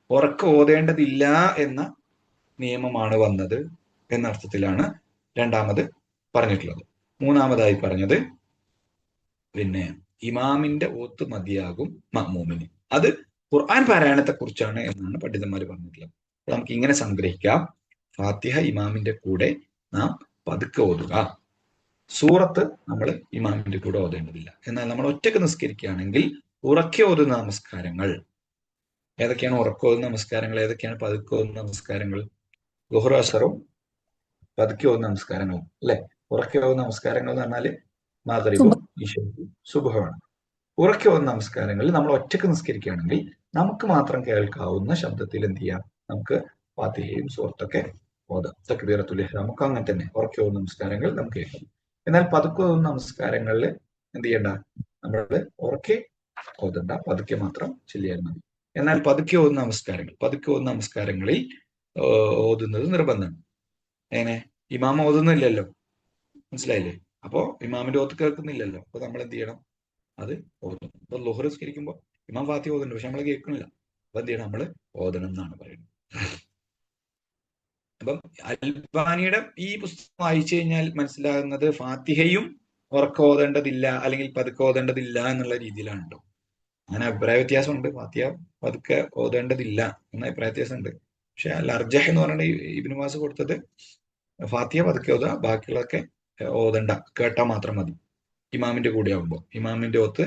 ഉറക്കം ഓതേണ്ടതില്ല എന്ന നിയമമാണ് വന്നത് എന്ന അർത്ഥത്തിലാണ് രണ്ടാമത് പറഞ്ഞിട്ടുള്ളത്. മൂന്നാമതായി പറഞ്ഞത് ഇമാമിന്റെ ഓത്ത് മതിയാകും മഅ്മൂമിന്. അത് ഖുർആൻ പാരായണത്തെ കുറിച്ചാണ് എന്നാണ് പണ്ഡിതന്മാർ പറഞ്ഞിട്ടുള്ളത്. നമുക്ക് ഇങ്ങനെ സംഗ്രഹിക്കാം: ഫാത്തിഹ ഇമാമിന്റെ കൂടെ നാം പതുക്കെ ഓതുക, സൂറത്ത് നമ്മൾ ഇമാമിന്റെ കൂടെ ഓതേണ്ടതില്ല. എന്നാൽ നമ്മൾ ഒറ്റക്ക് നിസ്കരിക്കുകയാണെങ്കിൽ ഉറക്കെ ഓതുന്ന നമസ്കാരങ്ങൾ ഏതൊക്കെയാണ്? ഉറക്കെ ഓതുന്ന നമസ്കാരങ്ങൾ ഏതൊക്കെയാണ്? പതുക്കെ ഓതുന്ന നമസ്കാരങ്ങൾ ളുഹ്റും അസ്റും പതുക്കെ ഓതുന്ന നമസ്കാരങ്ങളും അല്ലെ. ഉറക്കെ ഓതുന്ന നമസ്കാരങ്ങൾ എന്ന് പറഞ്ഞാല് മഗ്രിബും ഇശയും സുബ്ഹുമാണ്. ഉറക്കെ ഓതുന്ന നമസ്കാരങ്ങളിൽ നമ്മൾ ഒറ്റക്ക് നിസ്കരിക്കുകയാണെങ്കിൽ നമുക്ക് മാത്രം കേൾക്കാവുന്ന ശബ്ദത്തിൽ എന്ത് ചെയ്യാം, നമുക്ക് ഫാത്തിഹയും സൂറത്തൊക്കെ ഓതാം. തക്ബീറത്തുൽ ഇഹ്റാം ഒക്കെ അങ്ങനെ തന്നെ ഉറക്കെ ഓതുന്ന നമസ്കാരങ്ങൾ നമുക്ക് കേൾക്കാം. എന്നാൽ പതുക്കെ ഓതുന്ന നമസ്കാരങ്ങളിൽ എന്ത് ചെയ്യണ്ട, നമ്മൾ ഉറക്കെ ഓതണ്ട, പതുക്കെ മാത്രം ചൊല്ലിയാൽ മതി. എന്നാൽ പതുക്കെ ഓതുന്ന നമസ്കാരങ്ങളിൽ ഓതുന്നത് നിർബന്ധമാണ്. എങ്ങനെ? ഇമാമ ഓതുന്നില്ലല്ലോ, മനസ്സിലായില്ലേ? അപ്പോ ഇമാമിന്റെ ഓത്ത് കേൾക്കുന്നില്ലല്ലോ, അപ്പൊ നമ്മൾ എന്ത് ചെയ്യണം, അത് ഓതണം. ഇപ്പൊ ളുഹർ നിസ്കരിക്കുമ്പോൾ ഇമാം ഫാത്തിഹ ഓതുന്നുണ്ട്, പക്ഷെ നമ്മൾ കേൾക്കുന്നില്ല, അപ്പൊ എന്ത് ചെയ്യണം, നമ്മൾ ഓതണം എന്നാണ് പറയുന്നത്. അപ്പം അൽബാനിയുടെ ഈ പുസ്തകം വായിച്ചു കഴിഞ്ഞാൽ മനസ്സിലാകുന്നത് ഫാത്തിഹയും ഉറക്കം ഓതേണ്ടതില്ല അല്ലെങ്കിൽ പതുക്കെ ഓതേണ്ടതില്ല എന്നുള്ള രീതിയിലാണ് കേട്ടോ. അങ്ങനെ അഭിപ്രായ വ്യത്യാസമുണ്ട്. ഫാത്തിഹ പതുക്കെ ഓതേണ്ടതില്ല എന്ന അഭിപ്രായ വ്യത്യാസമുണ്ട്. പക്ഷെ അൽ അർജഹ് എന്ന് പറയുന്നത് ഇബ്നു ബാസ് കൊടുത്തത് ഫാത്തിഹ പതുക്കെ ഓതുക, ബാക്കിയുള്ളതൊക്കെ ഓതണ്ട, കേട്ടാൽ മാത്രം മതി. ഇമാമിന്റെ കൂടെ ആവുമ്പോൾ ഇമാമിന്റെ ഓത്ത്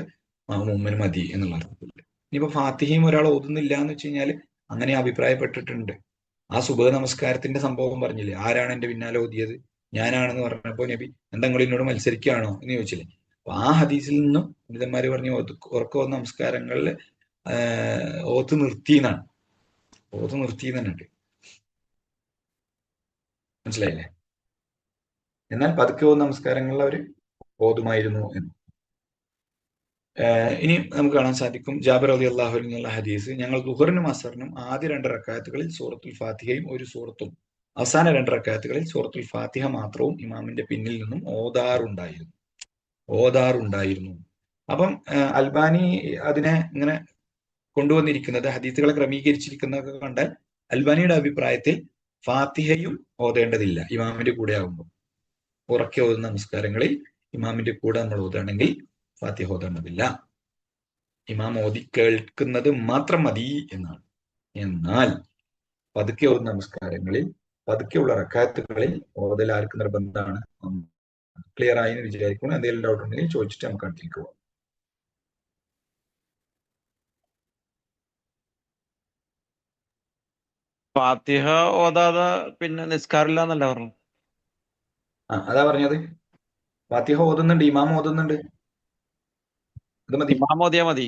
മുമ്മിന് മതി എന്നുള്ള അർത്ഥത്തിൽ. ഇനിയിപ്പോ ഫാത്തിഹയും ഒരാൾ ഓതുന്നില്ല എന്ന് വെച്ച് കഴിഞ്ഞാൽ അങ്ങനെ അഭിപ്രായപ്പെട്ടിട്ടുണ്ട്. ആ സുബഹ് നമസ്കാരത്തിന്റെ സംഭവം പറഞ്ഞില്ലേ, ആരാണ് എന്റെ പിന്നാലെ ഓതിയത്, ഞാനാണെന്ന് പറഞ്ഞപ്പോ നബി എന്താ നിങ്ങൾ എന്നോട് മത്സരിക്കുകയാണോ എന്ന് ചോദിച്ചില്ലേ. അപ്പൊ ആ ഹദീസിൽ നിന്നും പണ്ഡിതന്മാര് പറഞ്ഞു ഉറക്കം ഓതുന്ന നമസ്കാരങ്ങളിൽ ഓത്ത് നിർത്തി എന്നാണ് മനസ്സിലായില്ലേ? എന്നാൽ പതുക്കെ ഓതുന്ന നമസ്കാരങ്ങളിൽ അവർ ഓതുമായിരുന്നു എന്ന്. ഇനി നമുക്ക് കാണാൻ സാധിക്കും ജാബിർ റളിയല്ലാഹു അൻഹു എന്നുള്ള ഹദീസ്, ഞങ്ങൾ ദുഹറിനും അസറിനും ആദ്യ 2 റക്അത്തുകളിൽ സൂറത്തുൽ ഫാത്തിഹയും ഒരു സൂറത്തും അവസാന 2 റക്അത്തുകളിൽ സൂറത്തുൽ ഫാത്തിഹ മാത്രവും ഇമാമിന്റെ പിന്നിൽ നിന്നും ഓതാറുണ്ടായിരുന്നു. അപ്പം അൽബാനി അതിനെ ഇങ്ങനെ കൊണ്ടുവന്നിരിക്കുന്നത്, ഹദീസുകളെ ക്രമീകരിച്ചിരിക്കുന്നതൊക്കെ കണ്ടാൽ അൽബാനിയുടെ അഭിപ്രായത്തിൽ ഫാത്തിഹയും ഓതേണ്ടതില്ല ഇമാമിന്റെ കൂടെ ആകുമ്പോൾ. ഉറക്കെ ഓതുന്ന നമസ്കാരങ്ങളിൽ ഇമാമിന്റെ കൂടെ നമ്മൾ ഓതുകയാണെങ്കിൽ ഫാത്തിഹ ഓതേണ്ടതില്ല, ഇമാം ഓതി കേൾക്കുന്നത് മാത്രം മതി എന്നാണ്. എന്നാൽ പതുക്കെ ഓതുന്ന നമസ്കാരങ്ങളിൽ പതുക്കെയുള്ള റക്അത്തുകളിൽ ഓതൽ ആർക്ക് നിർബന്ധമാണ്? ക്ലിയർ ആയി എന്ന് വിചാരിക്കുന്നു. എന്തെങ്കിലും ഡൗട്ട് ഉണ്ടെങ്കിൽ ചോദിച്ചിട്ട് നമുക്ക് അടുത്തേക്ക് പോകാം. ഫാത്തിഹ ഓതാതെ പിന്നെ നിസ്കാരമില്ല എന്നല്ല പറഞ്ഞു. അതാ പറഞ്ഞത്, ഫാത്തിഹ ഓതുന്നുണ്ട്, ഇമാം ഓതുന്നുണ്ട്, അത് മതി, ഇമാം ഓതിയാ മതി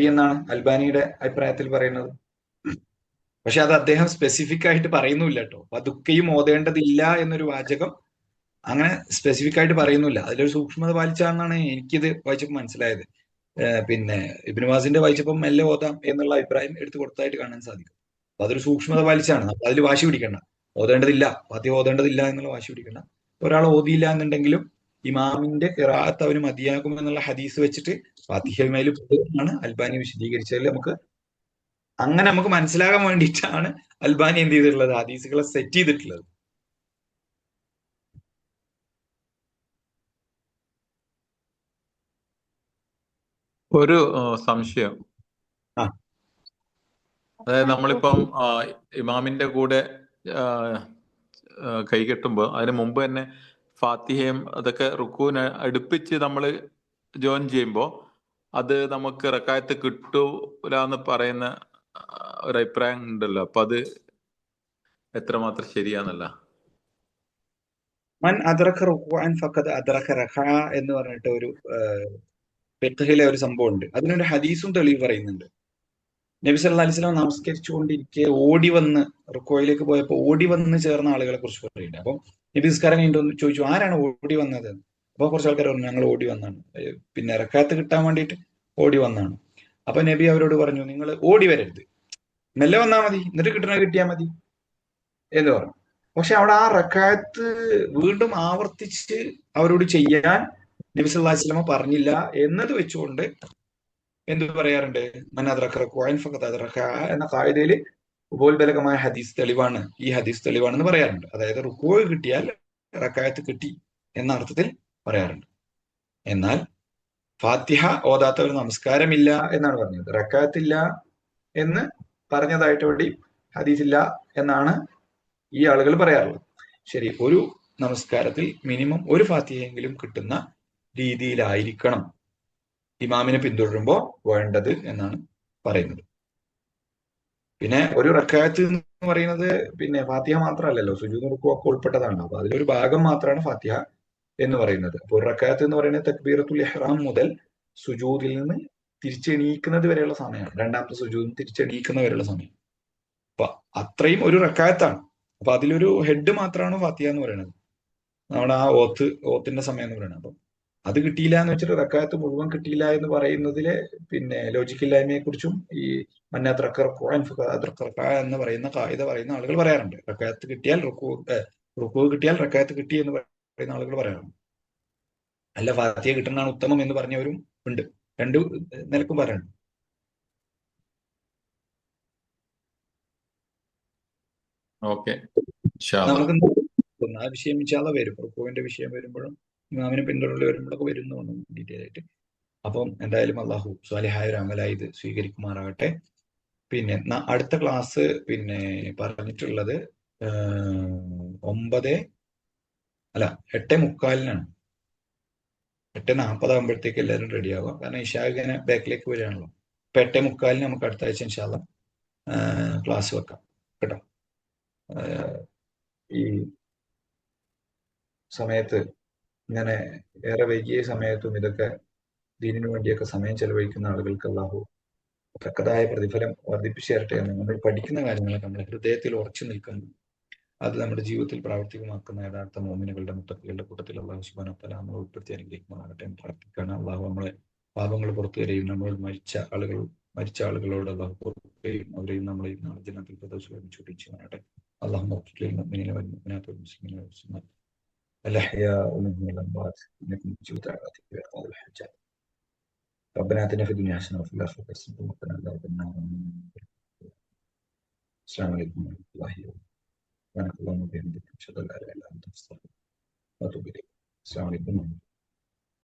എന്നാണ് അൽബാനിയുടെ അഭിപ്രായത്തിൽ പറയുന്നത്. പക്ഷെ അത് അദ്ദേഹം സ്പെസിഫിക് ആയിട്ട് പറയുന്നില്ല കേട്ടോ. പതുക്കെയും ഓതേണ്ടതില്ല എന്നൊരു വാചകം അങ്ങനെ സ്പെസിഫിക് ആയിട്ട് പറയുന്നില്ല. അതിലൊരു സൂക്ഷ്മത പാലിച്ചാണെന്നാണ് എനിക്കിത് വായിച്ചപ്പോൾ മനസ്സിലായത്. പിന്നെ ഇബ്നു ബാസിന്റെ വായിച്ചപ്പോൾ മെല്ലെ ഓതാം എന്നുള്ള അഭിപ്രായം എടുത്തു കൊടുത്തതായിട്ട് കാണാൻ സാധിക്കും. അപ്പൊ അതൊരു സൂക്ഷ്മത പാലിച്ചാണ്. നമ്മൾ അതിൽ വാശി പിടിക്കണ്ട, ഓതേണ്ടതില്ല, ഫാത്തിഹ ഓതേണ്ടതില്ല എന്നുള്ള വാശി പിടിക്കണ്ട. ഒരാൾ ഓതിയില്ല എന്നുണ്ടെങ്കിലും ഇമാമിന്റെ ഖിറാഅത്ത് അവന് മതിയാകും എന്നുള്ള ഹദീസ് വെച്ചിട്ട് ഫാത്തിഹയുമേൽ പോകുന്നതാണ് അൽബാനി വിശദീകരിച്ചതിൽ നമുക്ക് മനസ്സിലാകാൻ വേണ്ടിയിട്ടാണ് അൽബാനി എന്ത് ചെയ്തിട്ടുള്ളത്, ഹദീസുകളെ സെറ്റ് ചെയ്തിട്ടുള്ളത്. ഒരു സംശയം, അതായത് നമ്മളിപ്പം ഇമാമിന്റെ കൂടെ കൈകെട്ടുമ്പോൾ അതിന് മുമ്പ് തന്നെ ഫാത്തിഹയും അതൊക്കെ റുക്കൂന് അടുപ്പിച്ച് നമ്മൾ ജോയിൻ ചെയ്യുമ്പോൾ അത് നമുക്ക് റക്അത്ത് കിട്ടൂല എന്ന് പറയുന്ന ഒരു അഭിപ്രായം ഉണ്ടല്ലോ. അപ്പൊ അത് എത്രമാത്രം ശരിയാന്നല്ല? മൻ അദ്റക റുക്അൻ ഫഖദ് അദ്റക റക്അ എന്ന് പറഞ്ഞിട്ട് ഒരു ഫിഖ്ഹിലെ ഒരു സംഭവം ഉണ്ട്. അതിനൊരു ഹദീസും തെളിവ് പറയുന്നുണ്ട്. നബി സല്ലല്ലാഹു അലൈഹി വസല്ലം നമസ്കരിച്ചുകൊണ്ടിരിക്കെ ഓടി വന്ന് റുക്കോയിലേക്ക് പോയപ്പോൾ ഓടി വന്ന് ചേർന്ന ആളുകളെ കുറിച്ച് പറയുന്നുണ്ട്. അപ്പം നബി നിസ്കാരം കഴിഞ്ഞിട്ട് ചോദിച്ചു, ആരാണ് ഓടി വന്നത്? അപ്പൊ കുറച്ച് ആൾക്കാർ പറഞ്ഞു, ഞങ്ങൾ ഓടി വന്നാണ്, പിന്നെ റക്അത്ത് കിട്ടാൻ വേണ്ടിയിട്ട് ഓടി വന്നാണ്. അപ്പൊ നബി അവരോട് പറഞ്ഞു, നിങ്ങൾ ഓടി വരരുത്, മെല്ലെ വന്നാൽ മതി, എന്നിട്ട് കിട്ടിയാൽ മതി എന്ന് പറഞ്ഞു. പക്ഷെ അവിടെ ആ റക്അത്ത് വീണ്ടും ആവർത്തിച്ച് അവരോട് ചെയ്യാൻ നബി സല്ലല്ലാഹു അലൈഹി വസല്ലം പറഞ്ഞില്ല എന്നത് വെച്ചുകൊണ്ട് എന്ത് പറയാറുണ്ട്, മൻ അദ്റക റക്അൻ ഫഖദ് അദ്റക എന്ന ഖായിദയിൽ ഉപോത്ബലകമായ ഹദീസ് തെളിവാണ്, ഈ ഹദീസ് തെളിവാണെന്ന് പറയാറുണ്ട്. അതായത് റുക്കൂ കിട്ടിയാൽ റക്അത്ത് കിട്ടി എന്ന അർത്ഥത്തിൽ പറയാറുണ്ട്. എന്നാൽ ഫാത്തിഹ ഓതാത്ത ഒരു നമസ്കാരമില്ല എന്നാണ് പറഞ്ഞത്. റക്അത്തില്ല എന്ന് പറഞ്ഞതായിട്ട് വേണ്ടി ഹദീസില്ല എന്നാണ് ഈ ആളുകൾ പറയാറുള്ളത്. ശരി, ഒരു നമസ്കാരത്തിൽ മിനിമം ഒരു ഫാത്തിഹയെങ്കിലും കിട്ടുന്ന രീതിയിലായിരിക്കണം ഇമാമിനെ പിന്തുടരുമ്പോൾ വേണ്ടത് എന്നാണ് പറയുന്നത്. പിന്നെ ഒരു റക്അത്ത് എന്ന് പറയുന്നത് പിന്നെ ഫാത്തിഹ മാത്രമല്ലല്ലോ, സുജൂദും റുക്കുഉം ഒക്കെ ഉൾപ്പെട്ടതാണ്. അപ്പൊ അതിലൊരു ഭാഗം മാത്രമാണ് ഫാത്തിഹ എന്ന് പറയുന്നത്. അപ്പോൾ റക്കാത്ത് എന്ന് പറയുന്നത് തക്ബീറത്തുൽ ഇഹ്റാം മുതൽ സുജൂദിൽ നിന്ന് തിരിച്ചെണീക്കുന്നത് വരെയുള്ള സമയമാണ്. രണ്ടാമത്തെ സുജൂദിൽ തിരിച്ചെണീക്കുന്ന വരെയുള്ള സമയം. അപ്പൊ അത്രയും ഒരു റക്കാത്താണ്. അപ്പൊ അതിലൊരു ഹെഡ് മാത്രമാണ് ഫാത്തിഹ എന്ന് പറയുന്നത്, നമ്മുടെ ആ ഓത്തിന്റെ സമയം എന്ന് പറയുന്നത്. അപ്പം അത് കിട്ടിയില്ല എന്ന് വെച്ചിട്ട് റക്കാത്ത് മുഴുവൻ കിട്ടിയില്ല എന്ന് പറയുന്നതിലെ പിന്നെ ലോജിക്കില്ലായ്മയെ കുറിച്ചും ഈ മന്നാത്ത് എന്ന് പറയുന്ന കായിക പറയുന്ന ആളുകൾ പറയാറുണ്ട്. റക്കാത്ത് കിട്ടിയാൽ റുക്കൂ കിട്ടിയാൽ റക്കാത്ത് കിട്ടി എന്ന് പറയുന്ന ആളുകൾ പറയാറുണ്ട്. അല്ല ഫാത്തിഹ കിട്ടുന്നതാണ് ഉത്തമം എന്ന് പറഞ്ഞവരും ഉണ്ട്. രണ്ടു നിലക്കും പറയാറുണ്ട്. ഓക്കെ, നമുക്ക് ആ വിഷയം ഇൻഷാല്ലാ വരും. റുക്കൂവിന്റെ വിഷയം വരുമ്പോഴും ഇമാമിനെ പിന്തുടരൽ വരുമ്പോഴൊക്കെ വരുന്നുണ്ട് ഡീറ്റെയിൽ ആയിട്ട്. അപ്പം എന്തായാലും അള്ളാഹു സ്വാലിഹായ ഒരു അമലായി ഇത് സ്വീകരിക്കുമാറാകട്ടെ. പിന്നെ അടുത്ത ക്ലാസ് പിന്നെ പറഞ്ഞിട്ടുള്ളത് 8:45 8:40 ആകുമ്പോഴത്തേക്ക് എല്ലാവരും റെഡി ആവുക. കാരണം ഇഷാ ഇങ്ങനെ ബാക്കിലേക്ക് വരികയാണല്ലോ. അപ്പൊ 8:45 നമുക്ക് അടുത്ത ആഴ്ച ഇൻഷാല്ലാ ക്ലാസ് വെക്കാം കേട്ടോ. ഈ സമയത്ത് ഇങ്ങനെ ഏറെ വൈകിയ സമയത്തും ഇതൊക്കെ ദീനിനു വേണ്ടിയൊക്കെ സമയം ചെലവഴിക്കുന്ന ആളുകൾക്ക് അല്ലാഹു തക്കതായ പ്രതിഫലം വർദ്ധിപ്പിച്ചു തരട്ടെ എന്ന്. നമ്മൾ പഠിക്കുന്ന കാര്യങ്ങളൊക്കെ നമ്മുടെ ഹൃദയത്തിൽ ഉറച്ചു നിൽക്കുന്നു, അത് നമ്മുടെ ജീവിതത്തിൽ പ്രാവർത്തികമാക്കുന്ന യഥാർത്ഥ മോമിനുകളുടെ മുത്തക്കികളുടെ കൂട്ടത്തിൽ അള്ളാഹു സുബ്ഹാനഹു വ തആല നമ്മളെ ഉൾപ്പെടുത്തി അനുഗ്രഹിക്കുമാറാകട്ടെ എന്ന് പ്രാർത്ഥിക്കുകയാണ്. അള്ളാഹു നമ്മളെ പാപങ്ങൾ പുറത്തു തരികയും നമ്മൾ മരിച്ച ആളുകളോട് അള്ളാഹു പുറത്തുകയും അവരെയും നമ്മളെയും നാളെ ജന്നത്തുൽ ഫിർദൗസിൽ ഒരുമിച്ച് മാറട്ടെ. അള്ളാഹു മുഅ്മിനീന വൽ മുഅ്മിനാത്ത് വൽ മുസ്ലിമീന വൽ മുസ്ലിമാത്ത് الأحياء منهم والأموات إنك مجيب دعوات بأرض الحجات. ربنا آتنا في الدنيا حسنة وفي الآخرة حسنة وقنا عذاب النار. السلام عليكم ورحمة الله وبركاته. سبحانك اللهم وبحمدك أشهد أن لا إله إلا أنت أستغفرك وأتوب إليك. السلام عليكم.